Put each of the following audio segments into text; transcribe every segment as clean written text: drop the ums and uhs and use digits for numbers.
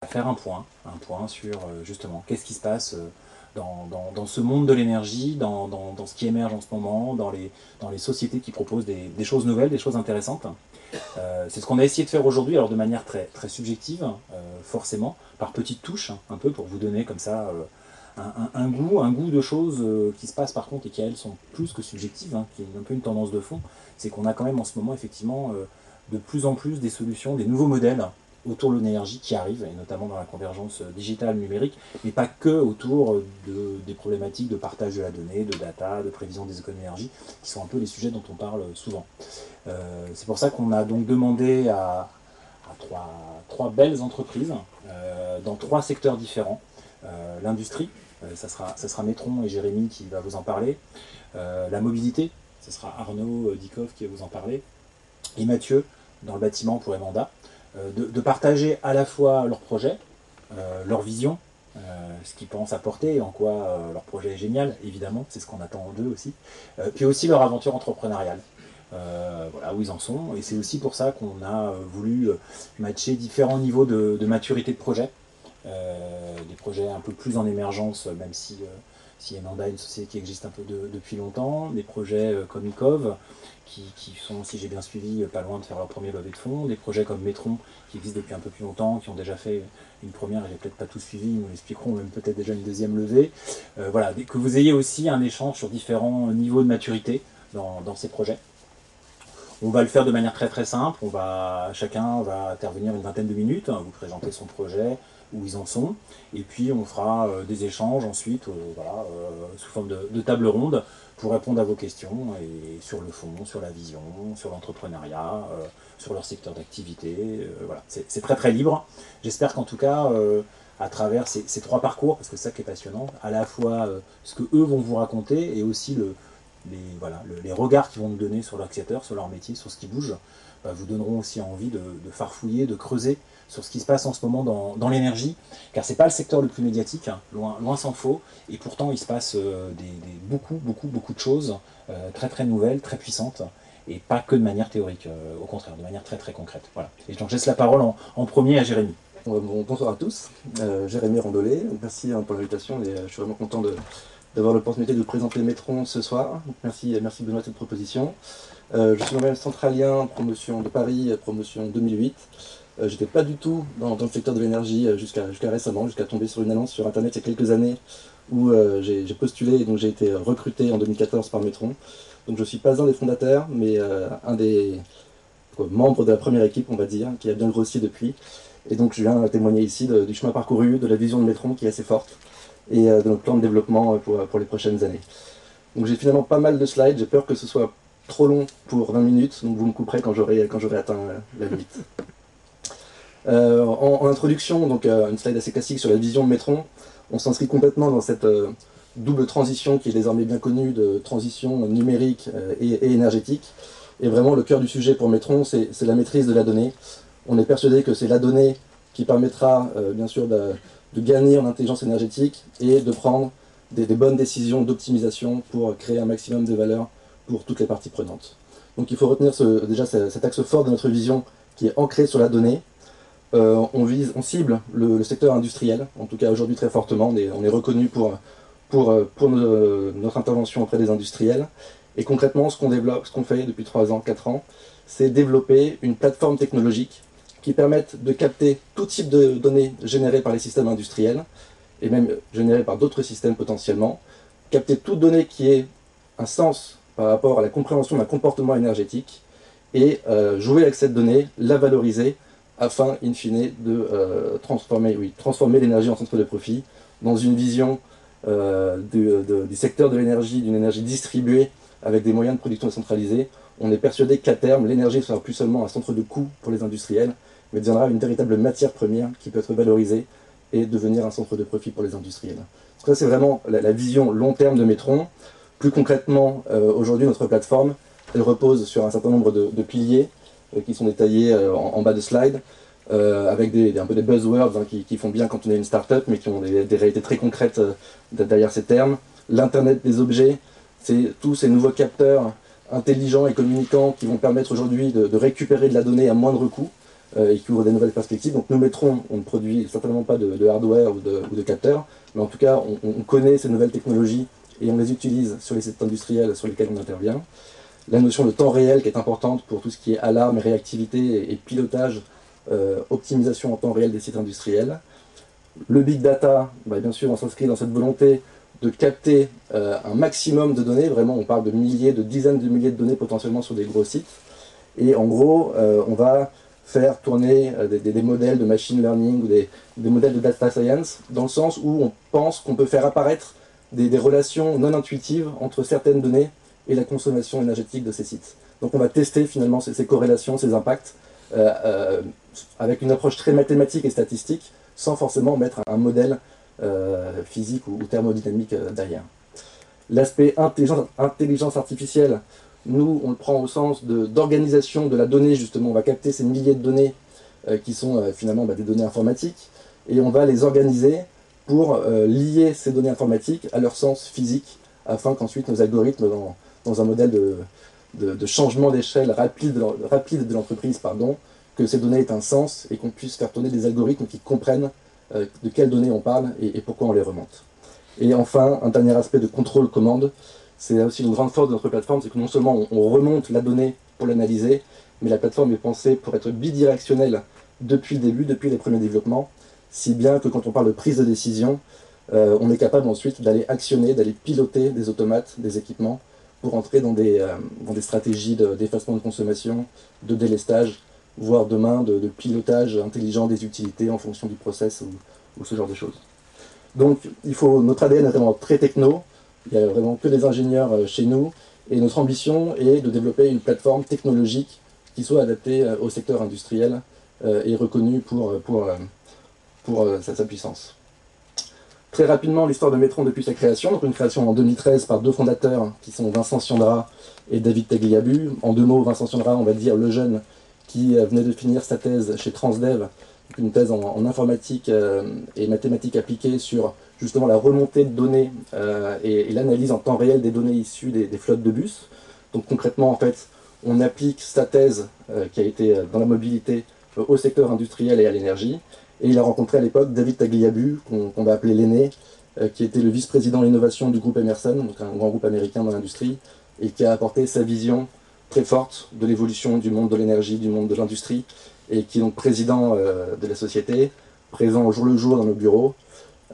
faire un point sur justement qu'est-ce qui se passe dans ce monde de l'énergie, dans ce qui émerge en ce moment, dans les sociétés qui proposent des choses nouvelles, des choses intéressantes. C'est ce qu'on a essayé de faire aujourd'hui, alors de manière très, très subjective, forcément, par petites touches, un peu pour vous donner comme ça un goût de choses qui se passent par contre et qui elles sont plus que subjectives, qui est un peu une tendance de fond. C'est qu'on a quand même en ce moment effectivement de plus en plus des solutions, des nouveaux modèles autour de l'énergie qui arrivent, et notamment dans la convergence digitale numérique, mais pas que autour des problématiques de partage de la donnée, de data, de prévision des économies d'énergie, qui sont un peu les sujets dont on parle souvent. C'est pour ça qu'on a donc demandé à trois belles entreprises dans trois secteurs différents. L'industrie, ça sera Metron et Jérémy qui va vous en parler. La mobilité, ce sera Arnaud Dikov qui va vous en parler. Et Mathieu, dans le bâtiment pour Emanda, de partager à la fois leur projet, leur vision, ce qu'ils pensent apporter et en quoi leur projet est génial, évidemment, c'est ce qu'on attend d'eux aussi, puis aussi leur aventure entrepreneuriale. Voilà où ils en sont, et c'est aussi pour ça qu'on a voulu matcher différents niveaux de maturité de projet, des projets un peu plus en émergence, même si Emanda est une société qui existe un peu depuis longtemps, des projets comme ICOV, qui sont, si j'ai bien suivi, pas loin de faire leur premier levée de fonds, des projets comme Metron, qui existent depuis un peu plus longtemps, qui ont déjà fait une première, et j'ai peut-être pas tout suivi, ils nous l'expliqueront, même peut-être déjà une deuxième levée. Voilà, que vous ayez aussi un échange sur différents niveaux de maturité dans ces projets. On va le faire de manière très très simple, chacun va intervenir une vingtaine de minutes, vous présenter son projet, où ils en sont, et puis on fera des échanges ensuite, sous forme de table ronde, pour répondre à vos questions, et sur le fond, sur la vision, sur l'entrepreneuriat, sur leur secteur d'activité, voilà. C'est très très libre. J'espère qu'en tout cas, à travers ces trois parcours, parce que c'est ça qui est passionnant, à la fois ce que eux vont vous raconter, et aussi les regards qu'ils vont nous donner sur leur secteur, sur leur métier, sur ce qui bouge, vous donneront aussi envie de farfouiller, de creuser sur ce qui se passe en ce moment dans l'énergie, car c'est pas le secteur le plus médiatique, loin s'en faut, et pourtant il se passe beaucoup de choses très très nouvelles, très puissantes, et pas que de manière théorique, au contraire, de manière très très concrète. Voilà. Et donc je laisse la parole en premier à Jérémy. Bonsoir à tous, Jérémy Randollet, merci pour l'invitation, je suis vraiment content d'avoir l'opportunité de présenter Metron ce soir. Merci Benoît de cette proposition. Je suis moi-même centralien, promotion de Paris, promotion 2008. J'étais pas du tout dans le secteur de l'énergie jusqu'à récemment, jusqu'à tomber sur une annonce sur internet il y a quelques années où j'ai postulé et donc j'ai été recruté en 2014 par Metron. Donc je suis pas un des fondateurs, mais un des membres de la première équipe, on va dire, qui a bien grossi depuis. Et donc je viens témoigner ici du chemin parcouru, de la vision de Metron qui est assez forte, et de notre plan de développement pour les prochaines années. Donc j'ai finalement pas mal de slides, j'ai peur que ce soit trop long pour 20 minutes, donc vous me couperez quand j'aurai atteint la limite. En introduction, donc une slide assez classique sur la vision de Metron, on s'inscrit complètement dans cette double transition qui est désormais bien connue, de transition numérique et énergétique. Et vraiment le cœur du sujet pour Metron, c'est la maîtrise de la donnée. On est persuadé que c'est la donnée qui permettra bien sûr de gagner en intelligence énergétique et de prendre des bonnes décisions d'optimisation pour créer un maximum de valeur pour toutes les parties prenantes. Donc il faut retenir déjà cet axe fort de notre vision qui est ancré sur la donnée. On cible le secteur industriel, en tout cas aujourd'hui très fortement. On est reconnu pour notre intervention auprès des industriels. Et concrètement, ce qu'on fait depuis 3 ans, 4 ans, c'est développer une plateforme technologique qui permette de capter tout type de données générées par les systèmes industriels, et même générées par d'autres systèmes potentiellement, capter toute donnée qui ait un sens par rapport à la compréhension d'un comportement énergétique, et jouer avec cette donnée, la valoriser, afin, in fine, de transformer l'énergie en centre de profit dans une vision du secteur de l'énergie, d'une énergie distribuée avec des moyens de production décentralisés. On est persuadé qu'à terme, l'énergie ne sera plus seulement un centre de coût pour les industriels, mais deviendra une véritable matière première qui peut être valorisée et devenir un centre de profit pour les industriels. Donc ça, c'est vraiment la vision long terme de Metron. Plus concrètement, aujourd'hui, notre plateforme, elle repose sur un certain nombre de piliers qui sont détaillés en bas de slide, avec un peu des buzzwords qui font bien quand on est une start-up, mais qui ont des réalités très concrètes derrière ces termes. L'Internet des objets, c'est tous ces nouveaux capteurs intelligents et communicants qui vont permettre aujourd'hui de récupérer de la donnée à moindre coût. et qui ouvre des nouvelles perspectives. Donc nous mettrons, on ne produit certainement pas de hardware ou de capteurs, mais en tout cas on connaît ces nouvelles technologies et on les utilise sur les sites industriels sur lesquels on intervient. La notion de temps réel qui est importante pour tout ce qui est alarme, réactivité et pilotage, optimisation en temps réel des sites industriels. Le big data, bien sûr on s'inscrit dans cette volonté de capter un maximum de données, vraiment on parle de milliers, de dizaines de milliers de données potentiellement sur des gros sites, et en gros on va faire tourner des modèles de machine learning ou des modèles de data science, dans le sens où on pense qu'on peut faire apparaître des relations non intuitives entre certaines données et la consommation énergétique de ces sites. Donc on va tester finalement ces corrélations, ces impacts, avec une approche très mathématique et statistique, sans forcément mettre un modèle physique ou thermodynamique derrière. L'aspect intelligence artificielle, nous on le prend au sens d'organisation de la donnée, justement. On va capter ces milliers de données qui sont finalement des données informatiques, et on va les organiser pour lier ces données informatiques à leur sens physique, afin qu'ensuite nos algorithmes, dans un modèle de changement d'échelle rapide de l'entreprise, que ces données aient un sens et qu'on puisse faire tourner des algorithmes qui comprennent de quelles données on parle et pourquoi on les remonte. Et enfin, un dernier aspect de contrôle-commande, c'est aussi une grande force de notre plateforme, c'est que non seulement on remonte la donnée pour l'analyser, mais la plateforme est pensée pour être bidirectionnelle depuis le début, depuis les premiers développements, si bien que quand on parle de prise de décision, on est capable ensuite d'aller actionner, d'aller piloter des automates, des équipements, pour entrer dans des stratégies d'effacement de consommation, de délestage, voire demain de pilotage intelligent des utilités en fonction du process ou ce genre de choses. Donc notre ADN est vraiment très techno, il n'y a vraiment que des ingénieurs chez nous, et notre ambition est de développer une plateforme technologique qui soit adaptée au secteur industriel et reconnue pour sa puissance. Très rapidement, l'histoire de Metron depuis sa création, donc une création en 2013 par deux fondateurs qui sont Vincent Ciandra et David Tagliabue. En deux mots, Vincent Ciandra, on va dire le jeune qui venait de finir sa thèse chez Transdev, une thèse en informatique et mathématiques appliquées sur justement la remontée de données et l'analyse en temps réel des données issues des flottes de bus. Donc concrètement, en fait, on applique sa thèse qui a été dans la mobilité au secteur industriel et à l'énergie. Et il a rencontré à l'époque David Tagliabue, qu'on va appeler l'aîné, qui était le vice-président innovation du groupe Emerson, donc un grand groupe américain dans l'industrie, et qui a apporté sa vision très forte de l'évolution du monde de l'énergie, du monde de l'industrie, et qui est donc président de la société, présent au jour le jour dans nos bureaux,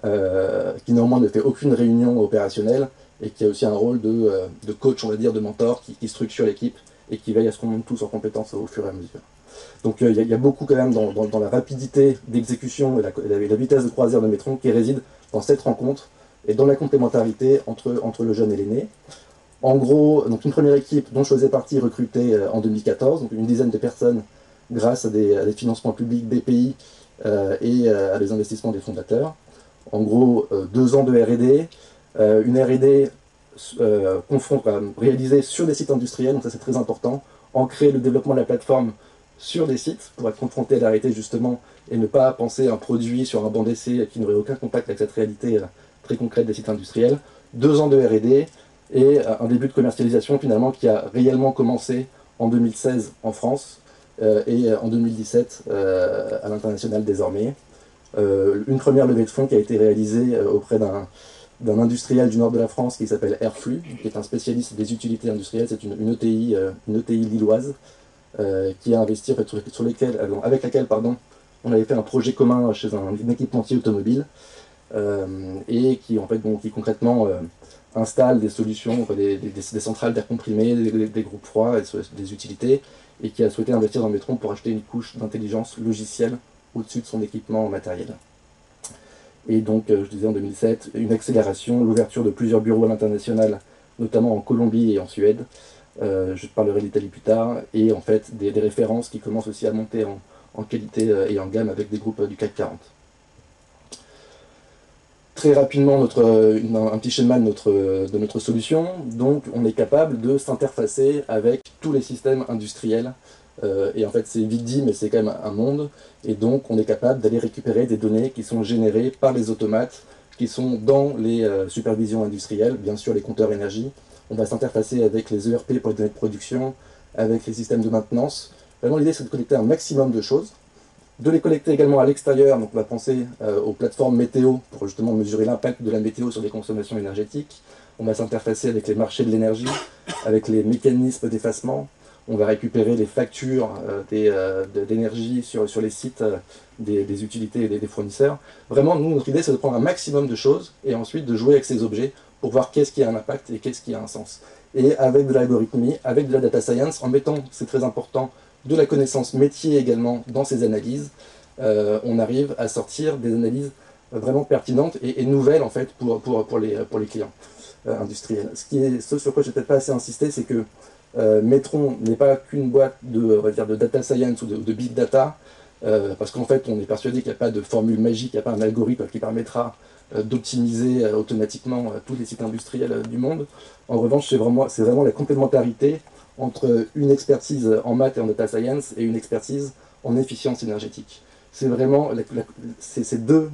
qui néanmoins ne fait aucune réunion opérationnelle, et qui a aussi un rôle de coach, on va dire, de mentor, qui structure l'équipe, et qui veille à ce qu'on monte tous en compétences au fur et à mesure. Donc il y a beaucoup quand même dans la rapidité d'exécution et la vitesse de croisière de Metron qui réside dans cette rencontre et dans la complémentarité entre le jeune et l'aîné. En gros, donc une première équipe dont je faisais partie recrutée en 2014, donc une dizaine de personnes grâce à des financements publics des pays et à des investissements des fondateurs. En gros, 2 ans de R&D, une R&D réalisée sur des sites industriels, donc ça c'est très important, ancrer le développement de la plateforme sur des sites pour être confronté à la réalité justement et ne pas penser un produit sur un banc d'essai qui n'aurait aucun contact avec cette réalité très concrète des sites industriels. 2 ans de R&D et un début de commercialisation finalement qui a réellement commencé en 2016 en France et en 2017 à l'international désormais. Une première levée de fonds qui a été réalisée auprès d'un industriel du nord de la France qui s'appelle Airflux, qui est un spécialiste des utilités industrielles, c'est une ETI lilloise, qui a investi en fait, avec laquelle on avait fait un projet commun chez un équipementier automobile et qui, en fait, qui concrètement installe des solutions, des centrales d'air comprimé, des groupes froids, des utilités, et qui a souhaité investir dans Metron pour acheter une couche d'intelligence logicielle au-dessus de son équipement matériel. Et donc, je disais en 2007, une accélération, l'ouverture de plusieurs bureaux à l'international, notamment en Colombie et en Suède. Je parlerai d'Italie plus tard, et en fait des références qui commencent aussi à monter en qualité et en gamme avec des groupes du CAC 40. Très rapidement, un petit schéma de notre solution. Donc on est capable de s'interfacer avec tous les systèmes industriels, et en fait c'est vite dit mais c'est quand même un monde, et donc on est capable d'aller récupérer des données qui sont générées par les automates, qui sont dans les supervisions industrielles, bien sûr les compteurs énergie. On va s'interfacer avec les ERP pour les données de production, avec les systèmes de maintenance. Vraiment, l'idée, c'est de connecter un maximum de choses de les collecter également à l'extérieur. Donc on va penser aux plateformes météo pour justement mesurer l'impact de la météo sur les consommations énergétiques. On va s'interfacer avec les marchés de l'énergie, avec les mécanismes d'effacement. On va récupérer les factures d'énergie sur les sites des utilités et des fournisseurs. Vraiment, nous, notre idée, c'est de prendre un maximum de choses et ensuite de jouer avec ces objets pour voir qu'est-ce qui a un impact et qu'est-ce qui a un sens. Et avec de l'algorithmie, avec de la data science, en mettant, c'est très important, de la connaissance métier également dans ces analyses, on arrive à sortir des analyses vraiment pertinentes et nouvelles en fait pour les clients industriels. Ce sur quoi je n'ai peut-être pas assez insisté, c'est que Metron n'est pas qu'une boîte on va dire, de data science ou de big data, parce qu'en fait on est persuadé qu'il n'y a pas de formule magique, il n'y a pas un algorithme qui permettra d'optimiser automatiquement tous les sites industriels du monde. En revanche, c'est vraiment la complémentarité entre une expertise en maths et en data science et une expertise en efficience énergétique. C'est vraiment ces deux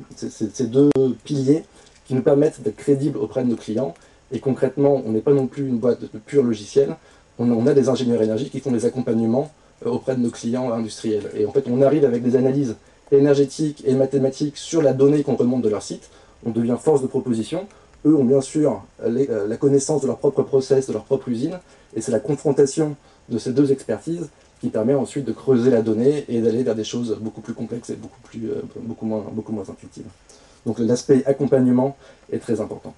piliers qui nous permettent d'être crédibles auprès de nos clients. Et concrètement, on n'est pas non plus une boîte de pur logiciel. On a des ingénieurs énergie qui font des accompagnements auprès de nos clients industriels. Et en fait, on arrive avec des analyses énergétiques et mathématiques sur la donnée qu'on remonte de leur site. On devient force de proposition. Eux ont bien sûr la connaissance de leur propre process, de leur propre usine. Et c'est la confrontation de ces deux expertises qui permet ensuite de creuser la donnée et d'aller vers des choses beaucoup plus complexes et beaucoup moins intuitives. Donc l'aspect accompagnement est très important.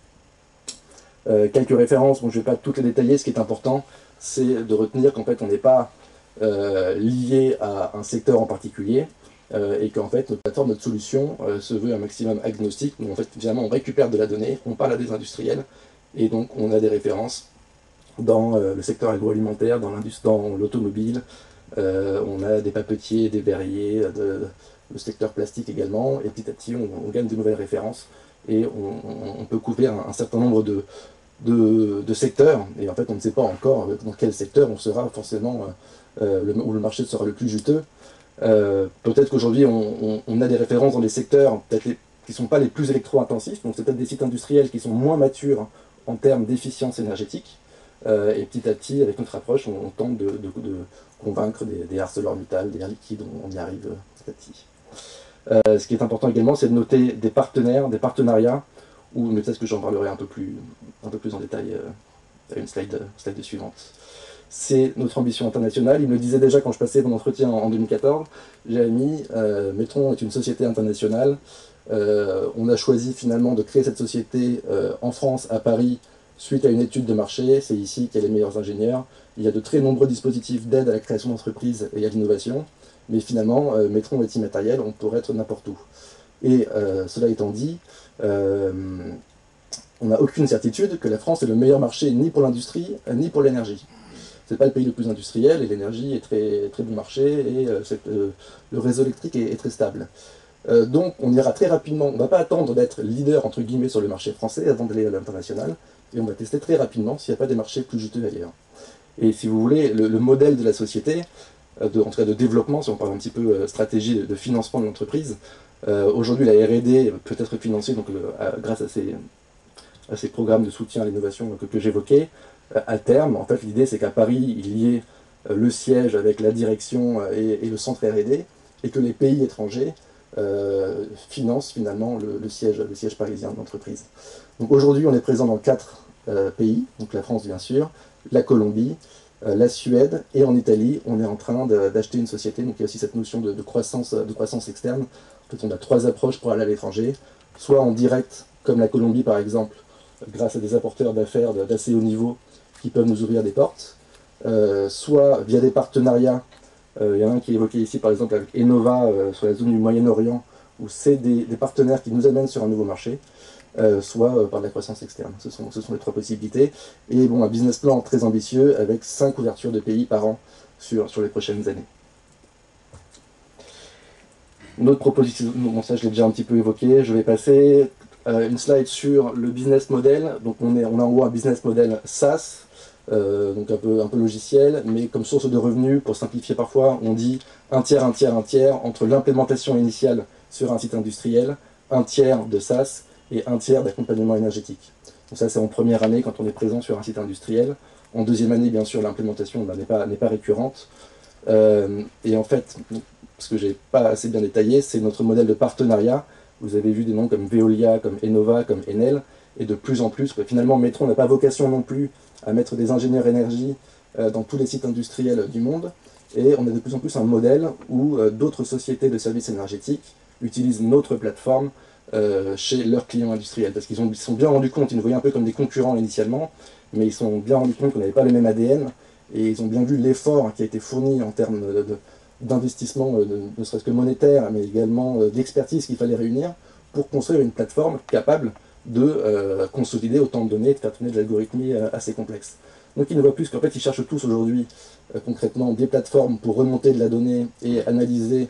Quelques références, bon, je ne vais pas toutes les détailler, ce qui est important, c'est de retenir qu'en fait on n'est pas lié à un secteur en particulier, et qu'en fait notre plateforme, notre solution se veut un maximum agnostique. Donc en fait finalement on récupère de la donnée, on parle à des industriels, et donc on a des références dans le secteur agroalimentaire, dans l'automobile, on a des papetiers, des verriers, le secteur plastique également, et petit à petit on gagne de nouvelles références, et on peut couvrir un certain nombre de secteurs, et en fait on ne sait pas encore dans quel secteur on sera forcément, où le marché sera le plus juteux. Peut-être qu'aujourd'hui on a des références dans les secteurs qui ne sont pas les plus électro-intensifs, donc c'est peut-être des sites industriels qui sont moins matures en termes d'efficience énergétique, et petit à petit avec notre approche on tente de convaincre des ArcelorMittal, des Air Liquide, on y arrive petit à petit. Ce qui est important également, c'est de noter des partenaires, des partenariats, mais peut-être que j'en parlerai un peu plus en détail à une slide suivante. C'est notre ambition internationale. Il me le disait déjà quand je passais mon entretien en 2014, Jérémy, Metron est une société internationale. On a choisi finalement de créer cette société en France, à Paris, suite à une étude de marché. C'est ici qu'il y a les meilleurs ingénieurs. Il y a de très nombreux dispositifs d'aide à la création d'entreprises et à l'innovation. Mais finalement, Metron est immatériel, on pourrait être n'importe où. Et cela étant dit, on n'a aucune certitude que la France est le meilleur marché ni pour l'industrie, ni pour l'énergie. Ce n'est pas le pays le plus industriel, et l'énergie est très, très bon marché, et le réseau électrique est très stable. Donc on ira très rapidement, on ne va pas attendre d'être leader entre guillemets sur le marché français avant d'aller à l'international, et on va tester très rapidement s'il n'y a pas des marchés plus juteux ailleurs. Et si vous voulez, le modèle de la société, en tout cas de développement, si on parle un petit peu stratégie de financement de l'entreprise, aujourd'hui la R&D peut être financée donc, grâce à ces programmes de soutien à l'innovation que j'évoquais. À terme, en fait, l'idée c'est qu'à Paris, il y ait le siège avec la direction et le centre R&D, et que les pays étrangers financent finalement le siège parisien de l'entreprise. Donc aujourd'hui, on est présent dans 4 pays, donc la France bien sûr, la Colombie, la Suède, et en Italie, on est en train d'acheter une société, donc il y a aussi cette notion de croissance externe. En fait, on a 3 approches pour aller à l'étranger, soit en direct, comme la Colombie par exemple, grâce à des apporteurs d'affaires d'assez haut niveau qui peuvent nous ouvrir des portes, soit via des partenariats. Il y en a un qui est évoqué ici par exemple avec Enova sur la zone du Moyen-Orient, où c'est des partenaires qui nous amènent sur un nouveau marché, soit par de la croissance externe. Ce sont les 3 possibilités. Et bon, un business plan très ambitieux avec 5 ouvertures de pays par an sur les prochaines années. Notre proposition, bon ça je l'ai déjà un petit peu évoqué, je vais passer une slide sur le business model. Donc on a en haut un business model SaaS, donc un peu logiciel, mais comme source de revenus, pour simplifier parfois, on dit un tiers entre l'implémentation initiale sur un site industriel, un tiers de SaaS et un tiers d'accompagnement énergétique. Donc ça c'est en première année quand on est présent sur un site industriel. En deuxième année, bien sûr, l'implémentation n'est pas récurrente. Et en fait, parce que je n'ai pas assez bien détaillé, c'est notre modèle de partenariat. Vous avez vu des noms comme Veolia, comme Enova, comme Enel, et de plus en plus, finalement, Metron n'a pas vocation non plus à mettre des ingénieurs énergie dans tous les sites industriels du monde, et on a de plus en plus un modèle où d'autres sociétés de services énergétiques utilisent notre plateforme chez leurs clients industriels, parce qu'ils se sont bien rendus compte, ils nous voyaient un peu comme des concurrents initialement, mais ils se sont bien rendus compte qu'on n'avait pas le même ADN, et ils ont bien vu l'effort qui a été fourni en termes d'investissement, ne serait-ce que monétaire, mais également d'expertise qu'il fallait réunir pour construire une plateforme capable de consolider autant de données et de faire tourner de l'algorithmie assez complexe. Donc ils ne voient plus qu'en fait ils cherchent tous aujourd'hui concrètement des plateformes pour remonter de la donnée et analyser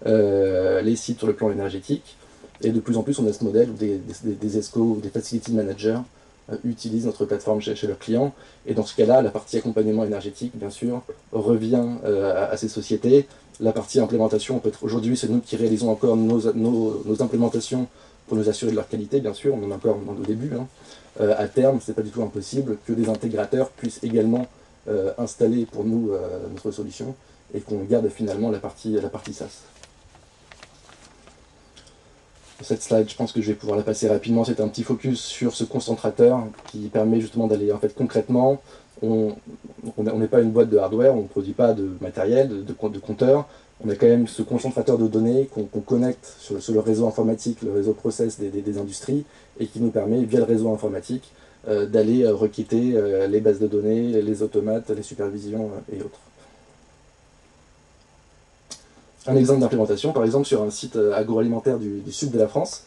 les sites sur le plan énergétique. Et de plus en plus on a ce modèle où des ESCO ou des facility managers utilisent notre plateforme chez leurs clients. Et dans ce cas-là, la partie accompagnement énergétique, bien sûr, revient à ces sociétés. La partie implémentation, aujourd'hui, c'est nous qui réalisons encore nos implémentations pour nous assurer de leur qualité, bien sûr, on en est encore dans le début. Hein. À terme, c'est pas du tout impossible que des intégrateurs puissent également installer pour nous notre solution et qu'on garde finalement la partie SaaS. Cette slide, je pense que je vais pouvoir la passer rapidement. C'est un petit focus sur ce concentrateur qui permet justement d'aller en fait concrètement. On n'est pas une boîte de hardware, on ne produit pas de matériel, de compteurs. On a quand même ce concentrateur de données qu'on connecte sur le réseau informatique, le réseau process des industries, et qui nous permet, via le réseau informatique, d'aller requêter les bases de données, les automates, les supervisions et autres. Un exemple d'implémentation, par exemple, sur un site agroalimentaire du sud de la France.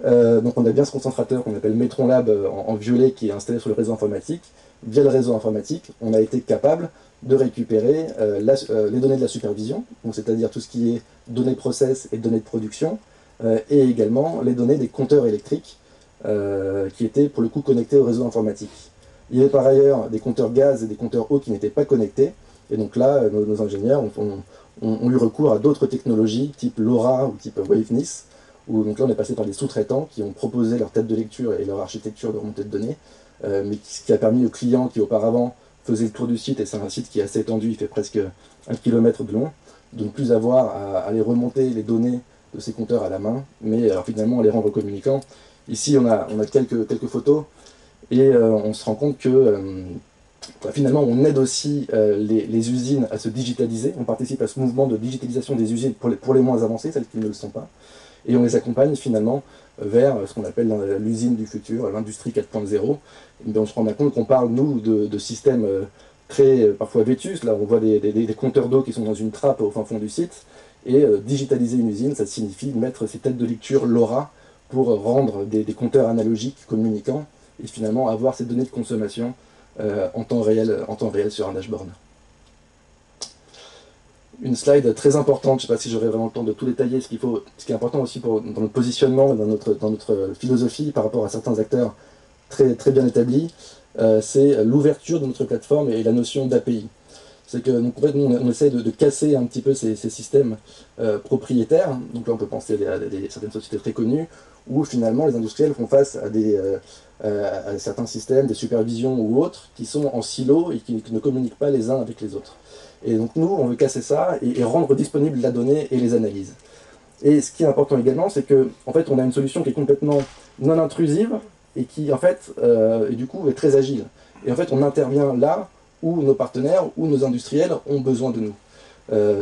Donc on a bien ce concentrateur qu'on appelle Metron Lab en violet qui est installé sur le réseau informatique. Via le réseau informatique, on a été capable de récupérer les données de la supervision, c'est-à-dire tout ce qui est données process et données de production, et également les données des compteurs électriques qui étaient pour le coup connectés au réseau informatique. Il y avait par ailleurs des compteurs gaz et des compteurs eau qui n'étaient pas connectés, et donc là, nos ingénieurs ont eu recours à d'autres technologies, type LoRa ou type WaveNIS, où donc là on est passé par des sous-traitants qui ont proposé leur tête de lecture et leur architecture de remontée de données, mais ce qui a permis aux clients qui auparavant faisaient le tour du site, et c'est un site qui est assez étendu, il fait presque 1 km de long, de ne plus avoir à aller remonter les données de ces compteurs à la main, mais alors finalement à les rendre communicants. Ici on a quelques photos, et on se rend compte que finalement, on aide aussi les usines à se digitaliser. On participe à ce mouvement de digitalisation des usines pour les moins avancées, celles qui ne le sont pas. Et on les accompagne finalement vers ce qu'on appelle l'usine du futur, l'industrie 4.0. On se rend compte qu'on parle, nous, de systèmes très parfois vétustes. Là, on voit des compteurs d'eau qui sont dans une trappe au fin fond du site. Et digitaliser une usine, ça signifie mettre ces têtes de lecture LoRa pour rendre des compteurs analogiques communicants et finalement avoir ces données de consommation en temps réel sur un dashboard. Une slide très importante, je ne sais pas si j'aurai vraiment le temps de tout détailler, ce qui est important aussi dans notre positionnement, dans notre philosophie par rapport à certains acteurs très, très bien établis, c'est l'ouverture de notre plateforme et la notion d'API. C'est que donc, en fait, nous, on essaie de casser un petit peu ces systèmes propriétaires. Donc là, on peut penser à certaines sociétés très connues, où finalement les industriels font face à certains systèmes, des supervisions ou autres, qui sont en silo et qui ne communiquent pas les uns avec les autres. Et donc nous, on veut casser ça et rendre disponible la donnée et les analyses. Et ce qui est important également, c'est que en fait, on a une solution qui est complètement non intrusive et qui, en fait, et du coup, est très agile. Et en fait, on intervient là où nos partenaires ou nos industriels ont besoin de nous.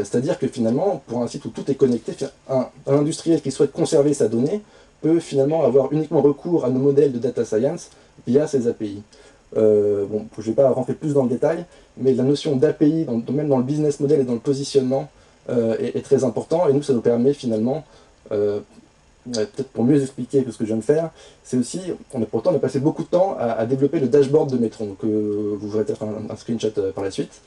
C'est-à-dire que finalement, pour un site où tout est connecté, un industriel qui souhaite conserver sa donnée peut finalement avoir uniquement recours à nos modèles de data science via ces API. Bon, je ne vais pas rentrer plus dans le détail, mais la notion d'API, même dans le business model et dans le positionnement, est très important, et nous, ça nous permet finalement, peut-être pour mieux expliquer que ce que je viens de faire, c'est aussi, pourtant on a passé beaucoup de temps à développer le dashboard de Metron, que vous verrez peut-être un screenshot par la suite,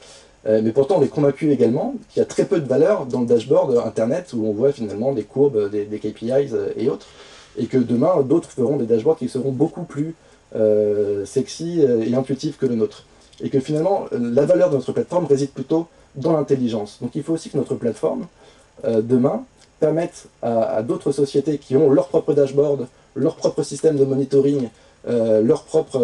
mais pourtant on est convaincu également qu'il y a très peu de valeur dans le dashboard internet, où on voit finalement des courbes, des KPIs et autres, et que demain, d'autres feront des dashboards qui seront beaucoup plus sexy et intuitifs que le nôtre. Et que finalement, la valeur de notre plateforme réside plutôt dans l'intelligence. Donc il faut aussi que notre plateforme, demain, permette à d'autres sociétés qui ont leur propre dashboard, leur propre système de monitoring, leur propre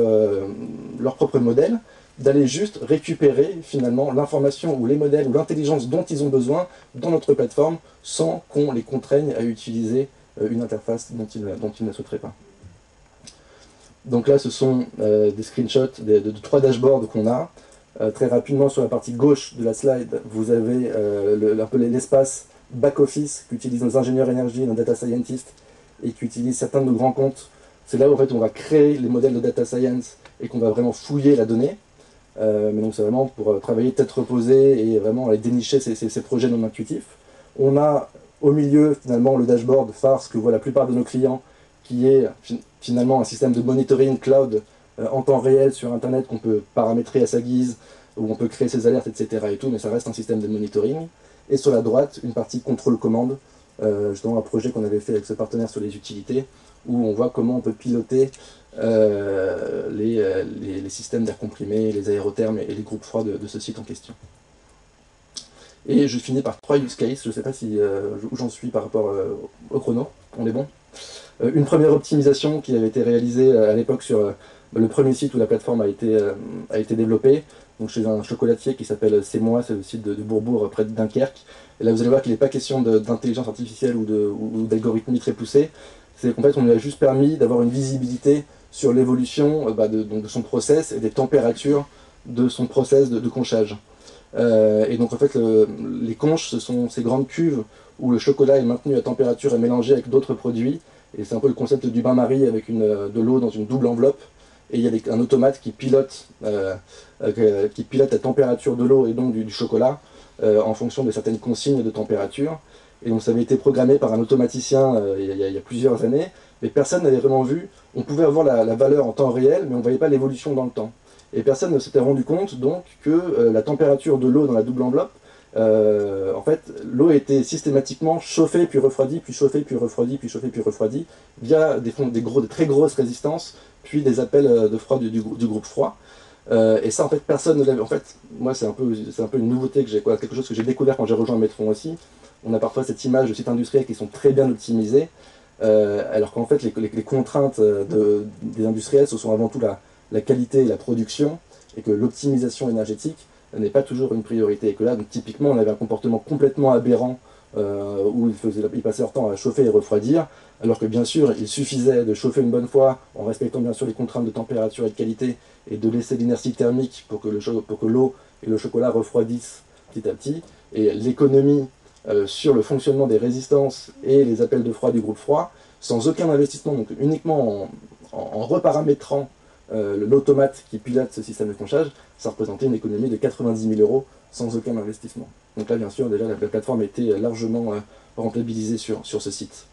modèle, d'aller juste récupérer finalement l'information ou les modèles ou l'intelligence dont ils ont besoin dans notre plateforme sans qu'on les contraigne à utiliser une interface dont ils ne souhaiteraient pas. Donc là, ce sont des screenshots de 3 dashboards qu'on a. Très rapidement, sur la partie gauche de la slide, vous avez un peu l'espace back-office qu'utilisent nos ingénieurs énergie, nos data scientists, et qu'utilisent certains de nos grands comptes. C'est là où en fait, on va créer les modèles de data science et qu'on va vraiment fouiller la donnée. Mais donc c'est vraiment pour travailler tête reposée et vraiment aller dénicher ces projets non intuitifs. On a au milieu finalement le dashboard phare, ce que voient la plupart de nos clients, qui est finalement un système de monitoring cloud en temps réel sur Internet qu'on peut paramétrer à sa guise, où on peut créer ses alertes, etc. et tout, mais ça reste un système de monitoring. Et sur la droite, une partie contrôle-commande, justement un projet qu'on avait fait avec ce partenaire sur les utilités, où on voit comment on peut piloter les systèmes d'air comprimé, les aérothermes et les groupes froids de ce site en question. Et je finis par 3 use cases, je ne sais pas où j'en suis par rapport au chrono, on est bon. Une première optimisation qui avait été réalisée à l'époque sur le premier site où la plateforme a été développée, donc chez un chocolatier qui s'appelle C'est Moi, c'est le site de Bourbourg près de Dunkerque. Et là vous allez voir qu'il n'est pas question d'intelligence artificielle ou d'algorithmie très poussée, c'est qu'en fait on lui a juste permis d'avoir une visibilité sur l'évolution de son process et des températures de son process de conchage. Et donc en fait les conches, ce sont ces grandes cuves où le chocolat est maintenu à température et mélangé avec d'autres produits, et c'est un peu le concept du bain-marie avec de l'eau dans une double enveloppe, et il y a un automate qui pilote la température de l'eau et donc du chocolat en fonction de certaines consignes de température. Et donc ça avait été programmé par un automaticien il y a plusieurs années, mais personne n'avait vraiment vu. On pouvait avoir la valeur en temps réel, mais on ne voyait pas l'évolution dans le temps. Et personne ne s'était rendu compte donc que la température de l'eau dans la double enveloppe, en fait, l'eau était systématiquement chauffée puis refroidie, puis chauffée puis refroidie, puis chauffée puis refroidie, via des très grosses résistances, puis des appels de froid du groupe froid. Et ça, en fait, personne ne l'avait. En fait, moi, c'est un peu une nouveauté quelque chose que j'ai découvert quand j'ai rejoint Metron aussi. On a parfois cette image de sites industriels qui sont très bien optimisés, alors qu'en fait, les contraintes des industriels, ce sont avant tout la qualité et la production, et que l'optimisation énergétique n'est pas toujours une priorité. Et que là, donc, typiquement, on avait un comportement complètement aberrant où ils passaient leur temps à chauffer et refroidir, alors que bien sûr, il suffisait de chauffer une bonne fois en respectant bien sûr les contraintes de température et de qualité, et de laisser l'inertie thermique pour que l'eau et le chocolat refroidissent petit à petit. Et l'économie sur le fonctionnement des résistances et les appels de froid du groupe froid, sans aucun investissement, donc uniquement en reparamétrant l'automate qui pilote ce système de conchage, ça représentait une économie de 90 000 € sans aucun investissement. Donc là, bien sûr, déjà, la plateforme était largement rentabilisée sur ce site.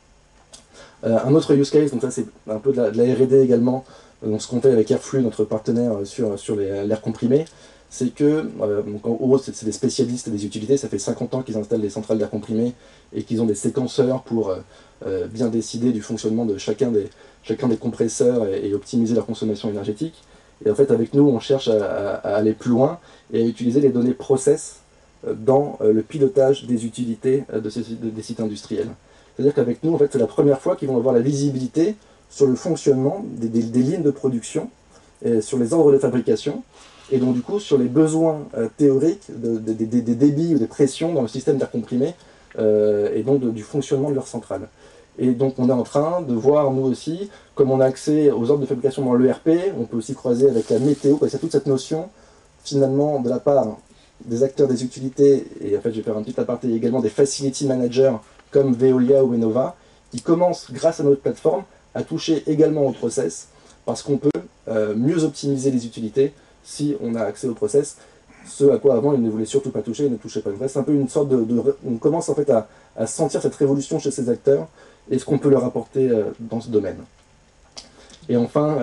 Un autre use case, donc ça c'est un peu de la R&D également, donc ce qu'on fait avec Airflux, notre partenaire sur l'air comprimé, c'est que, donc en gros, c'est des spécialistes des utilités, ça fait 50 ans qu'ils installent des centrales d'air comprimé et qu'ils ont des séquenceurs pour bien décider du fonctionnement de chacun des compresseurs et optimiser leur consommation énergétique. Et en fait, avec nous, on cherche à aller plus loin et à utiliser les données process dans le pilotage des utilités des sites industriels. C'est-à-dire qu'avec nous, en fait, c'est la première fois qu'ils vont avoir la visibilité sur le fonctionnement des lignes de production, sur les ordres de fabrication, et donc du coup sur les besoins théoriques des débits ou des pressions dans le système d'air comprimé, et donc du fonctionnement de leur centrale. Et donc on est en train de voir, nous aussi, comme on a accès aux ordres de fabrication dans l'ERP, on peut aussi croiser avec la météo, parce qu'il y a toute cette notion, finalement, de la part des acteurs des utilités, et en fait je vais faire un petit aparté également des facility managers, comme Veolia ou Enova, qui commencent, grâce à notre plateforme, à toucher également au process, parce qu'on peut mieux optimiser les utilités si on a accès au process, ce à quoi avant ils ne voulaient surtout pas toucher, ils ne touchaient pas. C'est un peu une sorte on commence en fait à sentir cette révolution chez ces acteurs, et ce qu'on peut leur apporter dans ce domaine. Et enfin,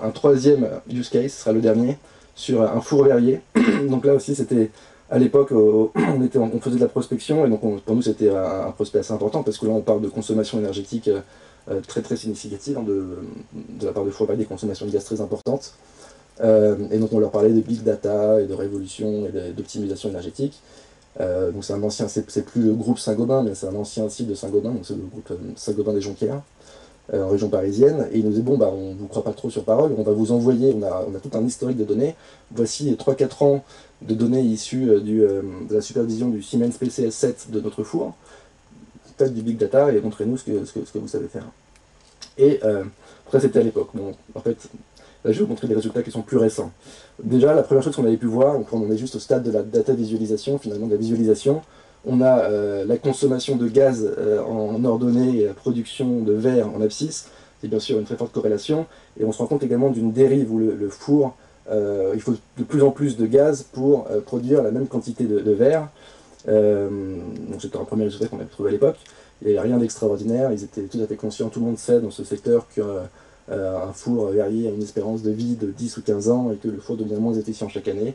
un troisième use case, ce sera le dernier, sur un four verrier. Donc là aussi, c'était à l'époque, on faisait de la prospection, et donc pour nous c'était un prospect assez important, parce que là on parle de consommation énergétique très très significative, hein, de la part de four verrier, des consommations de gaz très importantes. Et donc on leur parlait de big data, et de révolution, et d'optimisation énergétique. Donc c'est un ancien, c'est plus le groupe Saint-Gobain, mais c'est un ancien site de Saint-Gobain, donc c'est le groupe Saint-Gobain des Jonquières. en région parisienne, et il nous dit bon, bah, on ne vous croit pas trop sur parole, on va vous envoyer, on a tout un historique de données, voici 3-4 ans de données issues de la supervision du Siemens PCS7 de notre four, faites du big data et montrez-nous ce que vous savez faire. Et ça c'était à l'époque. Bon, en fait, là je vais vous montrer des résultats qui sont plus récents. Déjà, la première chose qu'on avait pu voir, donc on est juste au stade de la data visualisation, finalement de la visualisation, on a la consommation de gaz en ordonnée et la production de verre en abscisse, c'est bien sûr une très forte corrélation, et on se rend compte également d'une dérive où le four, il faut de plus en plus de gaz pour produire la même quantité de verre. Donc c'était un premier résultat qu'on avait trouvé à l'époque. Il n'y avait rien d'extraordinaire, ils étaient tout à fait conscients, tout le monde sait dans ce secteur qu'un four verrier a une espérance de vie de 10 ou 15 ans et que le four devient moins efficient chaque année.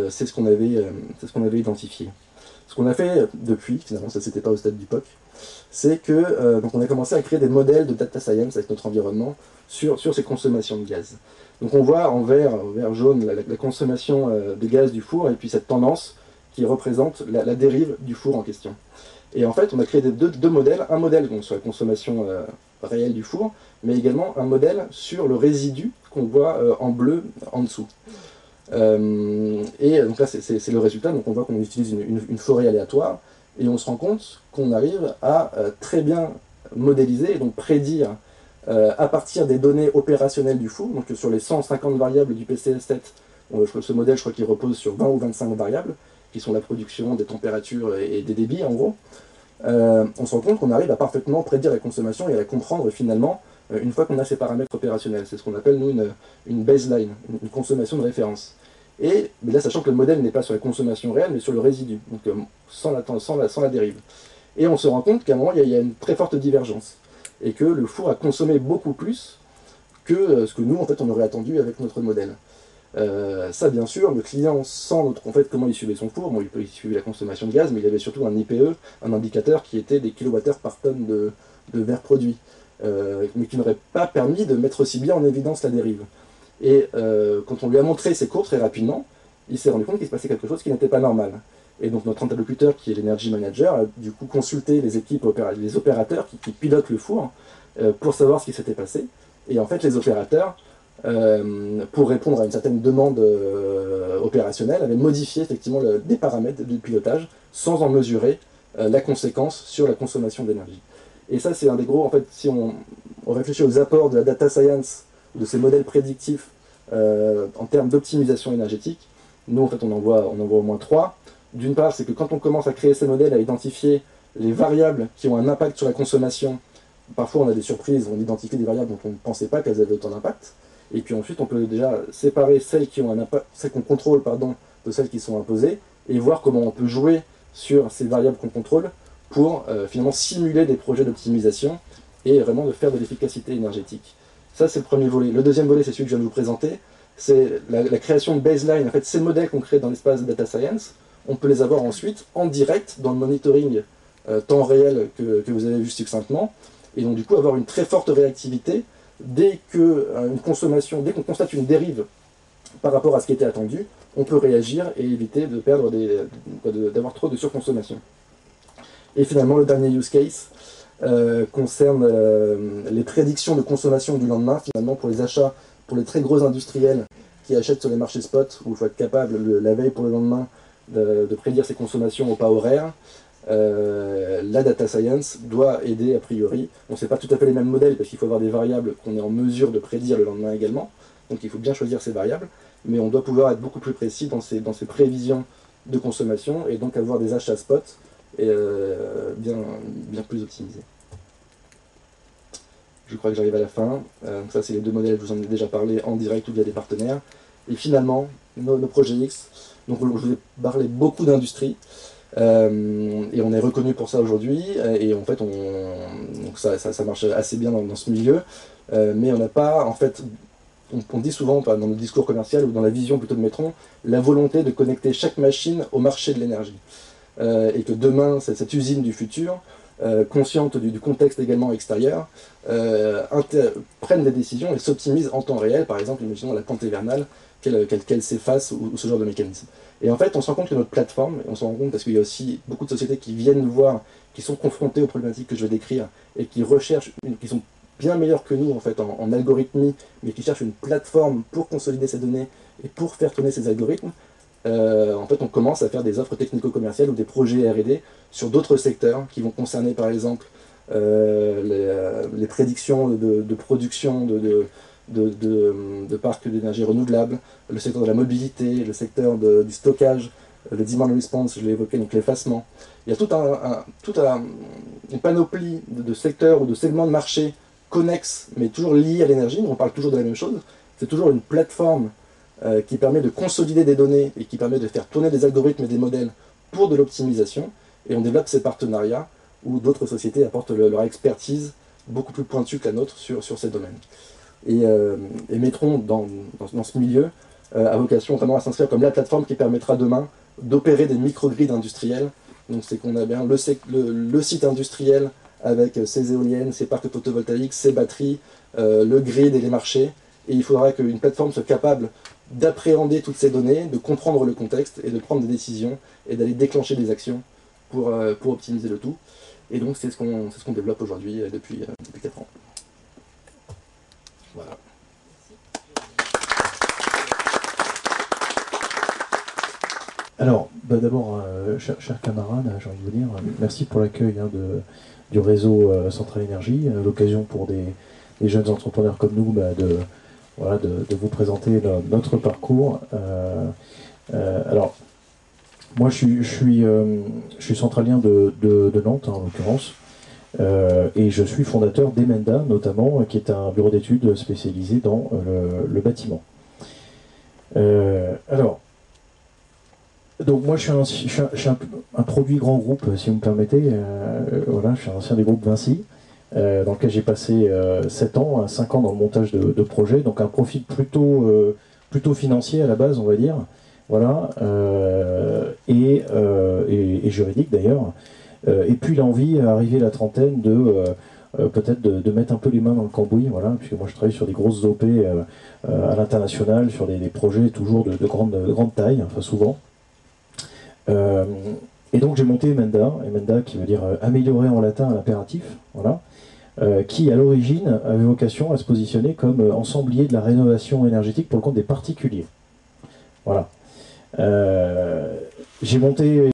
C'est ce qu'on avait identifié. Ce qu'on a fait depuis, finalement ça c'était pas au stade du POC, c'est que donc on a commencé à créer des modèles de data science avec notre environnement sur ces consommations de gaz. Donc on voit en vert jaune la consommation de gaz du four et puis cette tendance qui représente la dérive du four en question. Et en fait, on a créé deux modèles, un modèle donc, sur la consommation réelle du four, mais également un modèle sur le résidu qu'on voit en bleu en dessous. Et donc là, c'est le résultat, donc on voit qu'on utilise une forêt aléatoire, et on se rend compte qu'on arrive à très bien modéliser, et donc prédire à partir des données opérationnelles du four, donc sur les 150 variables du PCS7, ce modèle, je crois qu'il repose sur 20 ou 25 variables, qui sont la production, des températures et des débits en gros, on se rend compte qu'on arrive à parfaitement prédire la consommation et à la comprendre finalement une fois qu'on a ces paramètres opérationnels. C'est ce qu'on appelle nous une baseline, une consommation de référence. Mais là, sachant que le modèle n'est pas sur la consommation réelle, mais sur le résidu, donc sans la dérive. Et on se rend compte qu'à un moment, il y a une très forte divergence, et que le four a consommé beaucoup plus que ce que nous, en fait, on aurait attendu avec notre modèle. Ça, bien sûr, le client sent en fait, comment il suivait son four. Bon, il suivait la consommation de gaz, mais il avait surtout un IPE, un indicateur qui était des kilowattheures par tonne de verre produit, mais qui n'aurait pas permis de mettre aussi bien en évidence la dérive. Et quand on lui a montré ces courbes très rapidement, il s'est rendu compte qu'il se passait quelque chose qui n'était pas normal. Et donc notre interlocuteur, qui est l'Energy Manager, a du coup consulté les équipes, les opérateurs qui pilotent le four pour savoir ce qui s'était passé. Et en fait, les opérateurs, pour répondre à une certaine demande opérationnelle, avait modifié effectivement des paramètres du pilotage sans en mesurer la conséquence sur la consommation d'énergie. Et ça, c'est un des gros, en fait, si on réfléchit aux apports de la data science, de ces modèles prédictifs en termes d'optimisation énergétique, nous, en fait, on en voit au moins 3. D'une part, c'est que quand on commence à créer ces modèles, à identifier les variables qui ont un impact sur la consommation, parfois on a des surprises, on identifie des variables dont on ne pensait pas qu'elles avaient autant d'impact. Et puis ensuite, on peut déjà séparer celles qui ont un impact, celles qu'on contrôle, pardon, de celles qui sont imposées, et voir comment on peut jouer sur ces variables qu'on contrôle pour finalement simuler des projets d'optimisation et vraiment de faire de l'efficacité énergétique. Ça, c'est le premier volet. Le deuxième volet, c'est celui que je viens de vous présenter, c'est la création de baseline. En fait, ces modèles qu'on crée dans l'espace de data science, on peut les avoir ensuite en direct dans le monitoring temps réel que vous avez vu succinctement, et donc du coup avoir une très forte réactivité dès qu'on constate une dérive par rapport à ce qui était attendu, on peut réagir et éviter de perdre d'avoir trop de surconsommation. Et finalement, le dernier use case concerne les prédictions de consommation du lendemain, finalement pour les achats, pour les très gros industriels qui achètent sur les marchés spot, où il faut être capable, la veille pour le lendemain, de prédire ses consommations au pas horaire. La data science doit aider a priori. On ne sait pas tout à fait les mêmes modèles parce qu'il faut avoir des variables qu'on est en mesure de prédire le lendemain également. Donc il faut bien choisir ces variables, mais on doit pouvoir être beaucoup plus précis dans ces prévisions de consommation et donc avoir des achats spot et bien plus optimisés. Je crois que j'arrive à la fin. Donc ça, c'est les deux modèles, je vous en ai déjà parlé en direct ou via des partenaires. Et finalement, nos projets X. Donc je vous ai parlé beaucoup d'industries. Et on est reconnu pour ça aujourd'hui, et en fait donc ça marche assez bien dans ce milieu, mais on n'a pas, en fait, on dit souvent dans le discours commercial ou dans la vision plutôt de Metron, la volonté de connecter chaque machine au marché de l'énergie, et que demain, cette usine du futur, consciente du contexte également extérieur, prenne des décisions et s'optimise en temps réel, par exemple, imaginons la pente hivernale, qu'elle s'efface ou ce genre de mécanisme. Et en fait, on se rend compte que notre plateforme, et on s'en rend compte parce qu'il y a aussi beaucoup de sociétés qui viennent nous voir, qui sont confrontées aux problématiques que je vais décrire, et qui recherchent, qui sont bien meilleurs que nous en fait en algorithmie, mais qui cherchent une plateforme pour consolider ces données et pour faire tourner ces algorithmes, en fait on commence à faire des offres technico-commerciales ou des projets R&D sur d'autres secteurs qui vont concerner par exemple les prédictions de production de parcs d'énergie renouvelable, le secteur de la mobilité, le secteur du stockage, le demand response, je l'ai évoqué, donc l'effacement. Il y a une panoplie de secteurs ou de segments de marché connexes, mais toujours liés à l'énergie. On parle toujours de la même chose. C'est toujours une plateforme qui permet de consolider des données et qui permet de faire tourner des algorithmes et des modèles pour de l'optimisation. Et on développe ces partenariats où d'autres sociétés apportent leur expertise beaucoup plus pointue que la nôtre sur ces domaines. Et Metron, dans ce milieu, a vocation vraiment à s'inscrire comme la plateforme qui permettra demain d'opérer des microgrids industriels. Donc c'est qu'on a bien le site industriel avec ses éoliennes, ses parcs photovoltaïques, ses batteries, le grid et les marchés. Et il faudra qu'une plateforme soit capable d'appréhender toutes ces données, de comprendre le contexte et de prendre des décisions et d'aller déclencher des actions pour optimiser le tout. Et donc c'est ce qu'on développe aujourd'hui depuis 4 ans. Voilà. Alors, d'abord, chers camarades, j'ai envie de vous dire, merci pour l'accueil du réseau Centrale Énergie, l'occasion pour des jeunes entrepreneurs comme nous de vous présenter notre parcours. Alors, moi je suis centralien de Nantes, en l'occurrence, et je suis fondateur d'Emenda, notamment, qui est un bureau d'études spécialisé dans le bâtiment. Alors, donc moi je suis un produit grand groupe, si vous me permettez. Voilà, je suis un ancien des groupes Vinci, dans lequel j'ai passé 7 ans, 5 ans dans le montage de projets, donc un profil plutôt financier à la base, on va dire, voilà, et juridique d'ailleurs. Et puis l'envie, arrivé à la trentaine, peut-être de mettre un peu les mains dans le cambouis, voilà, puisque moi je travaille sur des grosses OP à l'international, sur des projets toujours de grande taille, enfin souvent. Et donc j'ai monté Emenda qui veut dire améliorer en latin à l'impératif, voilà, qui à l'origine avait vocation à se positionner comme ensemblier de la rénovation énergétique pour le compte des particuliers. Voilà. J'ai monté,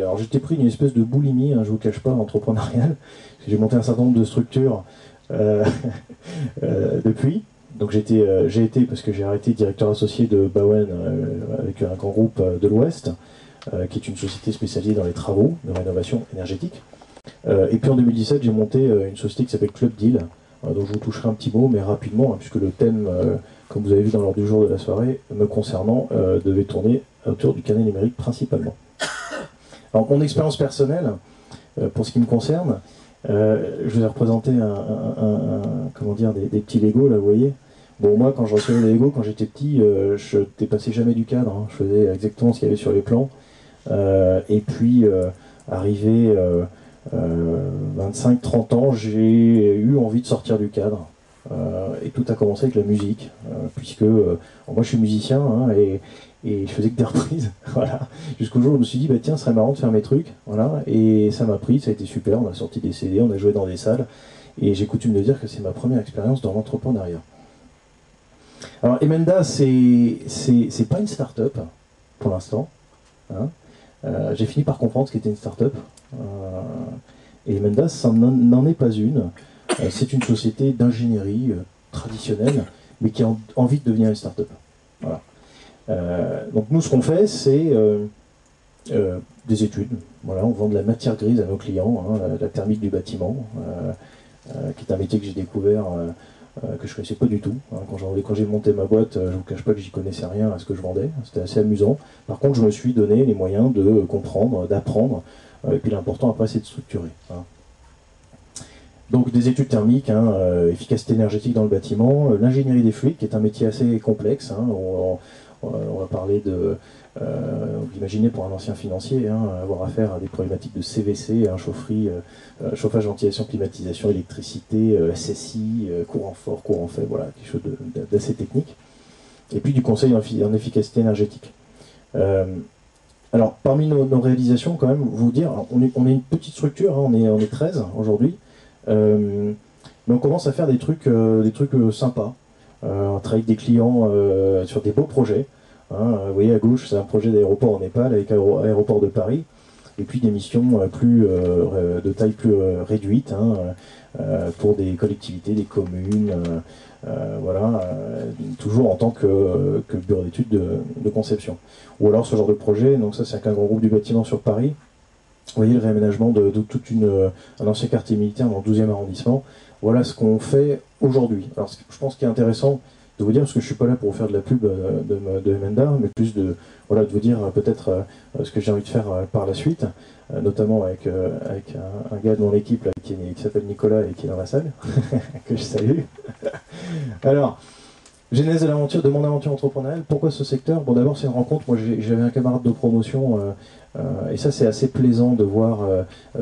alors j'étais pris d'une espèce de boulimie, hein, je vous cache pas, entrepreneuriale. J'ai monté un certain nombre de structures depuis. Donc j'ai été, parce que j'ai arrêté directeur associé de Bawen avec un grand groupe de l'Ouest, qui est une société spécialisée dans les travaux de rénovation énergétique. Et puis en 2017, j'ai monté une société qui s'appelle Club Deal, dont je vous toucherai un petit mot, mais rapidement, hein, puisque le thème, comme vous avez vu dans l'ordre du jour de la soirée, me concernant, devait tourner autour du canal numérique principalement. Alors mon expérience personnelle, pour ce qui me concerne, je vous ai représenté comment dire, des petits Legos, là, vous voyez. Bon, moi, quand je recevais des Legos, quand j'étais petit, je dépassais jamais du cadre, hein. Je faisais exactement ce qu'il y avait sur les plans. Et puis, arrivé 25-30 ans, j'ai eu envie de sortir du cadre. Et tout a commencé avec la musique, puisque moi je suis musicien, hein, et je faisais que des reprises, voilà. Jusqu'au jour où je me suis dit, bah, tiens, ce serait marrant de faire mes trucs, voilà. Et ça m'a pris, ça a été super, on a sorti des CD, on a joué dans des salles, et j'ai coutume de dire que c'est ma première expérience dans l'entrepreneuriat. Alors Emenda, c'est pas une start-up, pour l'instant, hein. J'ai fini par comprendre ce qu'était une start-up, et Emenda, ça n'en est pas une. C'est une société d'ingénierie traditionnelle, mais qui a envie de devenir une start-up. Voilà. Donc nous, ce qu'on fait, c'est des études. Voilà, on vend de la matière grise à nos clients, hein, la thermique du bâtiment, qui est un métier que j'ai découvert, que je ne connaissais pas du tout. Hein. Quand j'ai monté ma boîte, je ne vous cache pas que j'y connaissais rien à ce que je vendais. C'était assez amusant. Par contre, je me suis donné les moyens de comprendre, d'apprendre, et puis l'important après, c'est de structurer. Hein. Donc des études thermiques, hein, efficacité énergétique dans le bâtiment, l'ingénierie des fluides, qui est un métier assez complexe. Hein, on va parler de, vous imaginez pour un ancien financier, hein, avoir affaire à des problématiques de CVC, hein, chaufferie, chauffage, ventilation, climatisation, électricité, SSI, courant fort, courant faible, voilà, quelque chose d'assez technique. Et puis du conseil en efficacité énergétique. Alors parmi nos réalisations, quand même, vous dire, on est une petite structure, hein, on est 13 aujourd'hui. mais on commence à faire des trucs sympas. On travaille avec des clients sur des beaux projets. Hein. Vous voyez à gauche, c'est un projet d'aéroport en Népal avec l'aéroport de Paris. Et puis des missions de taille plus réduite, hein, pour des collectivités, des communes, toujours en tant que bureau d'études de conception. Ou alors ce genre de projet, donc ça c'est un grand groupe du bâtiment sur Paris. Vous voyez le réaménagement de tout un ancien quartier militaire dans le 12e arrondissement. Voilà ce qu'on fait aujourd'hui. Alors je pense qu'il est intéressant de vous dire, parce que je ne suis pas là pour vous faire de la pub de Emenda, mais plus de vous dire peut-être ce que j'ai envie de faire par la suite, notamment avec un gars de mon équipe là, qui s'appelle Nicolas et qui est dans la salle, que je salue. Alors, genèse de mon aventure entrepreneuriale, pourquoi ce secteur? Bon, d'abord c'est une rencontre, moi j'avais un camarade de promotion, et ça c'est assez plaisant de voir,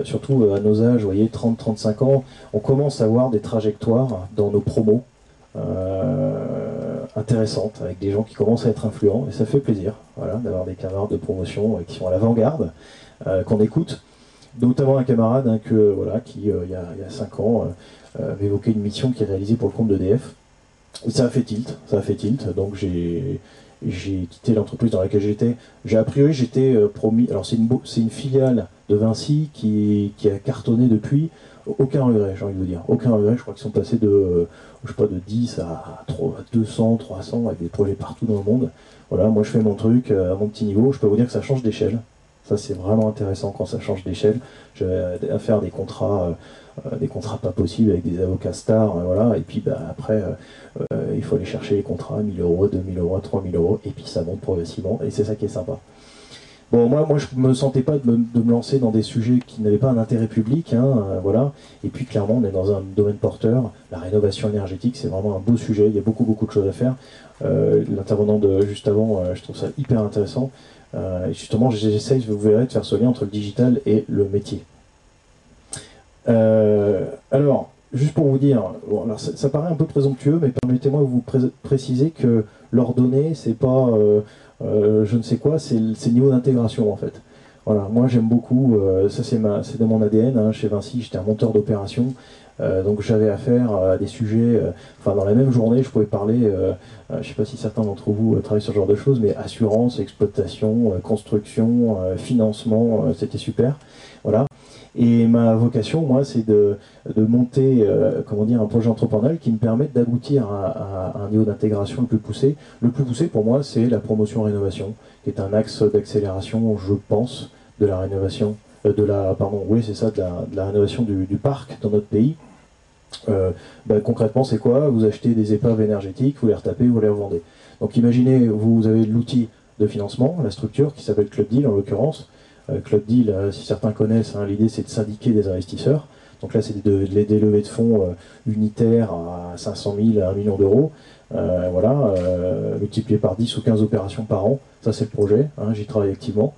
surtout à nos âges, vous voyez, 30-35 ans, on commence à voir des trajectoires dans nos promos, intéressantes, avec des gens qui commencent à être influents, et ça fait plaisir, voilà, d'avoir des camarades de promotion qui sont à l'avant-garde, qu'on écoute, notamment un camarade hein, qui, il y a 5 ans, avait évoqué une mission qui est réalisée pour le compte d'EDF. Ça a fait tilt, donc j'ai quitté l'entreprise dans laquelle j'étais. A priori, j'étais promis, alors c'est une filiale de Vinci qui a cartonné depuis. Aucun regret, j'ai envie de vous dire. Aucun regret, je crois qu'ils sont passés de 10 à 200, 300, avec des projets partout dans le monde. Voilà, moi je fais mon truc à mon petit niveau. Je peux vous dire que ça change d'échelle. Ça, c'est vraiment intéressant quand ça change d'échelle. J'ai à faire des contrats pas possibles avec des avocats stars, voilà. Et puis après, il faut aller chercher les contrats, 1000 euros, 2000 euros, 3000 euros, et puis ça monte progressivement, et c'est ça qui est sympa. Bon, moi je me sentais pas de me lancer dans des sujets qui n'avaient pas un intérêt public, hein, voilà. Et puis clairement, on est dans un domaine porteur. La rénovation énergétique, c'est vraiment un beau sujet. Il y a beaucoup de choses à faire. L'intervenant de juste avant, je trouve ça hyper intéressant. Et justement, j'essaye, vous verrez, de faire ce lien entre le digital et le métier. Alors, juste pour vous dire, bon, alors ça paraît un peu présomptueux, mais permettez-moi de vous préciser que l'ordonnée, c'est pas je ne sais quoi, c'est le niveau d'intégration en fait. Voilà, moi j'aime beaucoup, ça c'est dans mon ADN, hein, chez Vinci, j'étais un monteur d'opération, donc j'avais affaire à des sujets, dans la même journée je pouvais parler, je ne sais pas si certains d'entre vous travaillent sur ce genre de choses, mais assurance, exploitation, construction, financement, c'était super, voilà. Et ma vocation, moi, c'est de monter un projet entrepreneurial qui me permette d'aboutir à un niveau d'intégration le plus poussé. Le plus poussé, pour moi, c'est la promotion-rénovation, qui est un axe d'accélération, je pense, de la rénovation, de la rénovation du parc dans notre pays. Concrètement, c'est quoi? Vous achetez des épaves énergétiques, vous les retapez, vous les revendez. Donc imaginez, vous avez l'outil de financement, la structure, qui s'appelle Club Deal en l'occurrence. Club Deal, si certains connaissent, hein, l'idée c'est de syndiquer des investisseurs. Donc là c'est des levées de fonds unitaires à 500 000 à 1 million d'euros. Multiplié par 10 ou 15 opérations par an. Ça c'est le projet, hein, j'y travaille activement.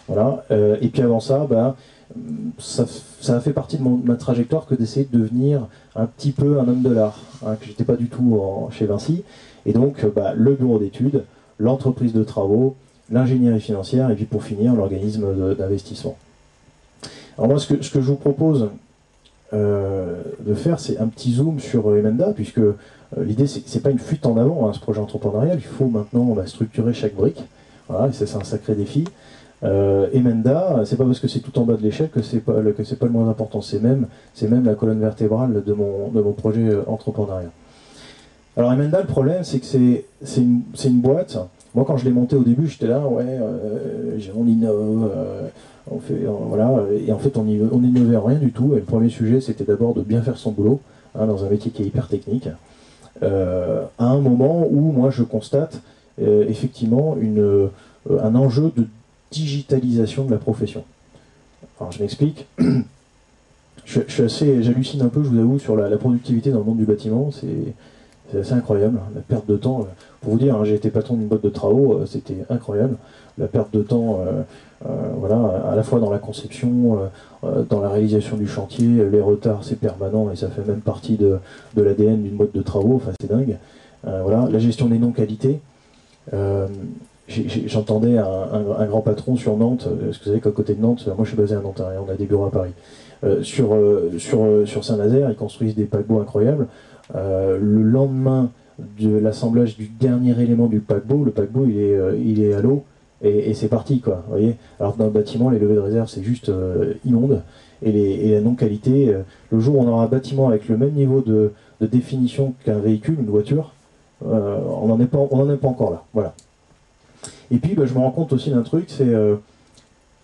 Voilà. Et puis avant ça, ça a fait partie de ma trajectoire que d'essayer de devenir un petit peu un homme de l'art, hein, que j'étais pas du tout chez Vinci. Et donc le bureau d'études, l'entreprise de travaux, l'ingénierie financière, et puis pour finir, l'organisme d'investissement. Alors moi, ce que je vous propose de faire, c'est un petit zoom sur Emenda, puisque l'idée, c'est pas une fuite en avant, hein, ce projet entrepreneurial, il faut maintenant structurer chaque brique, voilà, et c'est un sacré défi. Emenda, c'est pas parce que c'est tout en bas de l'échelle que c'est pas le moins important, c'est même la colonne vertébrale de mon projet entrepreneurial. Alors Emenda, le problème, c'est que c'est une boîte. Moi, quand je l'ai monté au début, j'étais là, on innove, et en fait, on n'innovait rien du tout. Et le premier sujet, c'était d'abord de bien faire son boulot, hein, dans un métier qui est hyper technique. À un moment où, moi, je constate effectivement un enjeu de digitalisation de la profession. Alors, je m'explique. J'hallucine un peu, je vous avoue, sur la productivité dans le monde du bâtiment. C'est assez incroyable, la perte de temps. Pour vous dire, hein, j'ai été patron d'une boîte de travaux, c'était incroyable. La perte de temps, à la fois dans la conception, dans la réalisation du chantier, les retards, c'est permanent et ça fait même partie de l'ADN d'une boîte de travaux, enfin c'est dingue. La gestion des non-qualités. J'entendais un grand patron sur Nantes, parce que vous savez qu'à côté de Nantes, moi je suis basé à Nantes, hein, et on a des bureaux à Paris. sur Saint-Nazaire, ils construisent des paquebots incroyables. Le lendemain de l'assemblage du dernier élément du paquebot, le paquebot il est à l'eau et c'est parti, quoi. Vous voyez. Alors que dans le bâtiment, les levées de réserve, c'est juste immonde. Et la non-qualité, le jour où on aura un bâtiment avec le même niveau de définition qu'un véhicule, une voiture, on n'en est pas encore là. Voilà. Et puis, je me rends compte aussi d'un truc, c'est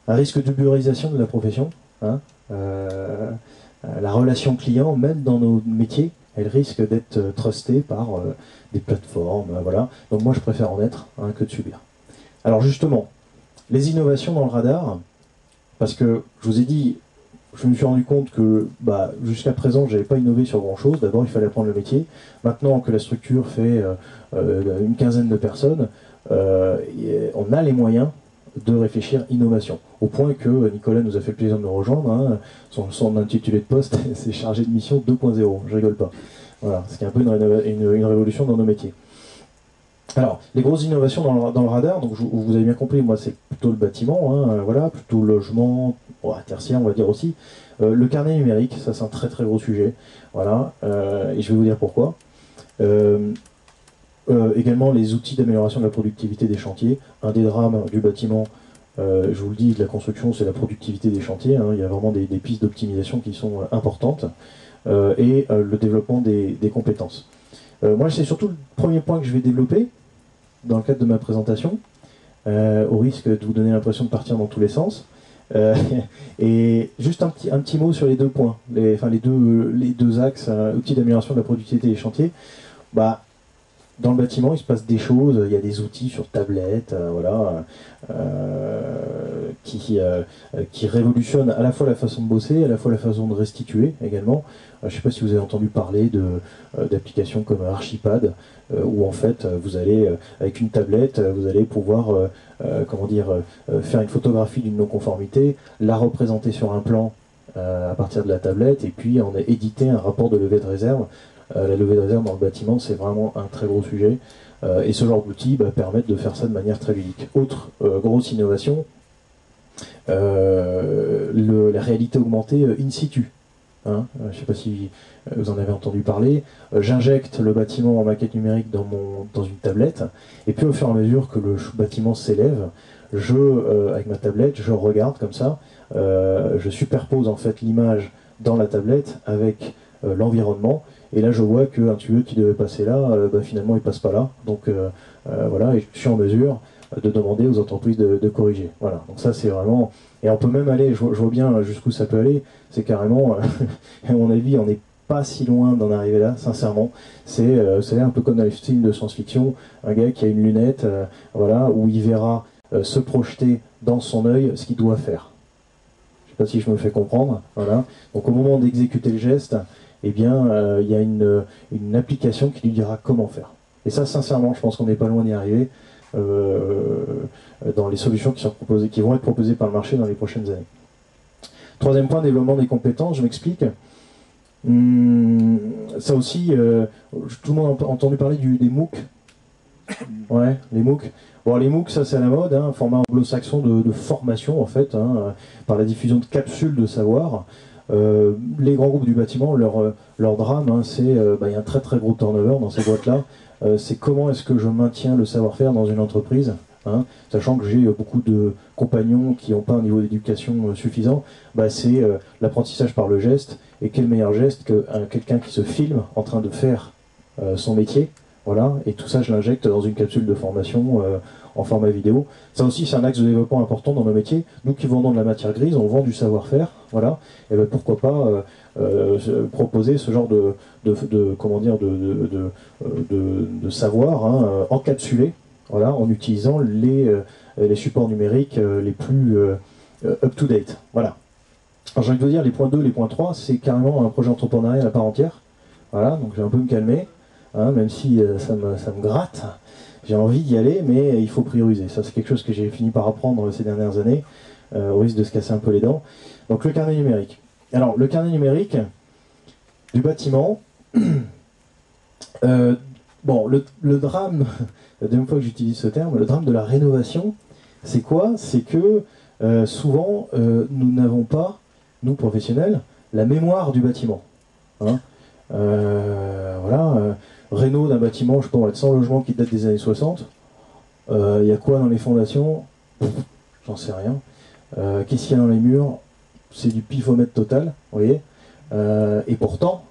un risque d'ubérisation de la profession. Hein. La relation client, même dans nos métiers, elle risque d'être trustée par des plateformes. Voilà. Donc moi, je préfère en être que de subir. Alors justement, les innovations dans le radar, parce que je vous ai dit, je me suis rendu compte que jusqu'à présent, je n'avais pas innové sur grand-chose. D'abord, il fallait apprendre le métier. Maintenant que la structure fait une quinzaine de personnes, on a les moyens de réfléchir innovation. Au point que Nicolas nous a fait le plaisir de nous rejoindre. Hein. Son intitulé de poste, c'est chargé de mission 2.0. Je rigole pas. Voilà, ce qui est un peu une révolution dans nos métiers. Alors, les grosses innovations dans le radar, donc vous avez bien compris, moi c'est plutôt le bâtiment, hein, voilà, plutôt le logement, tertiaire on va dire aussi. Le carnet numérique, ça c'est un très très gros sujet, voilà, et je vais vous dire pourquoi. Également les outils d'amélioration de la productivité des chantiers. Un des drames du bâtiment, je vous le dis, de la construction, c'est la productivité des chantiers, hein, il y a vraiment des pistes d'optimisation qui sont importantes, et le développement des compétences. Moi c'est surtout le premier point que je vais développer dans le cadre de ma présentation, au risque de vous donner l'impression de partir dans tous les sens. Et juste un petit mot sur les deux points, les deux axes, outils d'amélioration de la productivité des chantiers. Dans le bâtiment, il se passe des choses, il y a des outils sur tablette, voilà, qui révolutionnent à la fois la façon de bosser, à la fois la façon de restituer également. Je ne sais pas si vous avez entendu parler d'applications comme Archipad, où en fait vous allez, avec une tablette, vous allez pouvoir faire une photographie d'une non-conformité, la représenter sur un plan à partir de la tablette, et puis on a édité un rapport de levée de réserve. La levée de réserve dans le bâtiment, c'est vraiment un très gros sujet. Et ce genre d'outils permettent de faire ça de manière très ludique. Autre grosse innovation, la réalité augmentée in situ. Hein, je ne sais pas si vous en avez entendu parler. J'injecte le bâtiment en maquette numérique dans une tablette, et puis au fur et à mesure que le bâtiment s'élève, avec ma tablette, je regarde comme ça, je superpose en fait l'image dans la tablette avec l'environnement, et là je vois qu'un tuyau qui devait passer là, finalement il passe pas là, donc voilà, et je suis en mesure de demander aux entreprises de corriger. Voilà, donc ça c'est vraiment... Et on peut même aller, je vois bien jusqu'où ça peut aller, c'est carrément, à mon avis, on n'est pas si loin d'en arriver là, sincèrement. C'est un peu comme dans les films de science-fiction, un gars qui a une lunette, voilà, où il verra se projeter dans son œil ce qu'il doit faire. Je ne sais pas si je me fais comprendre, voilà. Donc au moment d'exécuter le geste, eh bien, il y a une application qui lui dira comment faire. Et ça, sincèrement, je pense qu'on n'est pas loin d'y arriver dans les solutions qui vont être proposées par le marché dans les prochaines années. Troisième point, développement des compétences, je m'explique. Ça aussi, tout le monde a entendu parler des MOOC. Ouais, les MOOC. Bon, les MOOC, ça c'est à la mode, hein, format anglo-saxon de formation en fait, hein, par la diffusion de capsules de savoir. Les grands groupes du bâtiment, leur drame, hein, c'est il y a un très très gros turnover dans ces boîtes-là. C'est comment est-ce que je maintiens le savoir-faire dans une entreprise, hein, sachant que j'ai beaucoup de compagnons qui n'ont pas un niveau d'éducation suffisant. C'est l'apprentissage par le geste, et quel meilleur geste que quelqu'un qui se filme en train de faire son métier, voilà, et tout ça je l'injecte dans une capsule de formation en format vidéo. Ça aussi c'est un axe de développement important dans nos métiers. Nous qui vendons de la matière grise, on vend du savoir-faire, voilà, et pourquoi pas proposer ce genre de savoir, hein, encapsulé, voilà, en utilisant les supports numériques les plus up-to-date. Voilà. Alors j'ai envie de vous dire, les points 2, les points 3, c'est carrément un projet entrepreneurial à part entière. Voilà, donc je vais un peu me calmer, hein, même si ça me gratte. J'ai envie d'y aller, mais il faut prioriser. Ça, c'est quelque chose que j'ai fini par apprendre ces dernières années, au risque de se casser un peu les dents. Donc le carnet numérique. Alors, le carnet numérique du bâtiment, bon, le drame, la deuxième fois que j'utilise ce terme, le drame de la rénovation, c'est quoi? C'est que souvent, nous n'avons pas nous professionnels, la mémoire du bâtiment. Hein. Voilà, réno d'un bâtiment, je pense, 100 logements qui datent des années 60. Il y a quoi dans les fondations? J'en sais rien. Qu'est-ce qu'il y a dans les murs? C'est du pifomètre total, vous voyez. Et pourtant,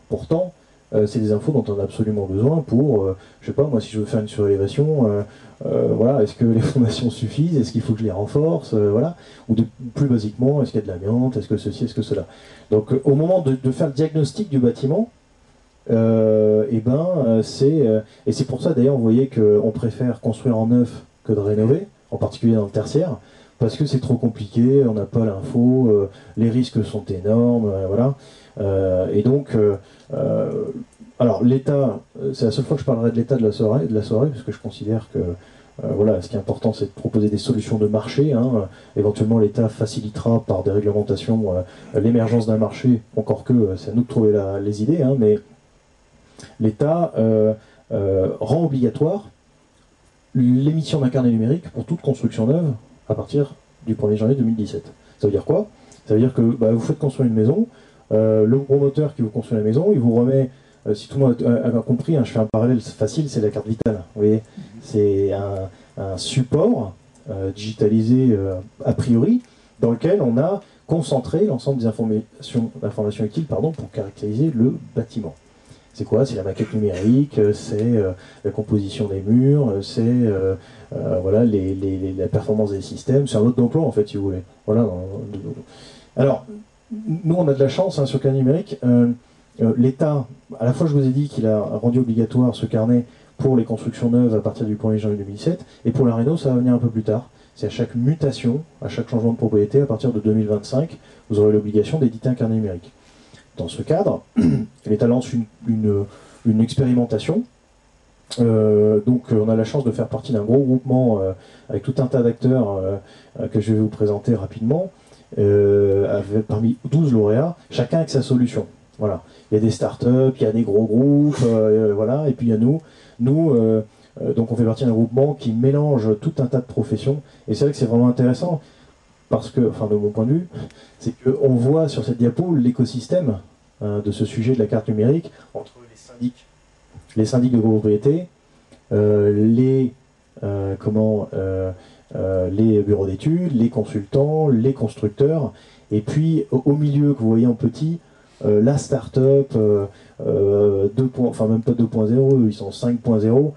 c'est des infos dont on a absolument besoin pour, je sais pas, moi, si je veux faire une surélévation, voilà, est-ce que les fondations suffisent? Est-ce qu'il faut que je les renforce? Voilà. Ou plus basiquement, est-ce qu'il y a de l'amiante? Est-ce que ceci? Est-ce que cela? Donc, au moment de faire le diagnostic du bâtiment, et c'est pour ça d'ailleurs, vous voyez qu'on préfère construire en neuf que de rénover, en particulier dans le tertiaire, parce que c'est trop compliqué, on n'a pas l'info, les risques sont énormes, voilà. Et donc, alors l'État, c'est la seule fois que je parlerai de l'État de la soirée, parce que je considère que voilà, ce qui est important, c'est de proposer des solutions de marché. Hein. Éventuellement, l'État facilitera par des réglementations l'émergence d'un marché, encore que c'est à nous de trouver les idées, hein, mais l'État rend obligatoire l'émission d'un carnet numérique pour toute construction neuve à partir du 1er janvier 2017. Ça veut dire quoi? Ça veut dire que vous faites construire une maison, le promoteur qui vous construit la maison, il vous remet, si tout le monde a compris, hein, je fais un parallèle facile, c'est la carte vitale. Vous voyez, c'est un support digitalisé a priori, dans lequel on a concentré l'ensemble des informations utiles pour caractériser le bâtiment. C'est quoi? C'est la maquette numérique, c'est la composition des murs, c'est voilà, la performance des systèmes, c'est un mode d'emploi en fait, si vous voulez. Voilà. Alors, nous on a de la chance hein, sur le carnet numérique. L'État, à la fois je vous ai dit qu'il a rendu obligatoire ce carnet pour les constructions neuves à partir du 1er janvier 2017, et pour la réno ça va venir un peu plus tard. C'est à chaque mutation, à chaque changement de propriété, à partir de 2025, vous aurez l'obligation d'éditer un carnet numérique. Dans ce cadre, l'État lance une expérimentation. Donc on a la chance de faire partie d'un gros groupement avec tout un tas d'acteurs que je vais vous présenter rapidement, parmi 12 lauréats, chacun avec sa solution. Voilà. Il y a des startups, il y a des gros groupes, voilà, et puis il y a nous. Donc on fait partie d'un groupement qui mélange tout un tas de professions, et c'est vrai que c'est vraiment intéressant. Parce que, enfin de mon point de vue, c'est qu'on voit sur cette diapo l'écosystème de ce sujet de la carte numérique entre les syndics de copropriété, les bureaux d'études, les consultants, les constructeurs, et puis au milieu que vous voyez en petit, la start-up, enfin même pas 2.0, ils sont 5.0,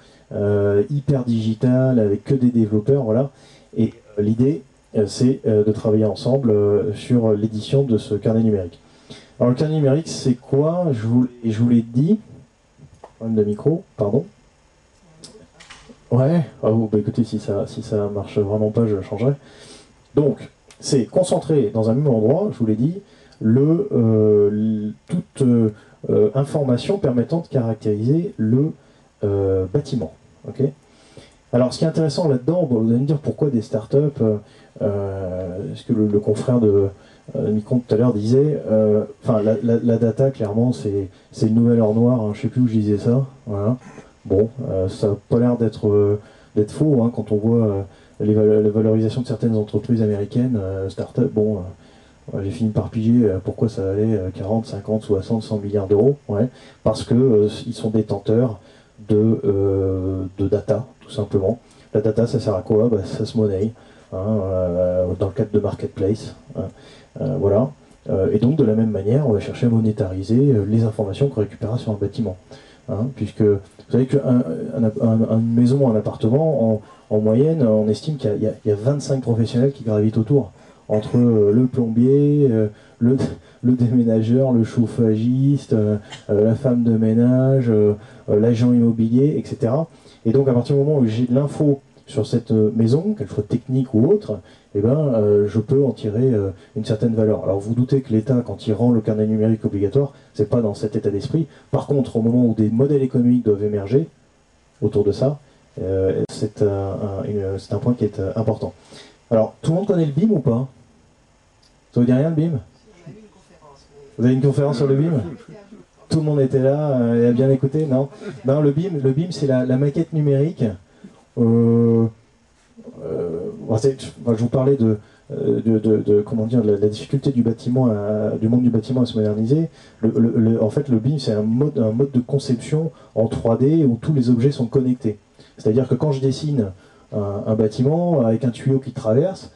hyper digital, avec que des développeurs, voilà. Et l'idée, c'est de travailler ensemble sur l'édition de ce carnet numérique. Alors le carnet numérique, c'est quoi? Je vous l'ai dit. Problème de micro, pardon. Ouais, écoutez, si ça marche vraiment pas, je changerai. Donc, c'est concentrer dans un même endroit, je vous l'ai dit, toute information permettant de caractériser le bâtiment. Okay. Alors, ce qui est intéressant là-dedans, vous allez me dire pourquoi des startups, ce que le confrère de Micron tout à l'heure disait, enfin, la data, clairement, c'est une nouvelle or noire, hein, je ne sais plus où je disais ça, voilà. Bon, ça n'a pas l'air d'être faux, hein, quand on voit la valorisation de certaines entreprises américaines, startups, bon, j'ai fini par piger pourquoi ça allait 40, 50, 60, 100 milliards d'euros, ouais, parce que ils sont détenteurs de data, tout simplement. La data, ça sert à quoi? Ça se monnaie, hein, dans le cadre de marketplace, hein, voilà. Et donc, de la même manière, on va chercher à monétariser les informations qu'on récupérera sur un bâtiment. Hein, puisque vous savez qu'une maison, un appartement, en moyenne, on estime qu'il y a 25 professionnels qui gravitent autour, entre le plombier, le déménageur, le chauffagiste, la femme de ménage, l'agent immobilier, etc. Et donc à partir du moment où j'ai de l'info sur cette maison, qu'elle soit technique ou autre, eh je peux en tirer une certaine valeur. Alors vous doutez que l'État, quand il rend le carnet numérique obligatoire, c'est pas dans cet état d'esprit. Par contre, au moment où des modèles économiques doivent émerger autour de ça, c'est un point qui est important. Alors, tout le monde connaît le BIM ou pas? Ça vous dit rien, le BIM? Vous avez une conférence sur le BIM? Tout le monde était là et a bien écouté? Non, le BIM, c'est la maquette numérique. Je vous parlais comment dire, la difficulté du bâtiment, du monde du bâtiment à se moderniser, en fait, le BIM, c'est un mode de conception en 3D où tous les objets sont connectés. C'est-à-dire que quand je dessine un bâtiment avec un tuyau qui traverse,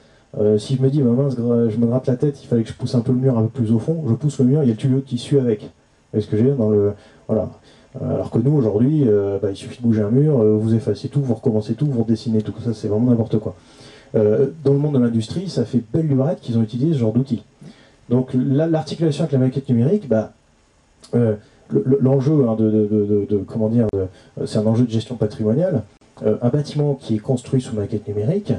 si je me dis, bah mince, je me gratte la tête, il fallait que je pousse un peu le mur un peu plus au fond, je pousse le mur, il y a le tuyau qui suit avec. Vous voyez ce que j'ai dans le... Voilà. Alors que nous, aujourd'hui, il suffit de bouger un mur, vous effacez tout, vous recommencez tout, vous redessinez tout. Ça, c'est vraiment n'importe quoi. Dans le monde de l'industrie, ça fait belle lurette qu'ils ont utilisé ce genre d'outils. Donc l'articulation avec la maquette numérique, l'enjeu, hein, comment dire, c'est un enjeu de gestion patrimoniale. Un bâtiment qui est construit sous maquette numérique,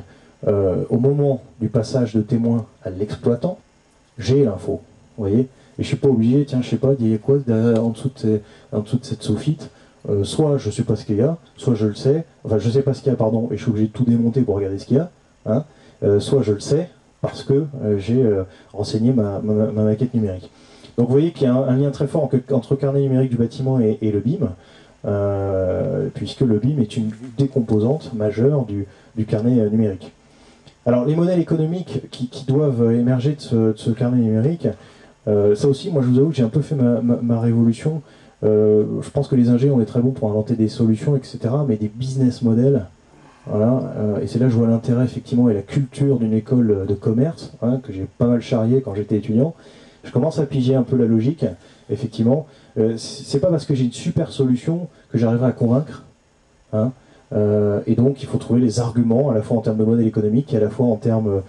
au moment du passage de témoin à l'exploitant, j'ai l'info, vous voyez. Et je suis pas obligé, tiens, je sais pas, il y a quoi en dessous de cette soffite. Soit je sais pas ce qu'il y a, soit je le sais, enfin je sais pas ce qu'il y a, pardon, et je suis obligé de tout démonter pour regarder ce qu'il y a, hein. Soit je le sais parce que j'ai renseigné ma maquette numérique. Donc vous voyez qu'il y a un lien très fort entre carnet numérique du bâtiment et le BIM, puisque le BIM est une des composantes majeures du carnet numérique. Alors les modèles économiques qui doivent émerger de ce carnet numérique, ça aussi, moi je vous avoue que j'ai un peu fait ma révolution. Je pense que les ingés, on est très bons pour inventer des solutions, etc., mais des business models, voilà, et c'est là que je vois l'intérêt effectivement et la culture d'une école de commerce, hein, que j'ai pas mal charrié quand j'étais étudiant. Je commence à piger un peu la logique, effectivement. C'est pas parce que j'ai une super solution que j'arriverai à convaincre, hein, et donc il faut trouver les arguments à la fois en termes de modèle économique et à la fois en termes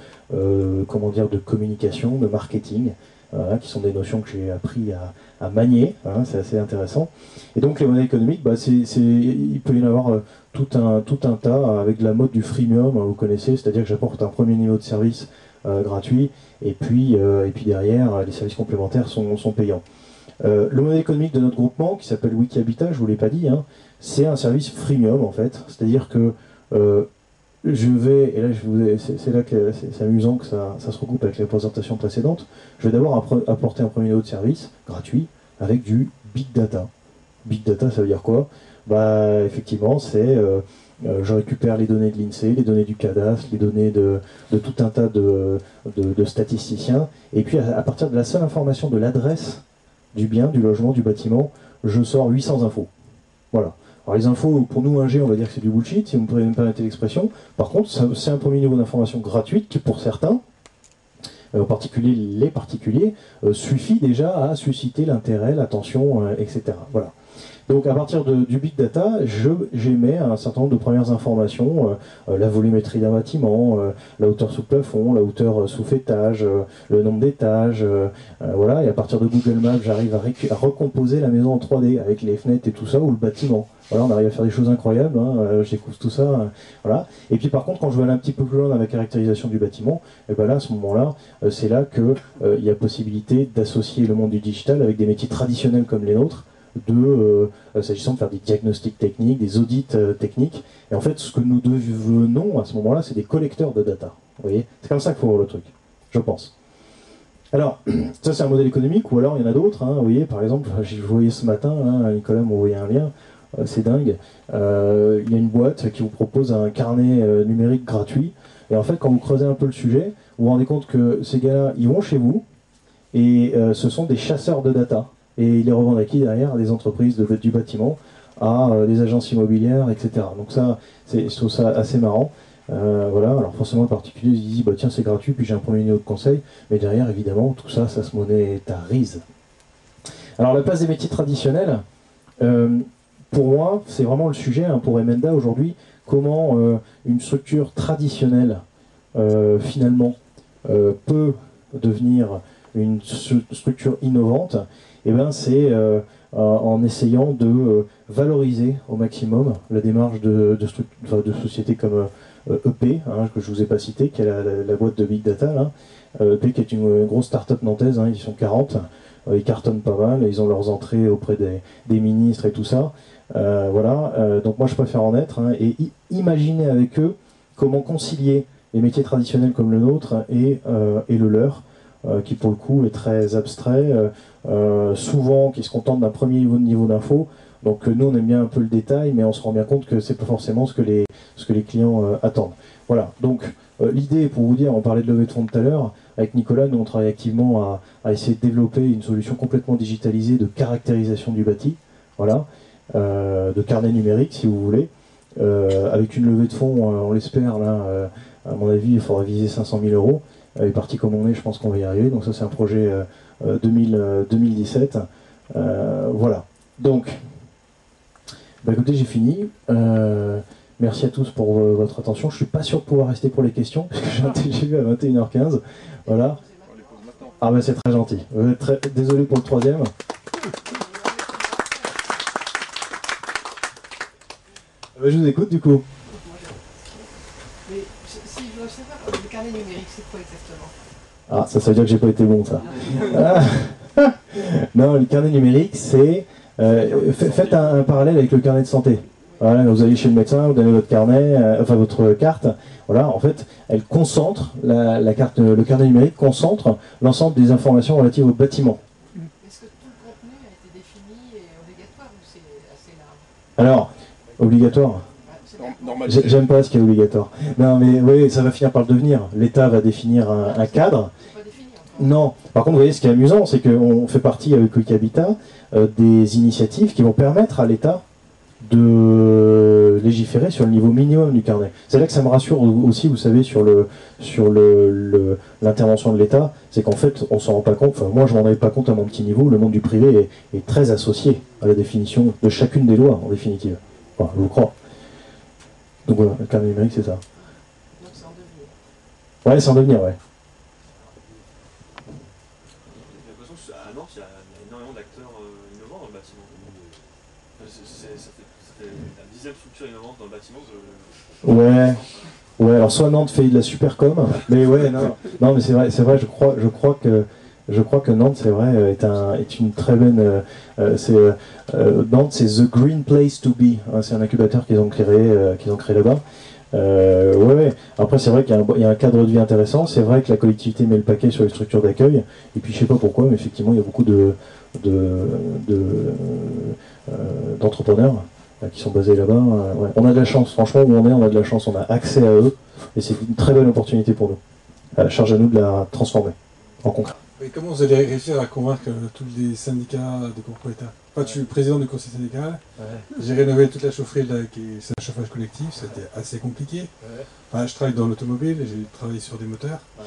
comment dire, de communication, de marketing, qui sont des notions que j'ai appris à manier, hein, c'est assez intéressant. Et donc les modèles économiques, il peut y en avoir tout un tas avec de la mode du freemium, hein, vous connaissez, c'est-à-dire que j'apporte un premier niveau de service gratuit, et puis derrière, les services complémentaires sont payants. Le modèle économique de notre groupement, qui s'appelle Wikihabitat, je ne vous l'ai pas dit, hein, c'est un service freemium en fait, c'est-à-dire que je vais, et là c'est là que c'est amusant que ça se recoupe avec les présentations précédentes, je vais d'abord apporter un premier niveau de service gratuit avec du big data. Big data, ça veut dire quoi? Effectivement, c'est je récupère les données de l'INSEE, les données du cadastre, les données de tout un tas de statisticiens, et puis à partir de la seule information de l'adresse du bien, du logement, du bâtiment, je sors 800 infos. Voilà. Alors les infos, pour nous, ingé, on va dire que c'est du bullshit, si vous me permettez l'expression. Par contre, c'est un premier niveau d'information gratuite qui, pour certains, en particulier les particuliers, suffit déjà à susciter l'intérêt, l'attention, etc. Voilà. Donc à partir du big data, j'émets un certain nombre de premières informations, la volumétrie d'un bâtiment, la hauteur sous plafond, la hauteur sous faîtage, le nombre d'étages, voilà, et à partir de Google Maps, j'arrive à recomposer la maison en 3D avec les fenêtres et tout ça, ou le bâtiment. Voilà, on arrive à faire des choses incroyables, hein, je découvre tout ça, voilà. Et puis par contre, quand je veux aller un petit peu plus loin dans la caractérisation du bâtiment, et ben là, à ce moment-là, c'est là que il y a possibilité d'associer le monde du digital avec des métiers traditionnels comme les nôtres, s'agissant de faire des diagnostics techniques, des audits techniques. Et en fait, ce que nous devenons à ce moment-là, c'est des collecteurs de data. Vous voyez, c'est comme ça qu'il faut voir le truc, je pense. Alors, ça c'est un modèle économique, ou alors il y en a d'autres. Hein, vous voyez, par exemple, je voyais ce matin, là, Nicolas m'a envoyé un lien, c'est dingue. Il y a une boîte qui vous propose un carnet numérique gratuit. Et en fait, quand vous creusez un peu le sujet, vous vous rendez compte que ces gars-là, ils vont chez vous, et ce sont des chasseurs de data. Et ils les revendent à qui derrière? Des entreprises du bâtiment, à des agences immobilières, etc. Donc ça, je trouve ça assez marrant. Voilà, alors forcément le particulier il dit tiens c'est gratuit, puis j'ai un premier niveau de conseil, mais derrière évidemment tout ça, ça se monétarise. Alors la place des métiers traditionnels, pour moi c'est vraiment le sujet, hein, pour Emenda aujourd'hui, comment une structure traditionnelle finalement peut devenir une structure innovante. Et ben c'est en essayant de valoriser au maximum la démarche de sociétés comme EP, hein, que je vous ai pas cité, qui est la boîte de Big Data, là. EP qui est une grosse start-up nantaise, hein, ils sont 40, ils cartonnent pas mal, ils ont leurs entrées auprès des ministres et tout ça. Voilà, donc moi je préfère en être, hein, et imaginer avec eux comment concilier les métiers traditionnels comme le nôtre et le leur, qui pour le coup est très abstrait, souvent qui se contente d'un premier niveau d'info. Donc nous on aime bien un peu le détail, mais on se rend bien compte que c'est pas forcément ce que les clients attendent. Voilà, donc l'idée, pour vous dire, on parlait de levée de fonds tout à l'heure, avec Nicolas, nous on travaille activement à essayer de développer une solution complètement digitalisée de caractérisation du bâti, voilà, de carnet numérique si vous voulez, avec une levée de fonds, on l'espère, là, à mon avis, il faudra viser 500 000 euros. Et parti comme on est, je pense qu'on va y arriver. Donc ça, c'est un projet 2017. Voilà. Donc, bah, écoutez, j'ai fini. Merci à tous pour votre attention. Je suis pas sûr de pouvoir rester pour les questions, parce que j'ai vu à 21h15. Voilà. Ah bah c'est très gentil. Désolé pour le troisième. Bah, je vous écoute du coup. Mais si je dois savoir, le carnet numérique, c'est quoi exactement? Ah, ça veut dire que j'ai pas été bon, ça. Non, le carnet numérique, c'est... faites un parallèle avec le carnet de santé. Voilà, vous allez chez le médecin, vous donnez votre carnet, enfin votre carte. Voilà, en fait, elle concentre, la carte, le carnet numérique concentre l'ensemble des informations relatives au bâtiment. Est-ce que tout le contenu a été défini et obligatoire ou c'est assez large? Alors, obligatoire. J'aime pas ce qui est obligatoire. Non, mais oui, ça va finir par le devenir. L'État va définir un cadre. C'est pas défini encore. Non. Par contre, vous voyez, ce qui est amusant, c'est qu'on fait partie avec Wikihabitat des initiatives qui vont permettre à l'État de légiférer sur le niveau minimum du carnet. C'est là que ça me rassure aussi, vous savez, sur l'intervention de l'État, c'est qu'en fait, on s'en rend pas compte, enfin moi je m'en avais pas compte à mon petit niveau, le monde du privé est très associé à la définition de chacune des lois, en définitive. Enfin, je vous crois. Donc voilà, le carnet numérique, c'est ça. Donc c'est en devenir. Ouais, c'est en devenir, ouais. J'ai l'impression qu'à Nantes, il y a énormément d'acteurs innovants dans le bâtiment. Ça fait la 10e structure innovante dans le bâtiment que Ouais, alors soit Nantes fait de la super com, mais ouais, non mais c'est vrai, je crois que Nantes, c'est vrai, est une très bonne. Nantes, c'est The Green Place to Be. Hein, c'est un incubateur qu'ils ont créé là-bas. Ouais. Après, c'est vrai qu'il y a un cadre de vie intéressant. C'est vrai que la collectivité met le paquet sur les structures d'accueil. Et puis, je sais pas pourquoi, mais effectivement, il y a beaucoup d'entrepreneurs qui sont basés là-bas. Ouais. On a de la chance, franchement, où on a de la chance. On a accès à eux. Et c'est une très belle opportunité pour nous. Charge à nous de la transformer en concret. Et comment vous allez réussir à convaincre tous les syndicats de copropriétaires? Enfin, je suis le président du conseil syndical. Ouais. J'ai rénové toute la chaufferie, c'est un chauffage collectif, c'était assez compliqué. Ouais. Enfin, je travaille dans l'automobile, j'ai travaillé sur des moteurs. Ouais.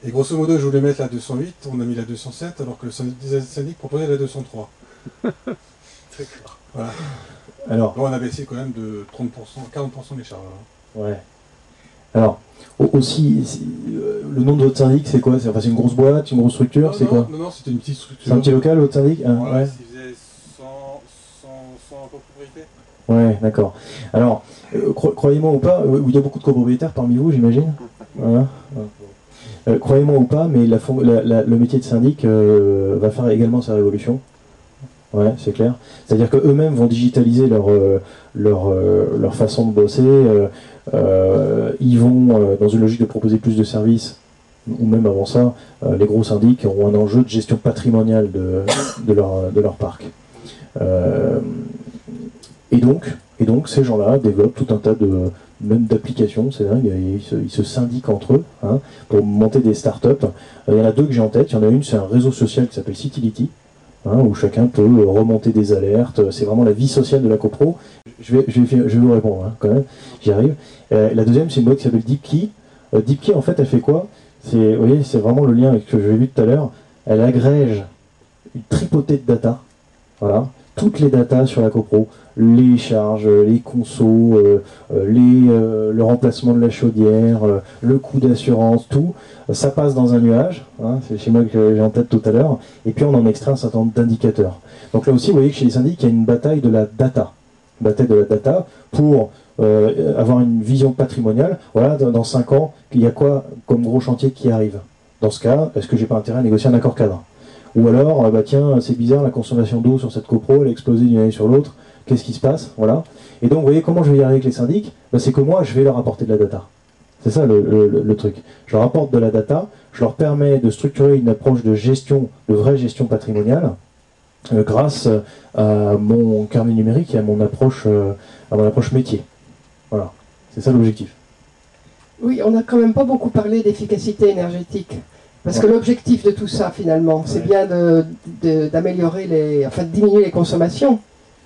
Et grosso modo, je voulais mettre la 208, on a mis la 207, alors que le syndic proposait la 203. D'accord. Voilà. Alors, là, on a baissé quand même de 30%, 40% les charges. Hein. Ouais. Alors, aussi, le nom de votre syndic, c'est quoi? C'est une grosse boîte, une grosse structure, c'est quoi? Non, c'était une petite structure. C'est un petit local, votre syndic? Voilà, ouais. Il faisait 100 copropriétés. Ouais, d'accord. Alors, croyez-moi ou pas, il y a beaucoup de copropriétaires parmi vous, j'imagine. Voilà. Croyez-moi ou pas, mais le métier de syndic va faire également sa révolution. Ouais, c'est clair. C'est-à-dire qu'eux-mêmes vont digitaliser leur façon de bosser. Ils vont, dans une logique de proposer plus de services, ou même avant ça, les gros syndics auront un enjeu de gestion patrimoniale de leur parc. Et donc, ces gens-là développent tout un tas même d'applications, c'est dingue, ils se syndiquent entre eux hein, pour monter des startups. Il y en a deux que j'ai en tête. Il y en a une, c'est un réseau social qui s'appelle Citylity, hein, où chacun peut remonter des alertes. C'est vraiment la vie sociale de la copro. Je vais vous répondre, hein, quand même, j'y arrive. La deuxième, c'est une boîte qui s'appelle DeepKey. DeepKey, en fait, elle fait quoi? Vous voyez, c'est vraiment le lien avec ce que j'ai vu tout à l'heure. Elle agrège une tripotée de data, voilà, toutes les datas sur la copro, les charges, les consos, le remplacement de la chaudière, le coût d'assurance, tout, ça passe dans un nuage, hein, c'est le schéma que j'ai en tête tout à l'heure, et puis on en extrait un certain nombre d'indicateurs. Donc là aussi, vous voyez que chez les syndics, il y a une bataille de la data. Pour avoir une vision patrimoniale. Voilà, dans 5 ans, il y a quoi comme gros chantier qui arrive? Dans ce cas, est-ce que j'ai pas intérêt à négocier un accord cadre? Ou alors, tiens, c'est bizarre, la consommation d'eau sur cette copro, elle a explosé d'une année sur l'autre, qu'est-ce qui se passe? Voilà. Et donc, vous voyez comment je vais y arriver avec les syndics? C'est que moi, je vais leur apporter de la data. C'est ça le truc. Je leur apporte de la data, je leur permets de structurer une approche de gestion, de vraie gestion patrimoniale, grâce à mon carnet numérique et à mon approche métier. Voilà, c'est ça l'objectif. Oui, on n'a quand même pas beaucoup parlé d'efficacité énergétique. Parce que l'objectif de tout ça, finalement, c'est bien d'améliorer enfin de diminuer les consommations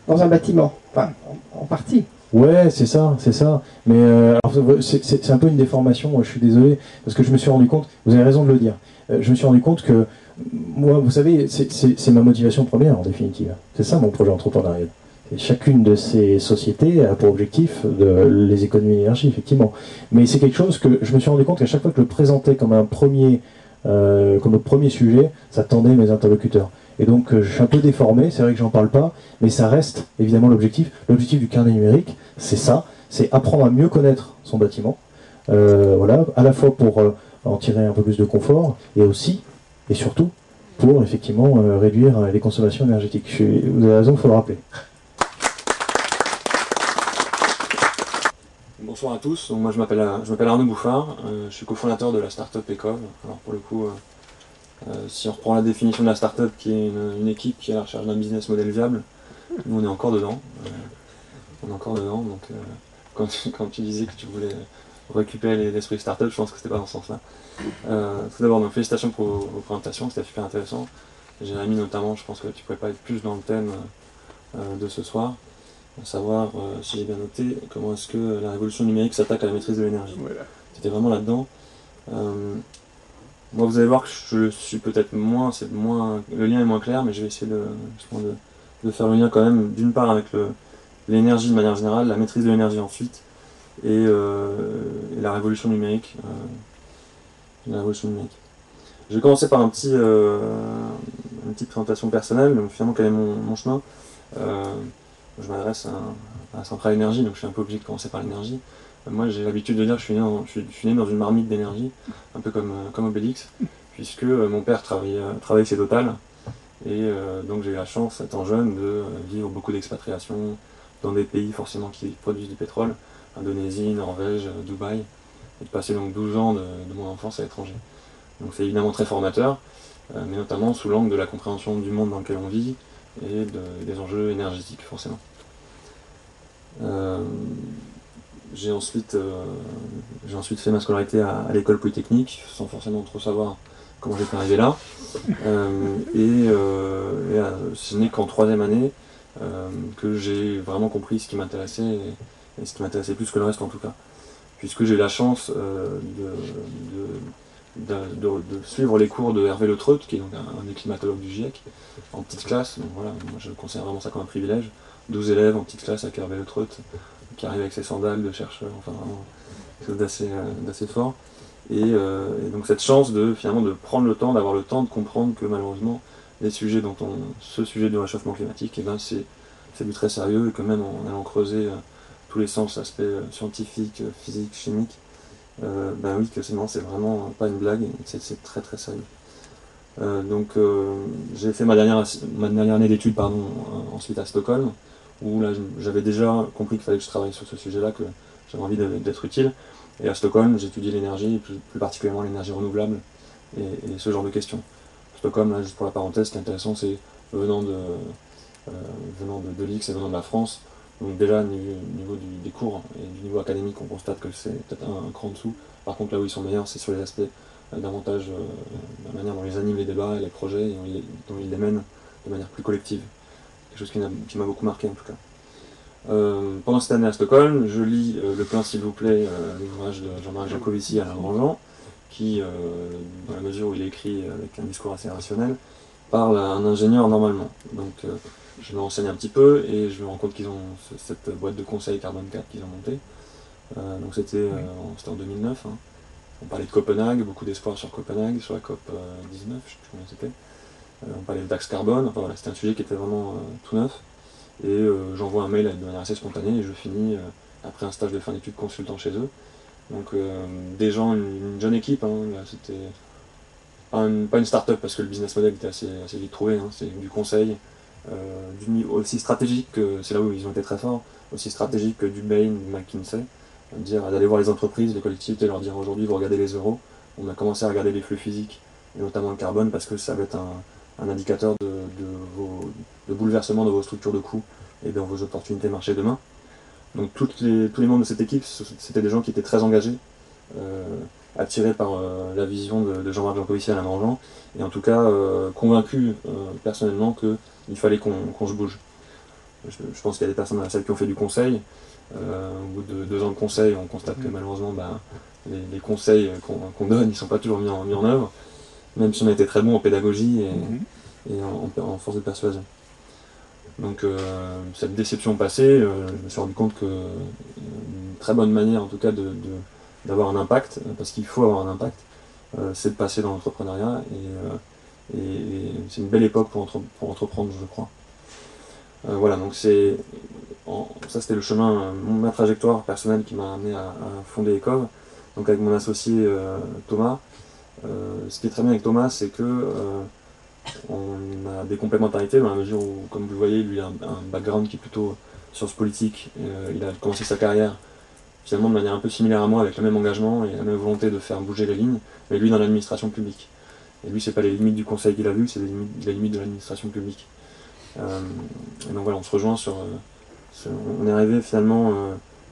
dans un bâtiment. Enfin, en partie. Ouais, c'est ça, c'est ça. Mais alors, c'est un peu une déformation, moi je suis désolé, parce que je me suis rendu compte, vous avez raison de le dire, je me suis rendu compte que, moi, vous savez, c'est ma motivation première en définitive. C'est ça mon projet entrepreneurial. Et chacune de ces sociétés a pour objectif les économies d'énergie, effectivement. Mais c'est quelque chose que je me suis rendu compte qu'à chaque fois que je le présentais comme le premier sujet, ça tendait mes interlocuteurs. Et donc je suis un peu déformé, c'est vrai que j'en parle pas, mais ça reste évidemment l'objectif. L'objectif du carnet numérique, c'est ça, c'est apprendre à mieux connaître son bâtiment, voilà, à la fois pour en tirer un peu plus de confort, et aussi, et surtout, pour effectivement réduire les consommations énergétiques. Vous avez raison, il faut le rappeler. Bonsoir à tous, donc moi je m'appelle Arnaud Bouffard, je suis cofondateur de la startup Ecov. Alors pour le coup, si on reprend la définition de la startup qui est une équipe qui est à la recherche d'un business model viable, nous on est encore dedans. Donc quand tu disais que tu voulais récupérer l'esprit startup, je pense que c'était pas dans ce sens-là. Tout d'abord, donc félicitations pour vos présentations, c'était super intéressant. Jérémy notamment, je pense que tu pouvais pas être plus dans le thème de ce soir. Savoir, si j'ai bien noté, comment est-ce que la révolution numérique s'attaque à la maîtrise de l'énergie. Voilà. C'était vraiment là-dedans. Moi, vous allez voir que je suis peut-être moins, le lien est moins clair, mais je vais essayer de faire le lien quand même, d'une part avec l'énergie de manière générale, la maîtrise de l'énergie ensuite, et la révolution numérique. Je vais commencer par une petite présentation personnelle, donc finalement quel est mon chemin. Je m'adresse à Centrale Énergie, donc je suis un peu obligé de commencer par l'énergie. Moi j'ai l'habitude de dire que je suis né dans une marmite d'énergie, un peu comme Obélix, puisque mon père travaillait chez Total, et donc j'ai eu la chance, étant jeune, de vivre beaucoup d'expatriations dans des pays forcément qui produisent du pétrole, Indonésie, Norvège, Dubaï, et de passer donc 12 ans de mon enfance à l'étranger. Donc c'est évidemment très formateur, mais notamment sous l'angle de la compréhension du monde dans lequel on vit, et des enjeux énergétiques forcément. J'ai ensuite fait ma scolarité à l'école polytechnique, sans forcément trop savoir comment j'étais arrivé là. Ce n'est qu'en troisième année que j'ai vraiment compris ce qui m'intéressait, et ce qui m'intéressait plus que le reste en tout cas. Puisque j'ai eu la chance de suivre les cours de Hervé Le Treut, qui est donc un des climatologues du GIEC, en petite classe. Donc voilà, moi je considère vraiment ça comme un privilège. 12 élèves en petite classe avec Hervé Le Treut, qui arrive avec ses sandales de chercheur, enfin vraiment quelque chose d'assez fort. Et donc cette chance finalement de prendre le temps, d'avoir le temps de comprendre que malheureusement ce sujet du réchauffement climatique, eh ben, c'est du très sérieux, et que même en allant creuser tous les sens, aspects scientifiques, physiques, chimiques, ben oui, que c'est vraiment pas une blague, c'est très très sérieux. Donc j'ai fait ma dernière année d'études ensuite à Stockholm, où là j'avais déjà compris qu'il fallait que je travaille sur ce sujet-là, que j'avais envie d'être utile. Et à Stockholm, j'étudiais l'énergie, et plus particulièrement l'énergie renouvelable, et ce genre de questions. Stockholm, là, juste pour la parenthèse, ce qui est intéressant, c'est venant de l'X et venant de la France. Donc déjà, au niveau des cours et du niveau académique, on constate que c'est peut-être un cran en dessous. Par contre, là où ils sont meilleurs, c'est sur les aspects davantage, la manière dont ils animent les débats et les projets, et dont ils les mènent de manière plus collective. Quelque chose qui m'a beaucoup marqué en tout cas. Pendant cette année à Stockholm, je lis Le Plein s'il vous plaît, l'ouvrage de Jean-Marc Jancovici à Alain Grandjean, qui, dans la mesure où il écrit avec un discours assez rationnel, parle à un ingénieur normalement. Donc je me renseigne un petit peu et je me rends compte qu'ils ont cette boîte de conseil Carbone 4 qu'ils ont montée. Donc c'était en 2009. Hein. On parlait de Copenhague, beaucoup d'espoir sur Copenhague, sur la COP 19, je ne sais plus combien c'était. On parlait de DAX Carbone, enfin voilà, c'était un sujet qui était vraiment tout neuf. Et j'envoie un mail de manière assez spontanée et je finis, après un stage de fin d'études, consultant chez eux. Donc des gens, une jeune équipe, hein, c'était pas une start-up parce que le business model était assez vite trouvé, hein, c'est du conseil, du niveau aussi stratégique, c'est là où ils ont été très forts, aussi stratégique que du Bain, du McKinsey, d'aller voir les entreprises, les collectivités, leur dire aujourd'hui vous regardez les euros, on a commencé à regarder les flux physiques, et notamment le carbone, parce que ça va être un indicateur de bouleversement de vos structures de coûts et dans vos opportunités marché demain. Donc tous les membres de cette équipe, c'était des gens qui étaient très engagés, attiré par la vision de Jean-Marc Jancovici et Alain Grandjean, et en tout cas convaincu personnellement qu'il fallait qu'on se bouge. Je pense qu'il y a des personnes dans la salle qui ont fait du conseil. Au bout de 2 ans de conseil, on constate que malheureusement les conseils qu'on donne, ils ne sont pas toujours mis en œuvre, même si on a été très bon en pédagogie et en force de persuasion. Donc cette déception passée, je me suis rendu compte qu'une très bonne manière en tout cas d'avoir un impact, parce qu'il faut avoir un impact, c'est de passer dans l'entrepreneuriat, et c'est une belle époque pour entreprendre, je crois. Voilà, donc ça c'était le chemin, ma trajectoire personnelle qui m'a amené à fonder Ecov, donc avec mon associé Thomas. Ce qui est très bien avec Thomas, c'est que on a des complémentarités dans la mesure où, comme vous le voyez, lui a un background qui est plutôt sciences politiques. Il a commencé sa carrière finalement de manière un peu similaire à moi, avec le même engagement et la même volonté de faire bouger les lignes, mais lui dans l'administration publique. Et lui, c'est pas les limites du conseil qu'il a vues, c'est les limites de l'administration publique. Et donc voilà, on se rejoint on est arrivé finalement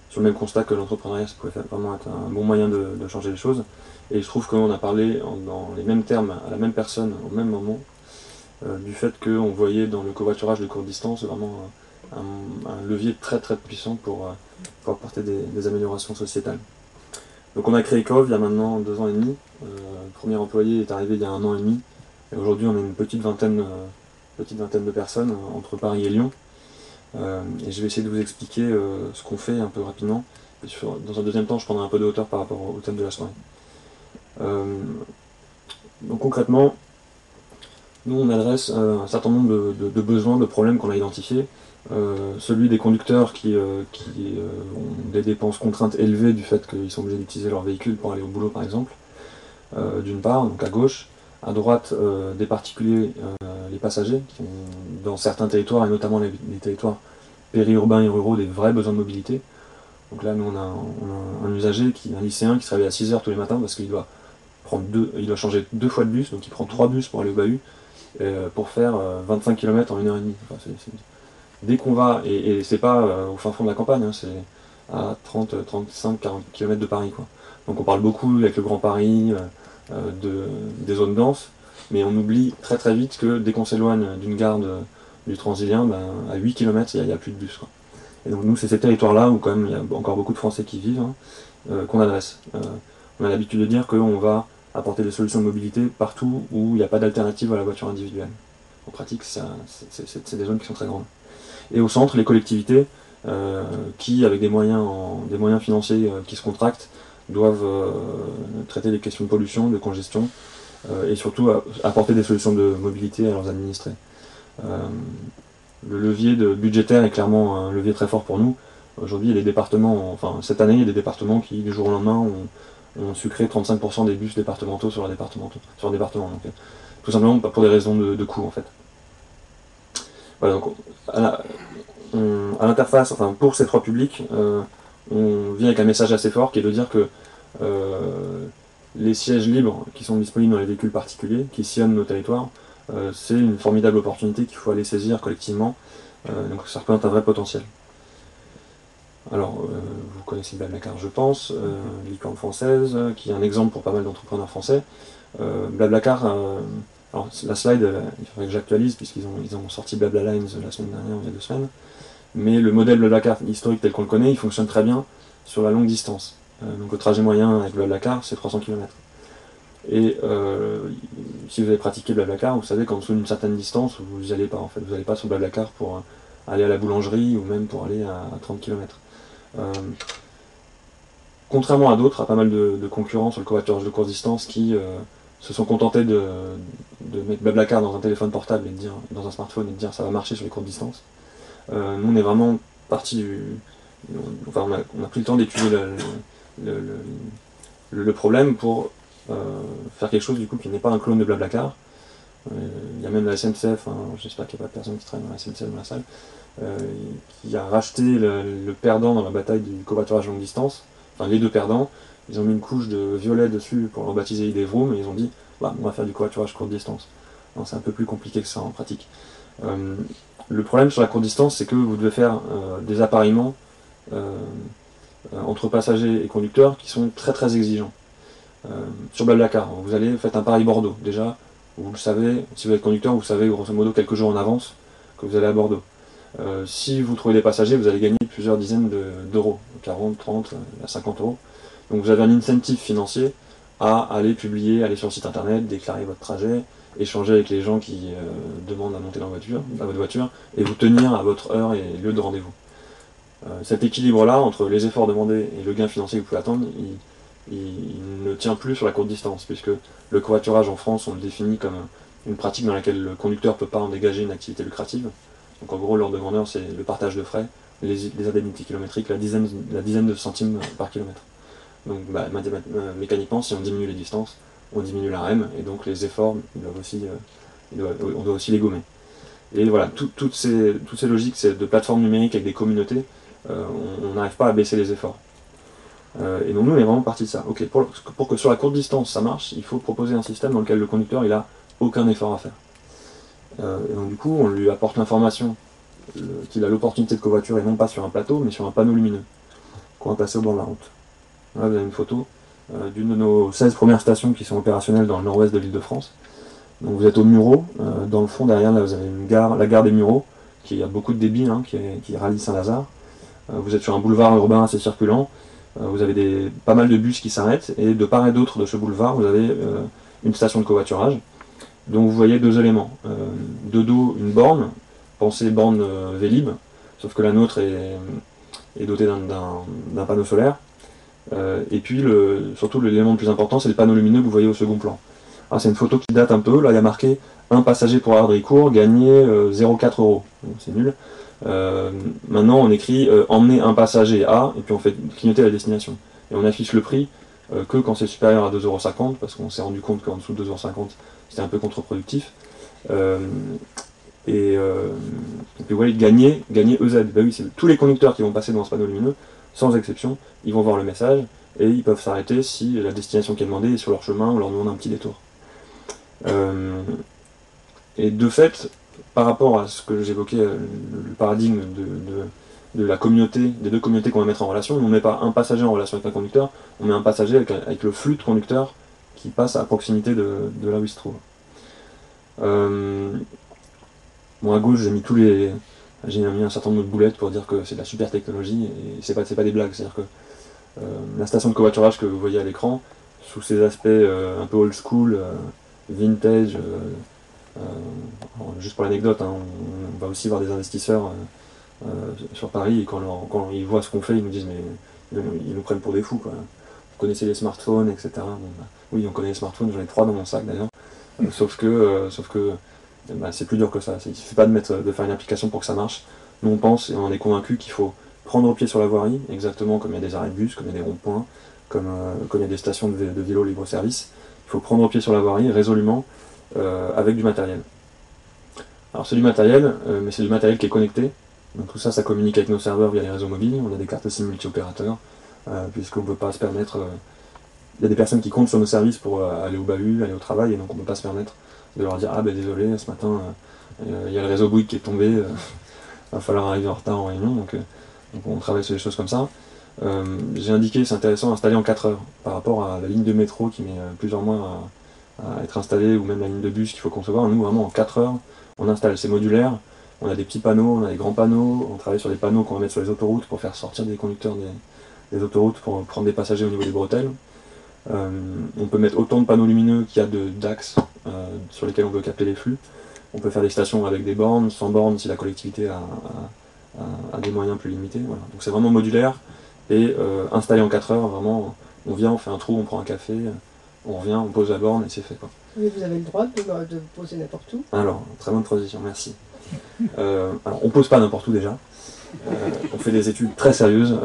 sur le même constat que l'entrepreneuriat, ça pouvait vraiment être un bon moyen de changer les choses. Et je trouve qu'on a parlé dans les mêmes termes à la même personne au même moment, du fait qu'on voyait dans le covoiturage de courte distance vraiment un levier très très puissant pour apporter des améliorations sociétales. Donc on a créé Ecov il y a maintenant 2 ans et demi. Le premier employé est arrivé il y a 1 an et demi. Et aujourd'hui on est une petite vingtaine de personnes entre Paris et Lyon. Et je vais essayer de vous expliquer ce qu'on fait un peu rapidement. Et dans un deuxième temps, je prendrai un peu de hauteur par rapport au thème de la soirée. Donc concrètement, nous on adresse un certain nombre de besoins, de problèmes qu'on a identifiés. Celui des conducteurs qui ont des dépenses contraintes élevées du fait qu'ils sont obligés d'utiliser leur véhicule pour aller au boulot par exemple, d'une part, donc à gauche. À droite, des particuliers, les passagers, qui ont dans certains territoires, et notamment les territoires périurbains et ruraux, des vrais besoins de mobilité. Donc là, nous, on a un usager, un lycéen, qui se réveille à 6 h tous les matins parce qu'il doit changer 2 fois de bus, donc il prend 3 bus pour aller au bahut, pour faire 25 km en 1 h 30. Enfin, dès qu'on va, et c'est pas au fin fond de la campagne, hein, c'est à 30, 35, 40 km de Paris, quoi. Donc on parle beaucoup avec le Grand Paris, des zones denses, mais on oublie très très vite que dès qu'on s'éloigne d'une gare du Transilien, à 8 km il n'y a plus de bus, quoi. Et donc nous c'est ces territoires-là où quand même il y a encore beaucoup de Français qui vivent, qu'on adresse. On a l'habitude de dire qu'on va apporter des solutions de mobilité partout où il n'y a pas d'alternative à la voiture individuelle. En pratique, c'est des zones qui sont très grandes. Et au centre, les collectivités qui, avec des moyens financiers qui se contractent, doivent traiter des questions de pollution, de congestion, et surtout apporter des solutions de mobilité à leurs administrés. Le levier budgétaire est clairement un levier très fort pour nous. Aujourd'hui, il y a des départements, cette année, il y a des départements qui, du jour au lendemain, ont sucré 35% des bus départementaux sur un département. Donc, tout simplement pour des raisons de coût, en fait. Voilà, donc, à l'interface, pour ces 3 publics, on vient avec un message assez fort qui est de dire que les sièges libres qui sont disponibles dans les véhicules particuliers, qui sillonnent nos territoires, c'est une formidable opportunité qu'il faut aller saisir collectivement, donc ça représente un vrai potentiel. Alors, vous connaissez Blablacar, je pense, licorne française, qui est un exemple pour pas mal d'entrepreneurs français. Blablacar, alors la slide, il faudrait que j'actualise, puisqu'ils ont sorti Blabla Lines la semaine dernière, il y a 2 semaines. Mais le modèle Blablacar historique tel qu'on le connaît, il fonctionne très bien sur la longue distance. Donc le trajet moyen avec Blablacar, c'est 300 km. Et si vous avez pratiqué Blablacar, vous savez qu'en dessous d'une certaine distance, vous n'y allez pas en fait. Vous n'allez pas sur Blablacar pour aller à la boulangerie ou même pour aller à 30 km. Contrairement à d'autres, à pas mal de concurrents sur le covoiturage de courte distance qui se sont contentés de mettre Blablacar dans un téléphone portable et de dire, dans un smartphone et de dire ça va marcher sur les courtes distances. Nous on est vraiment parti on a pris le temps d'étudier le problème pour faire quelque chose du coup qui n'est pas un clone de Blablacar. Il y a même la SNCF, j'espère qu'il n'y a pas de personne qui travaille dans la SNCF dans la salle, qui a racheté le perdant dans la bataille du covoiturage longue distance, les 2 perdants. Ils ont mis une couche de violet dessus pour leur baptiser ID Vroom et ils ont dit on va faire du covoiturage courte distance. C'est un peu plus compliqué que ça en pratique. Le problème sur la courte distance, c'est que vous devez faire des appareillements entre passagers et conducteurs qui sont très très exigeants. Sur Blablacar, vous faites un Paris-Bordeaux. Déjà, vous le savez, si vous êtes conducteur, vous savez grosso modo quelques jours en avance que vous allez à Bordeaux. Si vous trouvez des passagers, vous allez gagner plusieurs dizaines d'euros, 40, 30, 50 euros. Donc vous avez un incentive financier à aller publier, aller sur le site internet, déclarer votre trajet, échanger avec les gens qui demandent à monter dans votre voiture, et vous tenir à votre heure et lieu de rendez-vous. Cet équilibre-là, entre les efforts demandés et le gain financier que vous pouvez attendre, il ne tient plus sur la courte distance, puisque le covoiturage en France, on le définit comme une pratique dans laquelle le conducteur ne peut pas en dégager une activité lucrative. Donc en gros, l'ordre de grandeur, c'est le partage de frais, les indemnités kilométriques, la dizaine de centimes par kilomètre. Donc mécaniquement, si on diminue les distances, on diminue la REM, et donc les efforts, on doit aussi les gommer. Et voilà, toutes ces logiques de plateformes numériques avec des communautés, on n'arrive pas à baisser les efforts. Et donc nous, on est vraiment parti de ça. Ok, pour que sur la courte distance ça marche, il faut proposer un système dans lequel le conducteur il a aucun effort à faire. Et donc du coup, on lui apporte l'information qu'il a l'opportunité de covoiturer, non pas sur un plateau, mais sur un panneau lumineux qu'on va placer au bord de la route. Là, vous avez une photo d'une de nos 16 premières stations qui sont opérationnelles dans le nord-ouest de l'Île-de-France. Donc vous êtes au Mureau, dans le fond derrière là vous avez la gare des Mureaux, qui a beaucoup de débit, qui rallie Saint-Lazare. Vous êtes sur un boulevard urbain assez circulant, vous avez pas mal de bus qui s'arrêtent, et de part et d'autre de ce boulevard vous avez une station de covoiturage. Donc vous voyez deux éléments. De dos, une borne, pensez borne Vélib, sauf que la nôtre est dotée d'un panneau solaire. Et puis surtout l'élément le plus important, c'est le panneau lumineux que vous voyez au second plan. C'est une photo qui date un peu, là il y a marqué un passager pour Ardricourt gagner 0,4 €. C'est nul. Maintenant on écrit emmener un passager à, et puis on fait clignoter la destination. Et on affiche le prix que quand c'est supérieur à 2,50 €, parce qu'on s'est rendu compte qu'en dessous de 2,50 € c'était un peu contre-productif. Et puis ouais, gagner EZ. Bah oui, c'est tous les conducteurs qui vont passer devant ce panneau lumineux, sans exception, ils vont voir le message et ils peuvent s'arrêter si la destination qui est demandée est sur leur chemin, on leur demande un petit détour. Et de fait, par rapport à ce que j'évoquais, le paradigme de la communauté, des deux communautés qu'on va mettre en relation, on ne met pas un passager en relation avec un conducteur, on met un passager avec le flux de conducteurs qui passe à proximité de là où il se trouve. Bon, à gauche, j'ai mis un certain nombre de boulettes pour dire que c'est de la super technologie, et c'est pas des blagues, c'est-à-dire que la station de covoiturage que vous voyez à l'écran, sous ses aspects un peu old school, vintage, juste pour l'anecdote, on va aussi voir des investisseurs sur Paris, et quand ils voient ce qu'on fait, ils nous disent mais ils nous prennent pour des fous, quoi. Vous connaissez les smartphones, etc. Oui, on connaît les smartphones, j'en ai 3 dans mon sac d'ailleurs, sauf que c'est plus dur que ça. Il ne suffit pas de faire une application pour que ça marche. Nous on pense et on est convaincus qu'il faut prendre pied sur la voirie, exactement comme il y a des arrêts de bus, comme il y a des ronds-points, comme il y a des stations de vélo libre-service. Il faut prendre pied sur la voirie résolument avec du matériel. Alors c'est du matériel, mais c'est du matériel qui est connecté. Donc tout ça, ça communique avec nos serveurs via les réseaux mobiles. On a des cartes SIM multi-opérateurs, puisqu'on ne peut pas se permettre... Il y a des personnes qui comptent sur nos services pour aller au bahut, aller au travail, et donc on ne peut pas se permettre de leur dire « Ah ben désolé, ce matin, il y a le réseau Bouygues qui est tombé, va falloir arriver en retard en réunion. » Donc on travaille sur des choses comme ça. J'ai indiqué, c'est intéressant, installer en 4 heures, par rapport à la ligne de métro qui met plusieurs mois à être installée, ou même la ligne de bus qu'il faut concevoir. Nous, vraiment, en 4 heures, on installe. C'est modulaire, on a des petits panneaux, on a des grands panneaux, on travaille sur des panneaux qu'on va mettre sur les autoroutes pour faire sortir des conducteurs des autoroutes pour prendre des passagers au niveau des bretelles. On peut mettre autant de panneaux lumineux qu'il y a d'axes sur lesquels on veut capter les flux. On peut faire des stations avec des bornes, sans bornes si la collectivité a des moyens plus limités. Voilà. Donc c'est vraiment modulaire et installé en 4 heures, vraiment, on vient, on fait un trou, on prend un café, on revient, on pose la borne et c'est fait, quoi. Oui, vous avez le droit de poser n'importe où. Alors, très bonne transition, merci. Alors, on pose pas n'importe où déjà. On fait des études très sérieuses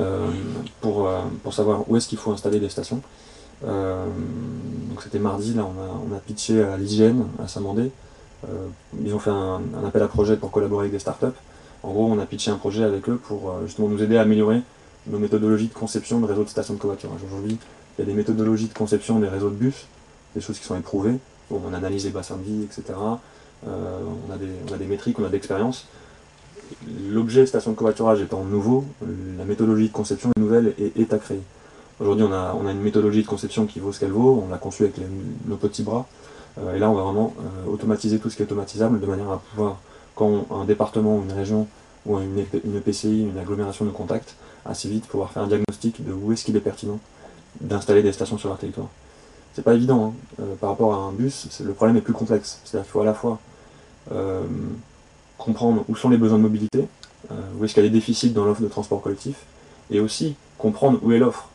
pour savoir où est-ce qu'il faut installer des stations. Donc c'était mardi, là on a pitché à l'hygiène, à Saint-Mandé. Ils ont fait un appel à projet pour collaborer avec des startups. En gros, on a pitché un projet avec eux pour justement nous aider à améliorer nos méthodologies de conception de réseaux de stations de covoiturage. Aujourd'hui, il y a des méthodologies de conception des réseaux de bus, des choses qui sont éprouvées. Bon, on analyse les bassins de vie, etc. On a des métriques, on a d'expérience. l'objet station de covoiturage étant nouveau, la méthodologie de conception est nouvelle et est à créer. Aujourd'hui, on a une méthodologie de conception qui vaut ce qu'elle vaut, on l'a conçue avec nos petits bras, et là on va vraiment automatiser tout ce qui est automatisable de manière à pouvoir, quand un département ou une région ou une EPCI, une agglomération de contact, assez vite pouvoir faire un diagnostic de où est-ce qu'il est pertinent d'installer des stations sur leur territoire. C'est pas évident, hein. Par rapport à un bus, le problème est plus complexe. C'est-à-dire qu'il faut à la fois comprendre où sont les besoins de mobilité, où est-ce qu'il y a des déficits dans l'offre de transport collectif, et aussi comprendre où est l'offre,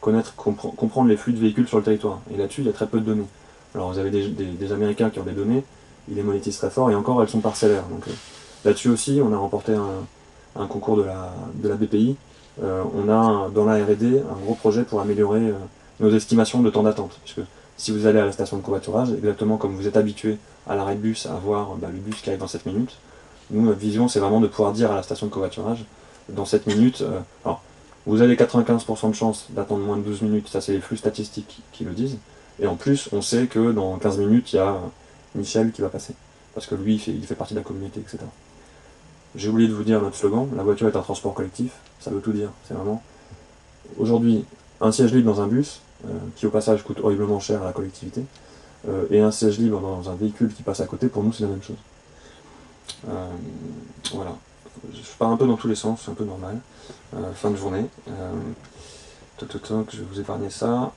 comprendre les flux de véhicules sur le territoire. Et là-dessus, il y a très peu de données. Alors vous avez des Américains qui ont des données, ils les monétisent très fort, et encore elles sont parcellaires. Donc là-dessus aussi, on a remporté un concours de la BPI. On a dans la R&D un gros projet pour améliorer nos estimations de temps d'attente. Puisque si vous allez à la station de covoiturage, exactement comme vous êtes habitué à l'arrêt de bus à voir le bus qui arrive dans 7 minutes, nous, notre vision, c'est vraiment de pouvoir dire à la station de covoiturage, dans 7 minutes, alors, vous avez 95% de chance d'attendre moins de 12 minutes, ça c'est les flux statistiques qui le disent, et en plus, on sait que dans 15 minutes, il y a Michel qui va passer, parce que lui, il fait partie de la communauté, etc. J'ai oublié de vous dire notre slogan, la voiture est un transport collectif, ça veut tout dire, c'est vraiment, aujourd'hui, un siège libre dans un bus, qui au passage coûte horriblement cher à la collectivité, et un siège libre dans un véhicule qui passe à côté, pour nous c'est la même chose. Voilà. Je pars un peu dans tous les sens, c'est un peu normal. Fin de journée. Je vais vous épargner ça.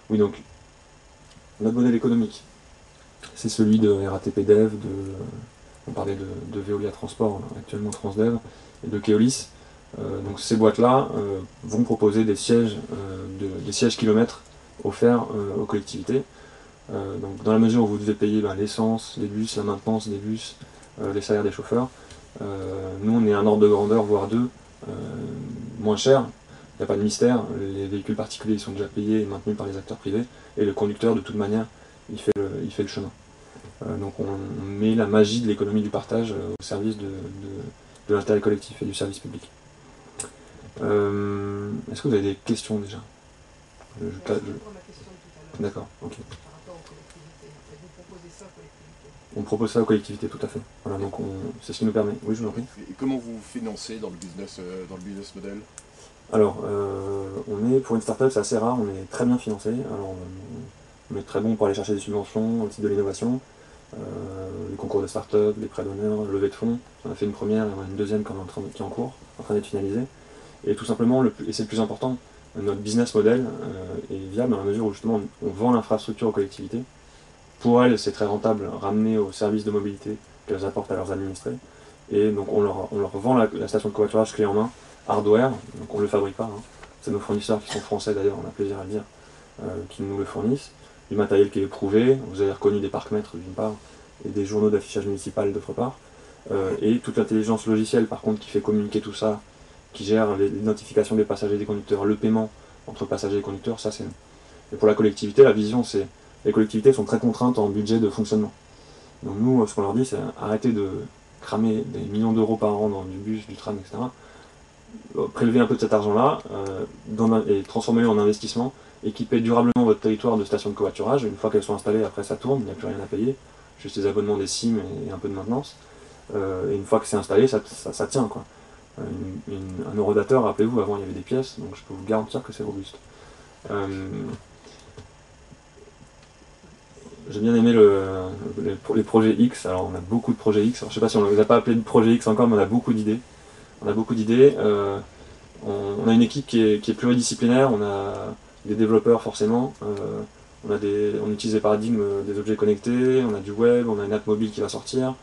Oui, donc, notre modèle économique, c'est celui de RATP Dev, on parlait de Veolia Transport, actuellement Transdev, et de Keolis. Donc ces boîtes-là vont proposer des sièges kilomètres offerts aux collectivités. Donc dans la mesure où vous devez payer l'essence, les bus, la maintenance des bus, les salaires des chauffeurs, nous on est un ordre de grandeur, voire deux, moins cher, il n'y a pas de mystère, les véhicules particuliers ils sont déjà payés et maintenus par les acteurs privés, et le conducteur de toute manière il fait le chemin. Donc on met la magie de l'économie du partage au service de l'intérêt collectif et du service public. Est-ce que vous avez des questions déjà? D'accord, ok. On propose ça aux collectivités, tout à fait. Voilà, donc c'est ce qui nous permet. Oui, je vous en prie. Et comment vous financez dans le business model? Alors, on est, pour une start-up, c'est assez rare, on est très bien financé. Alors, on est très bon pour aller chercher des subventions au titre de l'innovation, les concours de start-up, les prêts d'honneur, levée de fonds. On a fait une première et on a une deuxième qui est en cours, en train d'être finalisée. Et tout simplement, et c'est le plus important, notre business model est viable dans la mesure où justement on vend l'infrastructure aux collectivités. Pour elles, c'est très rentable, ramener aux services de mobilité qu'elles apportent à leurs administrés. Et donc on leur vend la station de covoiturage clé en main, hardware, donc on ne le fabrique pas. Hein. C'est nos fournisseurs qui sont français d'ailleurs, on a plaisir à le dire, qui nous le fournissent. Du matériel qui est éprouvé, vous avez reconnu des parcs-mètres d'une part, et des journaux d'affichage municipal d'autre part. Et toute l'intelligence logicielle par contre qui fait communiquer tout ça, qui gère l'identification des passagers et des conducteurs, le paiement entre passagers et conducteurs, ça c'est nous. Et pour la collectivité, la vision c'est, les collectivités sont très contraintes en budget de fonctionnement. Donc nous, ce qu'on leur dit, c'est arrêter de cramer des millions d'euros par an dans du bus, du tram, etc. Prélever un peu de cet argent-là et transformer-le en investissement, équiper durablement votre territoire de stations de covoiturage. Une fois qu'elles sont installées, après ça tourne, il n'y a plus rien à payer, juste les abonnements des SIM et un peu de maintenance. Et une fois que c'est installé, ça tient, quoi. Un eurodateur, rappelez-vous, avant il y avait des pièces, donc je peux vous garantir que c'est robuste. J'ai bien aimé les projets X. Alors on a beaucoup de projets X. Alors, je ne sais pas si on ne les a pas appelés de projets X encore, mais on a beaucoup d'idées. On a une équipe qui est pluridisciplinaire, on a des développeurs forcément, on utilise les paradigmes des objets connectés, on a du web, on a une app mobile qui va sortir,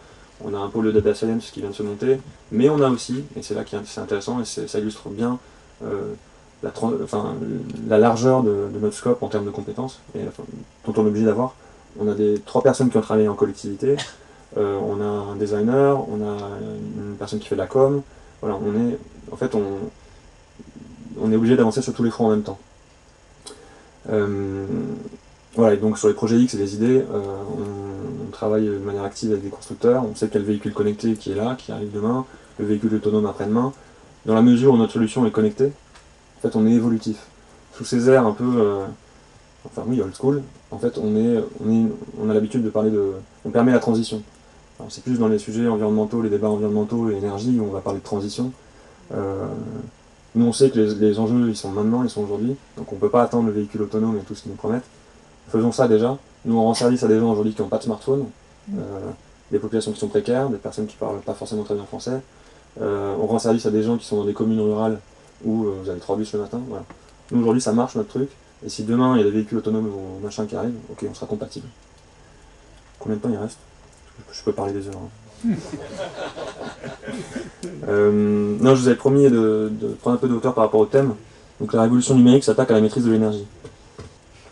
on a un pôle de data science qui vient de se monter, mais on a aussi, et c'est là que c'est intéressant et ça illustre bien la largeur de notre scope en termes de compétences, dont on est obligé d'avoir. On a 3 personnes qui ont travaillé en collectivité, on a un designer, on a une personne qui fait de la com. Voilà, on est obligé d'avancer sur tous les fronts en même temps. Voilà, et donc sur les projets X et les idées, on travaille de manière active avec des constructeurs, on sait quel véhicule connecté qui est là, qui arrive demain, le véhicule autonome après-demain. Dans la mesure où notre solution est connectée, en fait on est évolutif. Sous ces airs un peu, old school, en fait on a l'habitude de parler on permet la transition. c'est plus dans les sujets environnementaux, les débats environnementaux et énergie, où on va parler de transition. Nous, on sait que les enjeux, ils sont maintenant, ils sont aujourd'hui, donc on ne peut pas attendre le véhicule autonome et tout ce qu'ils nous promettent. Faisons ça déjà. Nous, on rend service à des gens aujourd'hui qui n'ont pas de smartphone, des populations qui sont précaires, des personnes qui ne parlent pas forcément très bien français. On rend service à des gens qui sont dans des communes rurales où vous avez 3 bus le matin. Voilà. Nous, aujourd'hui, ça marche, notre truc. Et si demain, il y a des véhicules autonomes ou machin qui arrivent, ok, on sera compatible. Combien de temps il reste? Je peux parler des heures. Non, je vous avais promis de prendre un peu de hauteur par rapport au thème. Donc la révolution numérique s'attaque à la maîtrise de l'énergie.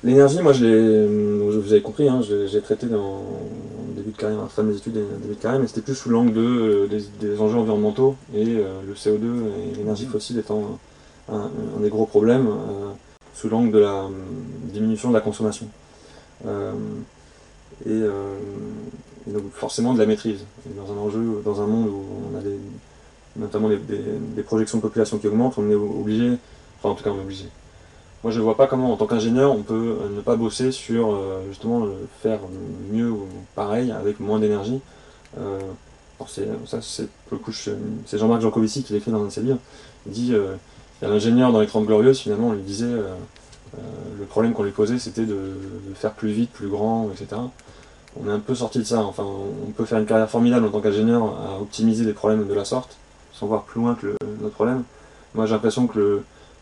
L'énergie, moi, vous avez compris, hein, j'ai traité en début de carrière, fin de mes études, début de carrière, mais c'était plus sous l'angle des enjeux environnementaux et le CO2 et l'énergie fossile étant un des gros problèmes, sous l'angle de la diminution de la consommation. Et donc forcément de la maîtrise. Et dans un monde où on a notamment des projections de population qui augmentent, on est obligé, enfin en tout cas on est obligé. Moi je ne vois pas comment en tant qu'ingénieur on peut ne pas bosser sur justement faire mieux ou pareil avec moins d'énergie. C'est Jean-Marc Jancovici qui l'écrit dans un de ses livres. Il dit, il y a l'ingénieur dans les 30 Glorieuses, finalement on lui disait, le problème qu'on lui posait c'était de faire plus vite, plus grand, etc. On est un peu sorti de ça, enfin on peut faire une carrière formidable en tant qu'ingénieur à optimiser des problèmes de la sorte, sans voir plus loin que notre problème. Moi j'ai l'impression que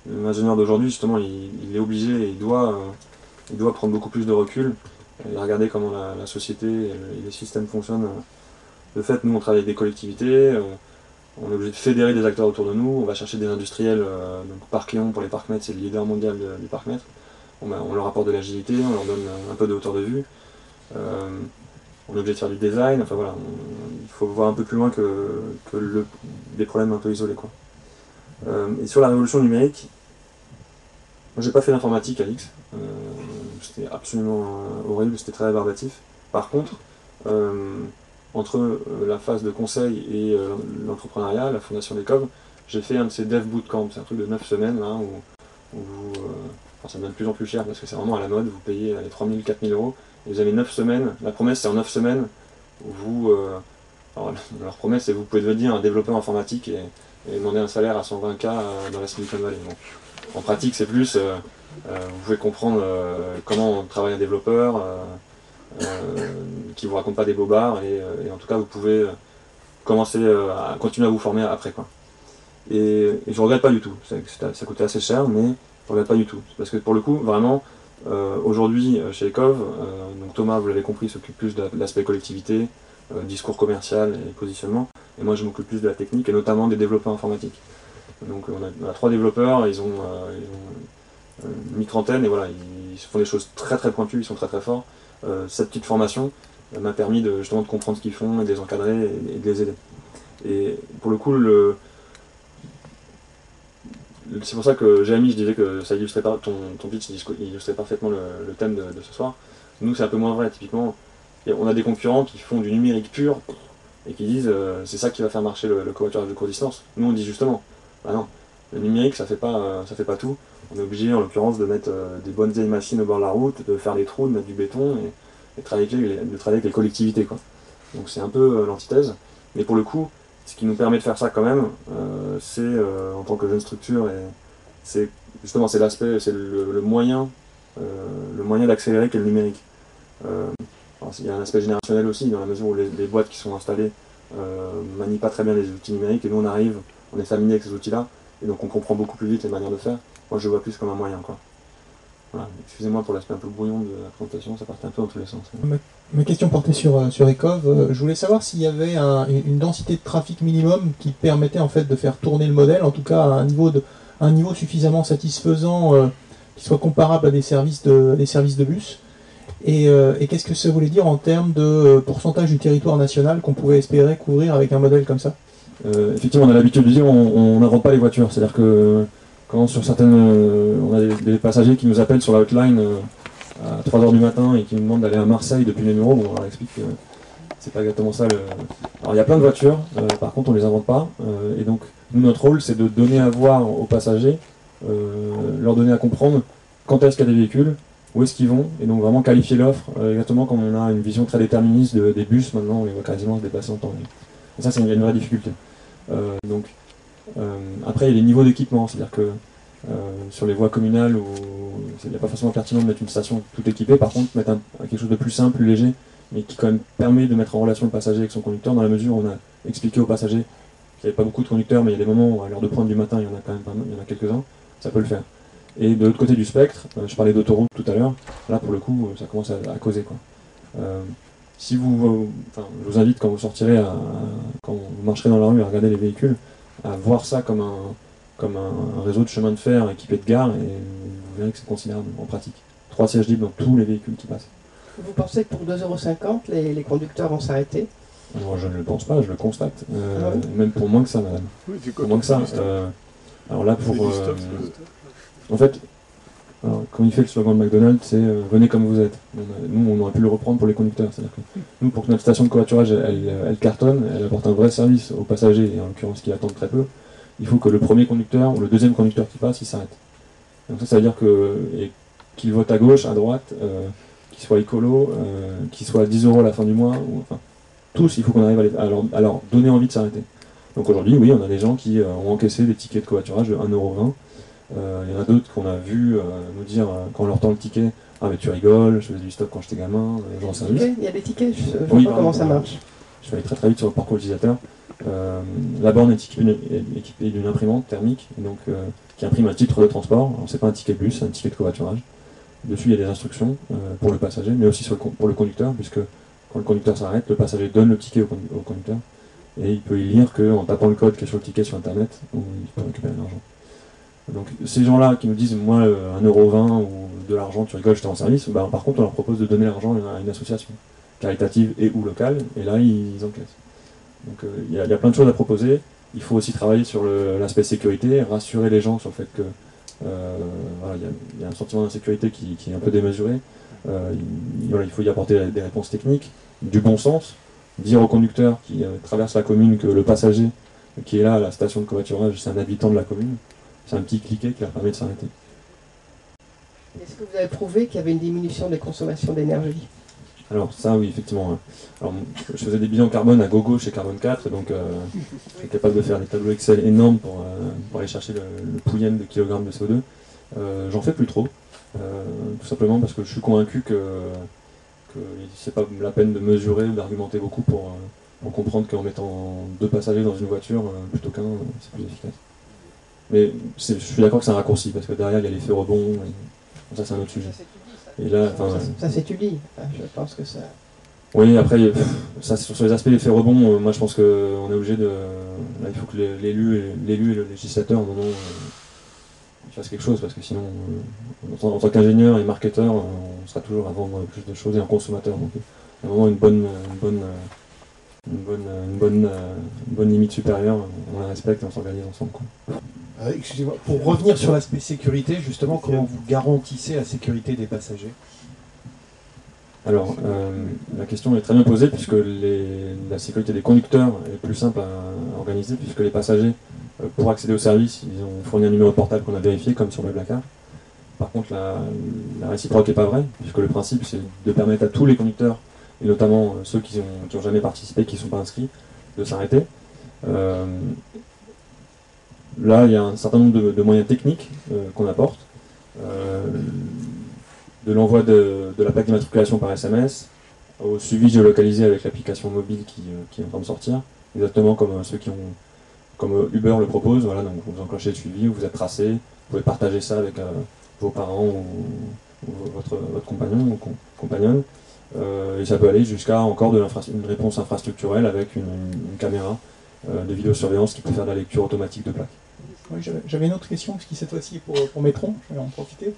l'ingénieur d'aujourd'hui justement il est obligé et il doit prendre beaucoup plus de recul et regarder comment la société et les systèmes fonctionnent. De fait, nous on travaille avec des collectivités, on est obligé de fédérer des acteurs autour de nous, on va chercher des industriels, donc Parc Léon pour les parcs-mètres, c'est le leader mondial du parc-mètres. On leur apporte de l'agilité, on leur donne un peu de hauteur de vue. On est obligé de faire du design, enfin voilà, il faut voir un peu plus loin que des problèmes un peu isolés, quoi. Et sur la révolution numérique, moi j'ai pas fait d'informatique, Alix, c'était absolument horrible, c'était très rébarbatif. Par contre, entre la phase de conseil et l'entrepreneuriat, la fondation des COV, j'ai fait un de ces Dev Bootcamp, c'est un truc de 9 semaines là, où vous, ça devient de plus en plus cher parce que c'est vraiment à la mode, vous payez les 3 000, 4 000 euros, et vous avez 9 semaines, la promesse c'est en 9 semaines, alors, leur promesse c'est que vous pouvez devenir un développeur informatique et demander un salaire à 120K dans la Silicon Valley. Bon. En pratique c'est plus, vous pouvez comprendre comment travaille un développeur, qui vous raconte pas des bobards, et en tout cas vous pouvez commencer à continuer à vous former après, quoi. Et je regrette pas du tout, ça coûtait assez cher, mais je regrette pas du tout. Parce que pour le coup, vraiment, aujourd'hui chez ECOV, donc Thomas, vous l'avez compris, s'occupe plus de l'aspect collectivité, discours commercial et positionnement, et moi je m'occupe plus de la technique, et notamment des développeurs informatiques. Donc on a 3 développeurs, ils ont une mi-trentaine, et voilà, ils font des choses très très pointues, ils sont très très forts. Cette petite formation m'a permis justement de comprendre ce qu'ils font, et de les encadrer et de les aider. Et pour le coup, c'est pour ça que Jérémy, je disais que ça illustrait pas, ton pitch illustrait parfaitement le thème de ce soir. Nous, c'est un peu moins vrai, typiquement. On a des concurrents qui font du numérique pur et qui disent c'est ça qui va faire marcher le covoiturage de courte distance. Nous, on dit justement, bah non, le numérique, ça fait pas tout. On est obligé, en l'occurrence, de mettre des bonnes vieilles machines au bord de la route, de faire des trous, de mettre du béton et de travailler avec les collectivités, quoi. Donc c'est un peu l'antithèse. Mais pour le coup, ce qui nous permet de faire ça quand même, c'est en tant que jeune structure, et c'est justement l'aspect, c'est le moyen d'accélérer qu'est le numérique. Il y a un aspect générationnel aussi, dans la mesure où les boîtes qui sont installées manient pas très bien les outils numériques, et nous on est familier avec ces outils-là, et donc on comprend beaucoup plus vite les manières de faire. Moi je le vois plus comme un moyen, quoi. Voilà. Excusez-moi pour l'aspect un peu brouillon de la présentation, ça partait un peu dans tous les sens. Ma question portait sur ECOV. Je voulais savoir s'il y avait une densité de trafic minimum qui permettait en fait de faire tourner le modèle, en tout cas à un niveau suffisamment satisfaisant, qui soit comparable à des services de bus. Et qu'est-ce que ça voulait dire en termes de pourcentage du territoire national qu'on pouvait espérer couvrir avec un modèle comme ça? Effectivement, on a l'habitude de dire on n'invente pas les voitures, c'est-à-dire que quand sur certaines, on a des passagers qui nous appellent sur la hotline à 3h du matin et qui nous demandent d'aller à Marseille depuis les numéros, bon, on leur explique que c'est pas exactement ça. Alors il y a plein de voitures, par contre on les invente pas, et donc nous notre rôle c'est de donner à voir aux passagers, leur donner à comprendre quand est-ce qu'il y a des véhicules, où est-ce qu'ils vont, et donc vraiment qualifier l'offre, exactement comme on a une vision très déterministe des bus, maintenant on les voit quasiment se déplacer en temps réel. Et ça, c'est une vraie difficulté. Après, il y a les niveaux d'équipement, c'est-à-dire que sur les voies communales, où il n'est pas forcément pertinent de mettre une station tout équipée, par contre, mettre quelque chose de plus simple, plus léger, mais qui quand même permet de mettre en relation le passager avec son conducteur, dans la mesure où on a expliqué aux passagers qu'il n'y avait pas beaucoup de conducteurs, mais il y a des moments où à l'heure de pointe du matin, il y en a quand même pas mal, il y en a quelques-uns, ça peut le faire. Et de l'autre côté du spectre, je parlais d'autoroute tout à l'heure, là pour le coup, ça commence à causer, quoi. Si vous, je vous invite quand vous sortirez, quand vous marcherez dans la rue à regarder les véhicules, à voir ça comme un réseau de chemin de fer équipé de gares, et vous verrez que c'est considérable en pratique. 3 sièges libres dans tous les véhicules qui passent. Vous pensez que pour 2,50 € les conducteurs vont s'arrêter? Moi, je ne le pense pas, je le constate. Ah oui. Même pour moins que ça, madame. Oui, pour moins que ça. Alors là, pour... en fait, comme il fait le slogan de McDonald's, c'est venez comme vous êtes. Nous, on aurait pu le reprendre pour les conducteurs. C'est-à-dire que nous, pour que notre station de covoiturage, elle cartonne, elle apporte un vrai service aux passagers, et en l'occurrence qui attendent très peu, il faut que le premier conducteur ou le deuxième conducteur qui passe, il s'arrête. Donc ça veut dire qu'il vote à gauche, à droite, qu'il soit écolo, qu'il soit à 10 € à la fin du mois, enfin, tous, il faut qu'on arrive à leur donner envie de s'arrêter. Donc aujourd'hui, oui, on a des gens qui ont encaissé des tickets de covoiturage de 1,20 €. Il y en a d'autres qu'on a vu nous dire, quand on leur tend le ticket, ah mais tu rigoles, je faisais du stop quand j'étais gamin, genre service. Il y a des tickets, je ne vois pas comment ça marche. Je vais aller très très vite sur le parcours utilisateur. La borne est équipée d'une imprimante thermique, et donc, qui imprime un titre de transport. Alors c'est pas un ticket de bus, c'est un ticket de covoiturage. Dessus il y a des instructions pour le passager, mais aussi pour le conducteur, puisque quand le conducteur s'arrête, le passager donne le ticket au conducteur, et il peut y lire qu'en tapant le code qui est sur le ticket sur internet, il peut récupérer l'argent. Donc ces gens-là qui nous disent moi 1,20 € ou de l'argent, tu rigoles, je t'ai en service, par contre on leur propose de donner l'argent à une association caritative et ou locale, et là ils encaissent. Donc il y a plein de choses à proposer. Il faut aussi travailler sur l'aspect sécurité, rassurer les gens sur le fait que voilà, y a un sentiment d'insécurité qui est un peu démesuré. Il faut y apporter des réponses techniques, du bon sens, dire au conducteur qui traverse la commune que le passager qui est là à la station de covoiturage, c'est un habitant de la commune. C'est un petit cliquet qui leur permet de s'arrêter. Est-ce que vous avez prouvé qu'il y avait une diminution des consommations d'énergie? Alors ça oui, effectivement. Alors, je faisais des bilans carbone à gogo chez Carbone 4, donc je suis capable de faire des tableaux Excel énormes pour aller chercher le pouillème de kilogrammes de CO2. J'en fais plus trop, tout simplement parce que je suis convaincu que c'est pas la peine de mesurer ou d'argumenter beaucoup pour comprendre qu'en mettant 2 passagers dans une voiture plutôt qu'un, c'est plus efficace. Mais je suis d'accord que c'est un raccourci, parce que derrière il y a l'effet rebond, et ça c'est un autre sujet. Et là, ça s'étudie, je pense que ça... Oui, après, ça, sur les aspects d'effet rebond, moi je pense qu'on est obligé de... Là, il faut que l'élu et le législateur, à un moment, fassent quelque chose, parce que sinon, en tant qu'ingénieur et marketeur, on sera toujours à vendre plus de choses, et en consommateur. Donc, à un moment, une bonne limite supérieure, on la respecte et on s'organise ensemble, quoi. Excusez-moi, pour revenir sur l'aspect sécurité, justement, comment vous garantissez la sécurité des passagers? Alors, la question est très bien posée, puisque la sécurité des conducteurs est plus simple à organiser, puisque les passagers, pour accéder au service, ils ont fourni un numéro de portable qu'on a vérifié, comme sur le Blacard. Par contre, la réciproque n'est pas vraie, puisque le principe, c'est de permettre à tous les conducteurs, et notamment ceux qui ont jamais participé, qui ne sont pas inscrits, de s'arrêter. Là, il y a un certain nombre de moyens techniques qu'on apporte. De l'envoi de la plaque d'immatriculation par SMS, au suivi géolocalisé avec l'application mobile qui est en train de sortir, exactement comme comme Uber le propose. Voilà, donc vous enclenchez le suivi, vous êtes tracé, vous pouvez partager ça avec vos parents ou votre compagnon ou compagnonne. Et ça peut aller jusqu'à encore une réponse infrastructurelle avec une caméra de vidéosurveillance qui peut faire de la lecture automatique de plaques. Oui, j'avais une autre question, qui cette fois-ci est pour Metron, je vais en profiter.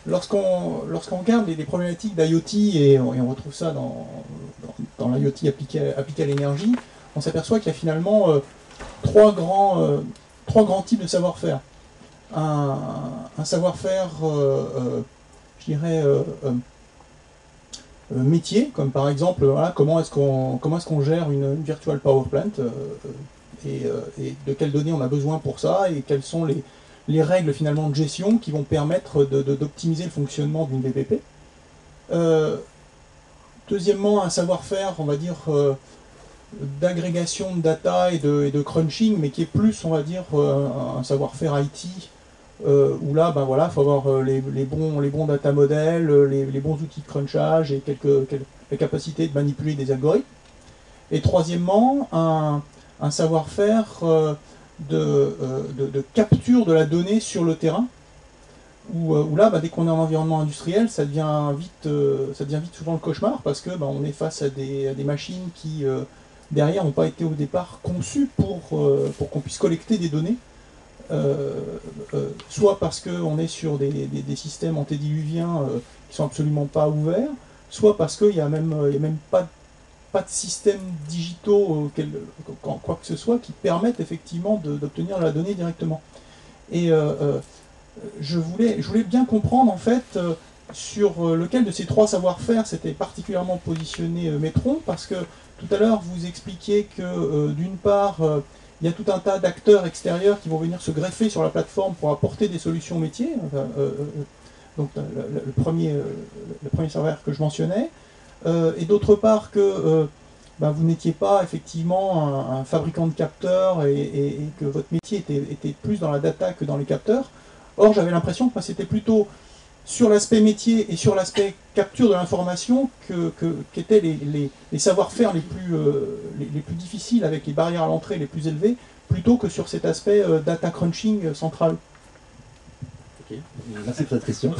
Lorsqu'on regarde les problématiques d'IoT, et on retrouve ça dans l'IoT appliqué à l'énergie, on s'aperçoit qu'il y a finalement 3 grands types de savoir-faire. Un savoir-faire, je dirais, métier, comme par exemple, voilà, comment est-ce qu'on gère une virtual power plant, et de quelles données on a besoin pour ça, et quelles sont les règles finalement de gestion qui vont permettre d'optimiser le fonctionnement d'une BPP. Deuxièmement, un savoir-faire, on va dire, d'agrégation de data et de crunching, mais qui est plus, on va dire, un savoir-faire IT, où là, ben voilà, il faut avoir les bons data models, les bons outils de crunchage et la capacité de manipuler des algorithmes. Et troisièmement, un savoir-faire de capture de la donnée sur le terrain, où là, dès qu'on est en environnement industriel, ça devient vite souvent le cauchemar, parce que on est face à des machines qui, derrière, n'ont pas été au départ conçues pour qu'on puisse collecter des données, soit parce qu'on est sur des systèmes antédiluviens qui sont absolument pas ouverts, soit parce qu'il n'y a même pas de systèmes digitaux, quoi que ce soit, qui permettent effectivement d'obtenir la donnée directement. Et je voulais bien comprendre en fait sur lequel de ces trois savoir-faire s'était particulièrement positionné Metron, parce que tout à l'heure vous expliquiez que d'une part il y a tout un tas d'acteurs extérieurs qui vont venir se greffer sur la plateforme pour apporter des solutions métiers, donc le premier savoir que je mentionnais, et d'autre part que vous n'étiez pas effectivement un fabricant de capteurs et que votre métier était plus dans la data que dans les capteurs. Or, j'avais l'impression que c'était plutôt sur l'aspect métier et sur l'aspect capture de l'information qu'étaient les savoir-faire les plus difficiles, avec les barrières à l'entrée les plus élevées, plutôt que sur cet aspect data crunching central. Ok, merci pour cette question.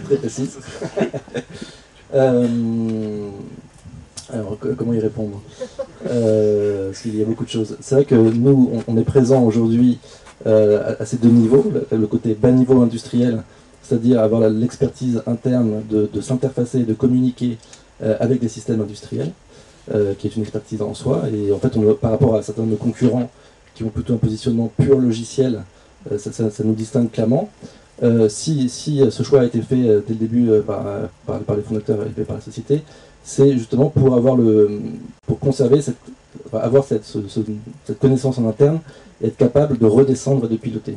Très précise. Alors, comment y répondre parce qu'il y a beaucoup de choses. C'est vrai que nous, on est présents aujourd'hui à ces deux niveaux, le côté bas niveau industriel, c'est-à-dire avoir l'expertise interne de s'interfacer, de communiquer avec des systèmes industriels, qui est une expertise en soi. Et en fait, par rapport à certains de nos concurrents qui ont plutôt un positionnement pur logiciel, ça nous distingue clairement. Si ce choix a été fait dès le début par les fondateurs et par la société, c'est justement pour conserver avoir cette connaissance en interne et être capable de redescendre et de piloter.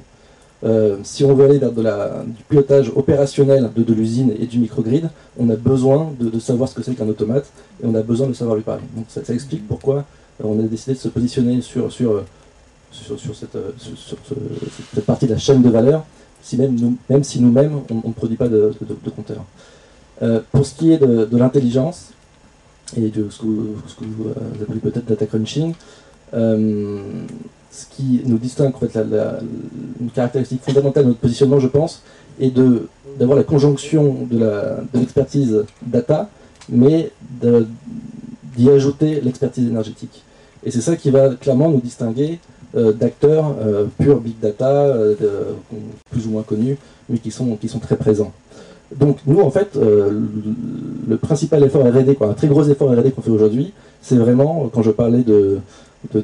Si on veut aller vers du pilotage opérationnel de l'usine et du microgrid, on a besoin de savoir ce que c'est qu'un automate et on a besoin de savoir lui parler. Donc ça explique pourquoi on a décidé de se positionner sur cette partie de la chaîne de valeur, même si nous-mêmes on ne produit pas de compteurs. Pour ce qui est de l'intelligence et de ce que vous appelez peut-être data crunching, ce qui nous distingue, en fait, une caractéristique fondamentale de notre positionnement, je pense, est d'avoir la conjonction de l'expertise data, mais d'y ajouter l'expertise énergétique. Et c'est ça qui va clairement nous distinguer d'acteurs pure big data, plus ou moins connus, mais qui sont très présents. Donc nous, en fait, le principal effort R&D, un très gros effort R&D qu'on fait aujourd'hui, c'est vraiment, quand je parlais de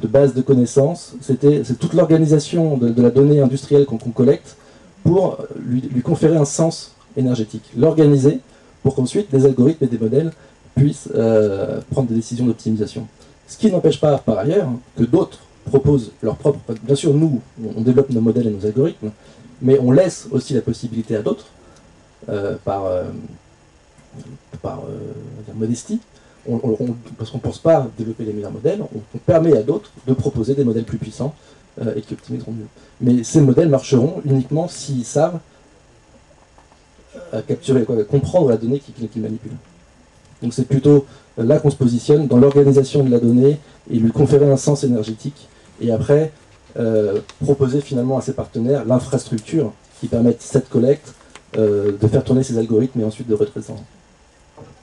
base de connaissances, c'est toute l'organisation de la donnée industrielle qu'on collecte pour lui conférer un sens énergétique. L'organiser pour qu'ensuite des algorithmes et des modèles puissent prendre des décisions d'optimisation. Ce qui n'empêche pas, par ailleurs, que d'autres proposent leur propre... Bien sûr, nous, on développe nos modèles et nos algorithmes, mais on laisse aussi la possibilité à d'autres, par modestie, parce qu'on ne pense pas développer les meilleurs modèles, on permet à d'autres de proposer des modèles plus puissants et qui optimiseront mieux. Mais ces modèles marcheront uniquement s'ils savent comprendre la donnée qu'ils manipulent. Donc c'est plutôt là qu'on se positionne, dans l'organisation de la donnée, et lui conférer un sens énergétique, et après proposer finalement à ses partenaires l'infrastructure qui permette cette collecte, de faire tourner ces algorithmes et ensuite de redescendre.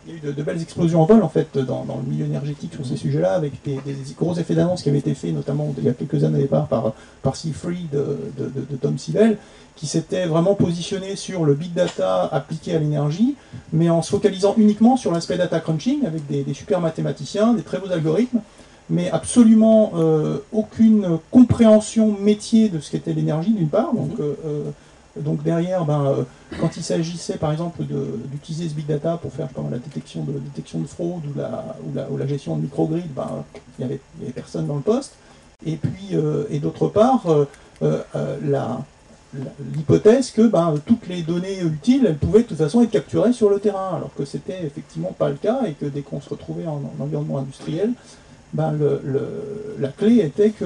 Il y a eu de belles explosions en vol en fait dans le milieu énergétique sur ces sujets-là, avec des gros effets d'annonce qui avaient été faits notamment il y a quelques années au départ par C3 de Tom Siebel, qui s'était vraiment positionné sur le big data appliqué à l'énergie, mais en se focalisant uniquement sur l'aspect data crunching, avec des super mathématiciens, des très beaux algorithmes, mais absolument aucune compréhension métier de ce qu'était l'énergie d'une part. Donc derrière, quand il s'agissait par exemple d'utiliser ce big data pour faire la détection de fraude ou la gestion de microgrid, il y avait personne dans le poste. Et puis, et d'autre part, l'hypothèse que toutes les données utiles, elles pouvaient de toute façon être capturées sur le terrain, alors que c'était effectivement pas le cas, et que dès qu'on se retrouvait en environnement industriel, la clé était que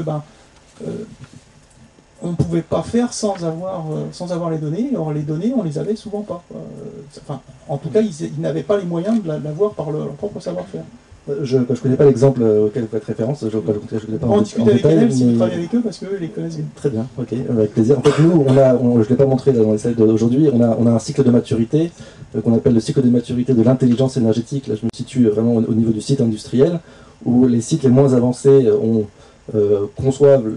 on ne pouvait pas faire sans avoir les données. Or, les données, on les avait souvent pas. En tout cas, ils n'avaient pas les moyens de l'avoir par leur propre savoir-faire. Je ne connais pas l'exemple auquel vous faites référence. Je connais pas on discute avec Enel si vous travaillez avec eux, parce qu'eux les connaissent bien. Très bien, ok, avec plaisir. En fait, nous, je ne l'ai pas montré dans les slides d'aujourd'hui, on a un cycle de maturité qu'on appelle le cycle de maturité de l'intelligence énergétique. Là, je me situe vraiment au niveau du site industriel, où les sites les moins avancés conçoivent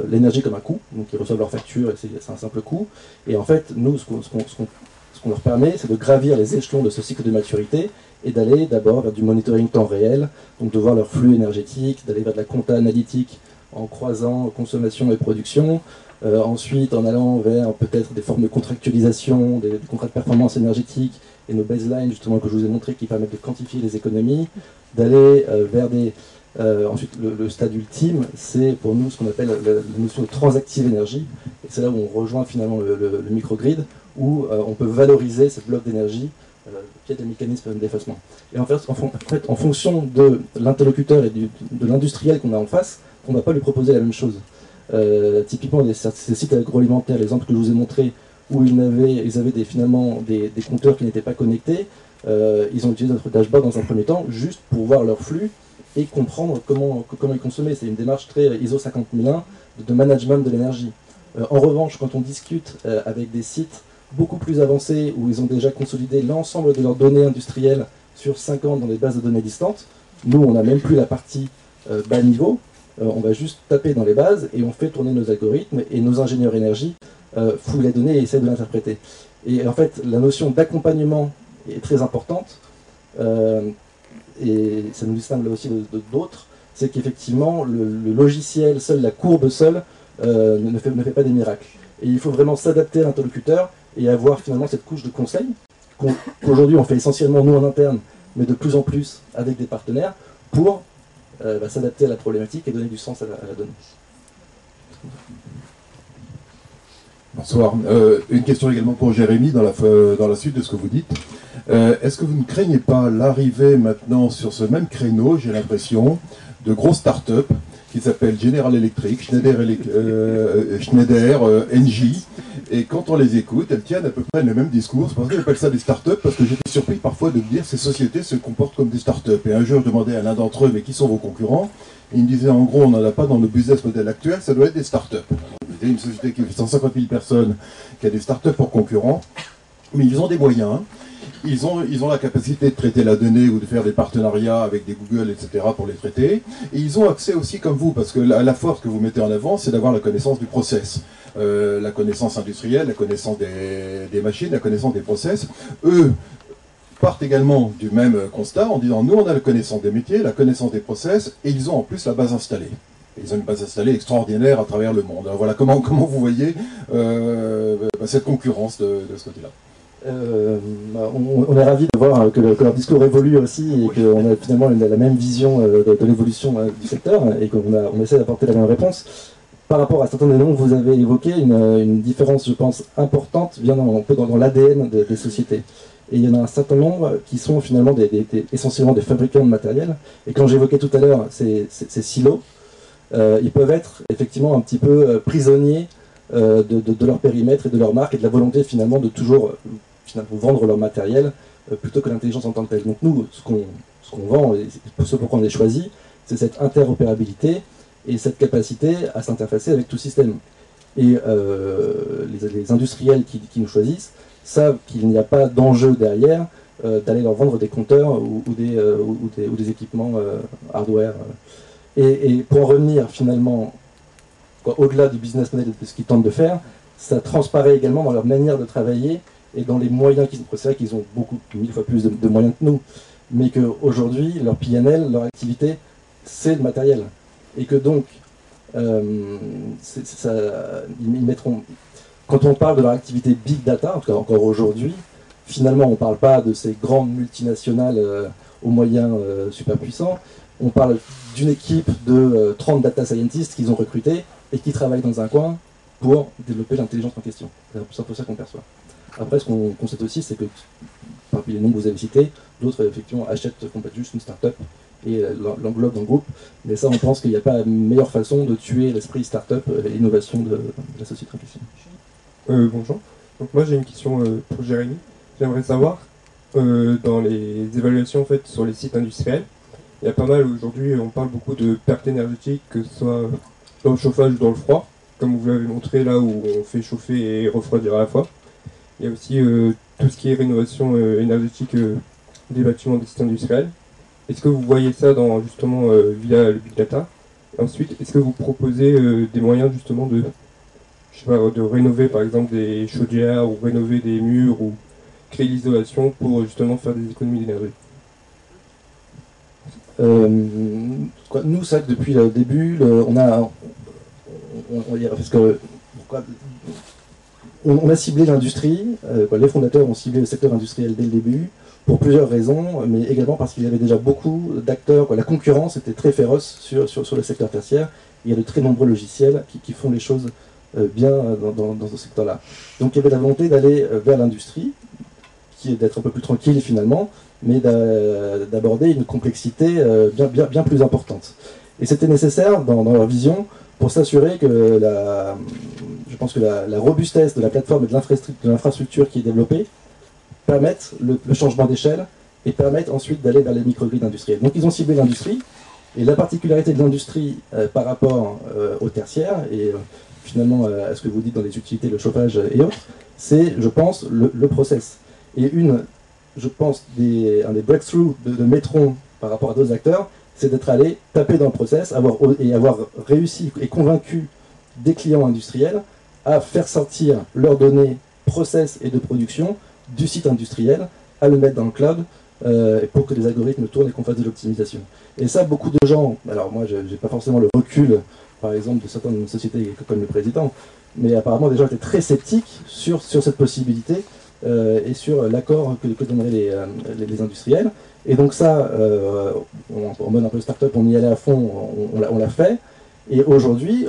l'énergie comme un coût, donc ils reçoivent leur facture et c'est un simple coût. Et en fait, nous, ce qu'on leur permet, c'est de gravir les échelons de ce cycle de maturité et d'aller d'abord vers du monitoring temps réel, donc de voir leur flux énergétique, d'aller vers de la compta analytique en croisant consommation et production, ensuite en allant vers peut-être des formes de contractualisation, des contrats de performance énergétique et nos baselines justement que je vous ai montré qui permettent de quantifier les économies, d'aller vers des... ensuite, le stade ultime, c'est pour nous ce qu'on appelle la notion de transactive énergie. Et c'est là où on rejoint finalement le microgrid, où on peut valoriser ce bloc d'énergie via des mécanismes d'effacement. Et en fait, en fonction de l'interlocuteur et de l'industriel qu'on a en face, on ne va pas lui proposer la même chose. Typiquement, ces sites agroalimentaires, l'exemple que je vous ai montré, où ils avaient finalement des compteurs qui n'étaient pas connectés, ils ont utilisé notre dashboard dans un premier temps, juste pour voir leur flux et comprendre comment ils consommaient. C'est une démarche très ISO 50001 de management de l'énergie. En revanche, quand on discute avec des sites beaucoup plus avancés, où ils ont déjà consolidé l'ensemble de leurs données industrielles sur 5 ans dans des bases de données distantes, nous, on n'a même plus la partie bas niveau, on va juste taper dans les bases et on fait tourner nos algorithmes et nos ingénieurs énergie fouillent les données et essaient de l'interpréter. Et en fait, la notion d'accompagnement est très importante, et ça nous distingue aussi d'autres, c'est qu'effectivement, le logiciel seul, la courbe seule, ne fait pas des miracles. Et il faut vraiment s'adapter à l'interlocuteur et avoir finalement cette couche de conseil, qu'aujourd'hui on fait essentiellement nous en interne, mais de plus en plus avec des partenaires, pour s'adapter à la problématique et donner du sens à la donnée. Bonsoir. Une question également pour Jérémy dans la suite de ce que vous dites. Est-ce que vous ne craignez pas l'arrivée maintenant sur ce même créneau, j'ai l'impression, de grosses start-up qui s'appellent General Electric, Schneider, Engie, et quand on les écoute, elles tiennent à peu près le même discours. C'est pour ça que j'appelle ça des start-up, parce que j'étais surpris parfois de me dire que ces sociétés se comportent comme des start-up. Et un jour, je demandais à l'un d'entre eux, mais qui sont vos concurrents? Et il me disait, en gros, on n'en a pas dans le business model actuel, ça doit être des start-up. Vous une société qui fait 150 000 personnes, qui a des start-up pour concurrents, mais ils ont des moyens. Ils ont la capacité de traiter la donnée ou de faire des partenariats avec des Google, etc. pour les traiter. Et ils ont accès aussi comme vous, parce que la force que vous mettez en avant, c'est d'avoir la connaissance du process. La connaissance industrielle, la connaissance des machines, la connaissance des process. Eux partent également du même constat en disant, nous on a la connaissance des métiers, la connaissance des process, et ils ont en plus la base installée. Ils ont une base installée extraordinaire à travers le monde. Alors voilà, comment vous voyez cette concurrence de ce côté-là? On est ravis de voir que leur discours évolue aussi et qu'on a finalement la même vision de l'évolution du secteur et qu'on essaie d'apporter la même réponse. Par rapport à certains des noms que vous avez évoqués, une différence, je pense, importante vient un peu dans l'ADN des sociétés. Et il y en a un certain nombre qui sont finalement essentiellement des fabricants de matériel. Et quand j'évoquais tout à l'heure ces silos, ils peuvent être effectivement un petit peu prisonniers de leur périmètre et de leur marque et de la volonté finalement de toujours vendre leur matériel plutôt que l'intelligence en tant que telle. Donc nous, ce qu'on vend, et ce pourquoi on est choisi, c'est cette interopérabilité et cette capacité à s'interfacer avec tout système. Et les industriels qui nous choisissent savent qu'il n'y a pas d'enjeu derrière d'aller leur vendre des compteurs ou des équipements hardware. Et pour en revenir finalement au-delà du business model de ce qu'ils tentent de faire, ça transparaît également dans leur manière de travailler et dans les moyens qu'ils ont. C'est vrai qu'ils ont beaucoup, 1000 fois plus de moyens que nous, mais qu'aujourd'hui, leur PNL, leur activité, c'est le matériel. Et que donc, ils mettront... Quand on parle de leur activité big data, en tout cas encore aujourd'hui, finalement, on ne parle pas de ces grandes multinationales aux moyens super puissants, on parle d'une équipe de 30 data scientists qu'ils ont recrutés et qui travaillent dans un coin pour développer l'intelligence en question. C'est un peu ça qu'on perçoit. Après, ce qu'on constate aussi, c'est que parmi les noms que vous avez cités, d'autres effectivement achètent juste une start-up et l'englobent dans le groupe. Mais ça, on pense qu'il n'y a pas meilleure façon de tuer l'esprit start-up et l'innovation de la société en question. Bonjour. Donc moi j'ai une question pour Jérémy. J'aimerais savoir, dans les évaluations en fait sur les sites industriels, il y a pas mal aujourd'hui, on parle beaucoup de pertes énergétiques, que ce soit dans le chauffage ou dans le froid, comme vous l'avez montré là où on fait chauffer et refroidir à la fois. Il y a aussi tout ce qui est rénovation énergétique des bâtiments des sites industriels. Est-ce que vous voyez ça dans justement via le Big Data? Et ensuite, est-ce que vous proposez des moyens justement de, je sais pas, de rénover par exemple des chaudières ou rénover des murs ou créer l'isolation pour justement faire des économies d'énergie? Nous, c'est vrai que depuis le début, on a ciblé l'industrie, les fondateurs ont ciblé le secteur industriel dès le début, pour plusieurs raisons, mais également parce qu'il y avait déjà beaucoup d'acteurs, la concurrence était très féroce sur le secteur tertiaire, il y a de très nombreux logiciels qui font les choses bien dans ce secteur-là. Donc il y avait la volonté d'aller vers l'industrie, qui est d'être un peu plus tranquille finalement, mais d'aborder une complexité bien plus importante. Et c'était nécessaire dans leur vision pour s'assurer que je pense que la robustesse de la plateforme et de l'infrastructure qui est développée permettent le changement d'échelle et permettent ensuite d'aller vers les microgrids industriels. Donc ils ont ciblé l'industrie, et la particularité de l'industrie par rapport au tertiaire, et finalement à ce que vous dites dans les utilités, le chauffage et autres, c'est, je pense, le process. Et je pense, un des breakthroughs de Metron par rapport à d'autres acteurs, c'est d'être allé taper dans le process avoir réussi et convaincu des clients industriels à faire sortir leurs données process et de production du site industriel, à le mettre dans le cloud pour que les algorithmes tournent et qu'on fasse de l'optimisation. Et ça, beaucoup de gens, alors moi je n'ai pas forcément le recul, par exemple, de certaines sociétés comme le président, mais apparemment des gens étaient très sceptiques sur cette possibilité et sur l'accord que donneraient les industriels. Et donc ça, en mode un peu start-up, on y allait à fond, on l'a fait. Et aujourd'hui,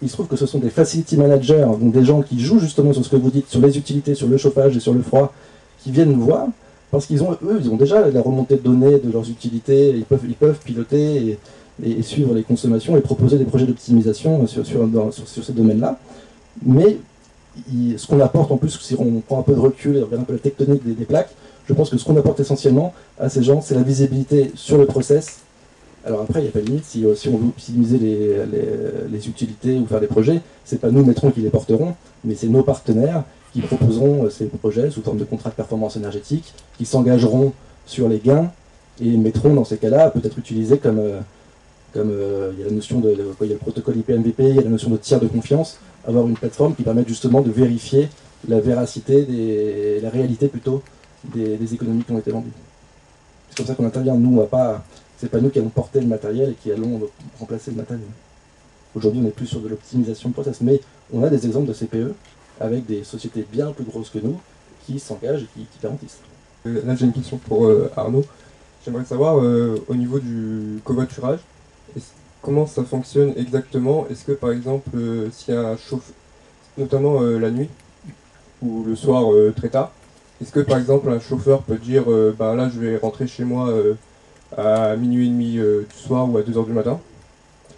il se trouve que ce sont des facility managers, donc des gens qui jouent justement sur ce que vous dites, sur les utilités, sur le chauffage et sur le froid, qui viennent nous voir, parce qu'ils ont déjà la remontée de données de leurs utilités, ils peuvent piloter et suivre les consommations et proposer des projets d'optimisation sur ces domaines-là. Mais ce qu'on apporte en plus, si on prend un peu de recul et regarde un peu la tectonique des plaques, je pense que ce qu'on apporte essentiellement à ces gens, c'est la visibilité sur le process. Alors après, il n'y a pas de limite, si on veut optimiser les utilités ou faire des projets, c'est pas nous, Metron, qui les porterons, mais c'est nos partenaires qui proposeront ces projets sous forme de contrat de performance énergétique, qui s'engageront sur les gains, et Metron, dans ces cas-là, peut être utilisé comme il y a la notion il y a le protocole IPMVP, il y a la notion de tiers de confiance, avoir une plateforme qui permette justement de vérifier la véracité, la réalité plutôt, des économies qui ont été vendues. C'est comme ça qu'on intervient, nous, c'est pas nous qui allons porter le matériel et qui allons remplacer le matériel. Aujourd'hui, on est plus sur de l'optimisation de process, mais on a des exemples de CPE avec des sociétés bien plus grosses que nous qui s'engagent et qui garantissent. Là, j'ai une question pour Arnaud. J'aimerais savoir, au niveau du covoiturage, comment ça fonctionne exactement? Est-ce que, par exemple, s'il y a un chauffeur, notamment la nuit ou le soir très tard, est-ce que, par exemple, un chauffeur peut dire là, je vais rentrer chez moi à minuit et demi du soir ou à 2h du matin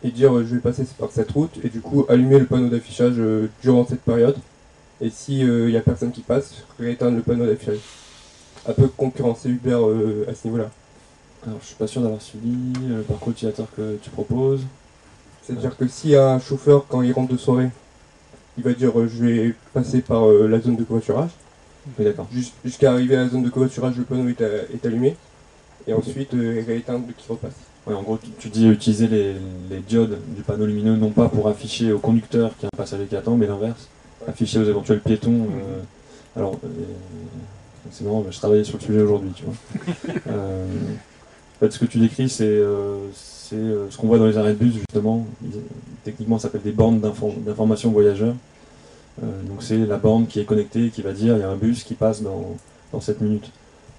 et dire je vais passer par cette route et du coup allumer le panneau d'affichage durant cette période, et s'il n'y a personne qui passe, rééteindre le panneau d'affichage? Un peu concurrencer Uber à ce niveau-là. Alors je suis pas sûr d'avoir suivi le parcours utilisateur que tu proposes. C'est-à-dire que s'il y a un chauffeur, quand il rentre de soirée, il va dire je vais passer par la zone de covoiturage. Oui, d'accord. Jusqu'à arriver à la zone de covoiturage, le panneau est allumé. Et ensuite, rééteindre qui repasse. Ouais, en gros, tu dis utiliser les diodes du panneau lumineux, non pas pour afficher au conducteur qu'il y a un passager qui attend, mais l'inverse. Afficher aux éventuels piétons. Alors, c'est marrant, je travaillais sur le sujet aujourd'hui, tu vois. En fait, ce que tu décris, c'est ce qu'on voit dans les arrêts de bus, justement. Techniquement, ça s'appelle des bornes d'information voyageurs. Donc c'est la borne qui est connectée, qui va dire il y a un bus qui passe dans 7 minutes.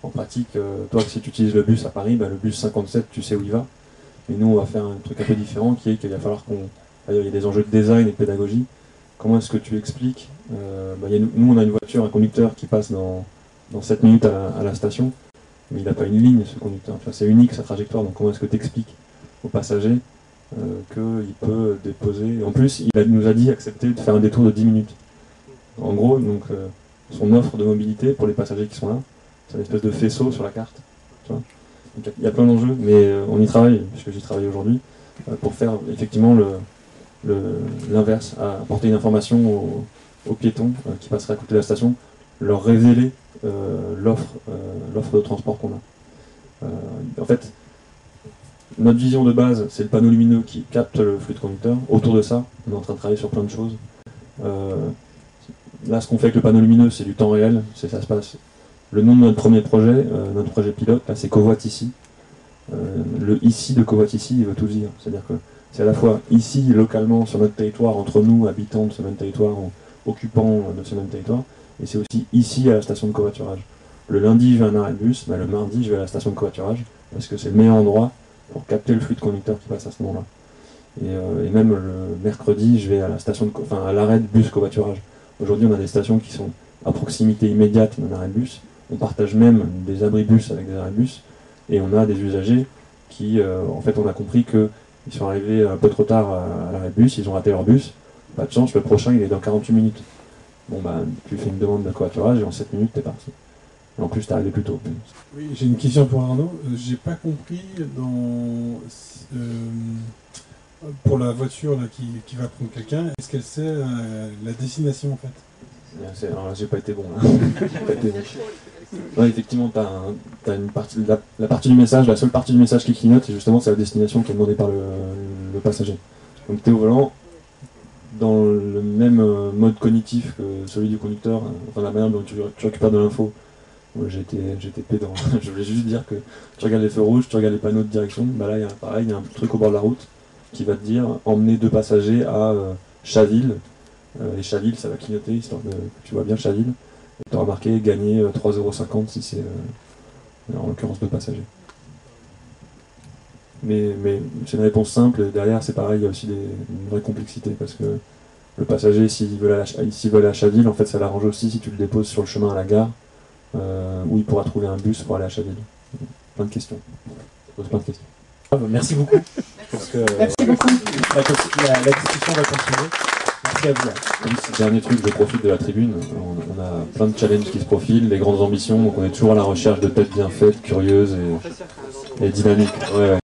En pratique, toi, si tu utilises le bus à Paris, le bus 57, tu sais où il va. Mais nous, on va faire un truc un peu différent, qui est qu'il va falloir il y a des enjeux de design et de pédagogie. comment est-ce que tu expliques nous on a une voiture, un conducteur qui passe dans 7 minutes à la station, mais il n'a pas une ligne ce conducteur, c'est unique sa trajectoire, donc comment est-ce que tu expliques aux passagers qu'il peut déposer. En plus, nous a dit accepter de faire un détour de 10 minutes. En gros, donc, son offre de mobilité pour les passagers qui sont là, c'est une espèce de faisceau sur la carte. Tu vois. Donc, il y a plein d'enjeux, mais on y travaille, puisque j'y travaille aujourd'hui, pour faire effectivement l'inverse, apporter une information aux piétons qui passeraient à côté de la station, leur révéler l'offre de transport qu'on a. En fait, notre vision de base, c'est le panneau lumineux qui capte le flux de conducteur. Autour de ça, on est en train de travailler sur plein de choses. Là, ce qu'on fait avec le panneau lumineux, c'est du temps réel. Ça se passe. Le nom de notre premier projet, notre projet pilote, là, c'est Covoite ici. Le ici de Covoite ici, il veut tout dire. C'est-à-dire que c'est à la fois ici, localement, sur notre territoire, entre nous, habitants de ce même territoire, ou occupants de ce même territoire, et c'est aussi ici, à la station de covoiturage. Le lundi, je vais à un arrêt de bus, le mardi, je vais à la station de covoiturage, parce que c'est le meilleur endroit pour capter le flux de conducteurs qui passe à ce moment-là. Et même le mercredi, je vais à la station à l'arrêt de bus covoiturage. Aujourd'hui, on a des stations qui sont à proximité immédiate d'un arrêt de bus. On partage même des abribus avec des arrêts de bus. Et on a des usagers qui, en fait, on a compris qu'ils sont arrivés un peu trop tard à l'arrêt de bus, ils ont raté leur bus. Pas de chance, le prochain, il est dans 48 minutes. Bon, tu fais une demande de covoiturage et en 7 minutes, t'es parti. Et en plus, t'es arrivé plus tôt. Oui, j'ai une question pour Arnaud. J'ai pas compris pour la voiture là, qui va prendre quelqu'un, est-ce qu'elle sait la destination en fait? Alors là, j'ai pas été bon là. Ouais, effectivement, t'as une partie, la partie du message, la seule partie du message qui clignote, c'est justement la destination qui est demandée par le passager. Donc t'es au volant, dans le même mode cognitif que celui du conducteur, la manière dont tu récupères de l'info. J'étais pédant. Je voulais juste dire que tu regardes les feux rouges, tu regardes les panneaux de direction, là il y a un truc au bord de la route qui va te dire emmener 2 passagers à Chaville. Et Chaville, ça va clignoter, histoire que tu vois bien Chaville. Tu auras marqué gagner 3,50€ si c'est en l'occurrence 2 passagers. Mais c'est une réponse simple, derrière c'est pareil, il y a aussi une vraie complexité parce que le passager, s'il veut aller à Chaville, en fait ça l'arrange aussi si tu le déposes sur le chemin à la gare, où il pourra trouver un bus pour aller à Chaville. Plein de questions. Ça pose plein de questions. Merci beaucoup. Merci beaucoup. La discussion va continuer. Merci à vous. Dernier truc, je profite de la tribune. On a plein de challenges qui se profilent, des grandes ambitions, donc on est toujours à la recherche de têtes bien faites, curieuses et dynamiques. Ouais.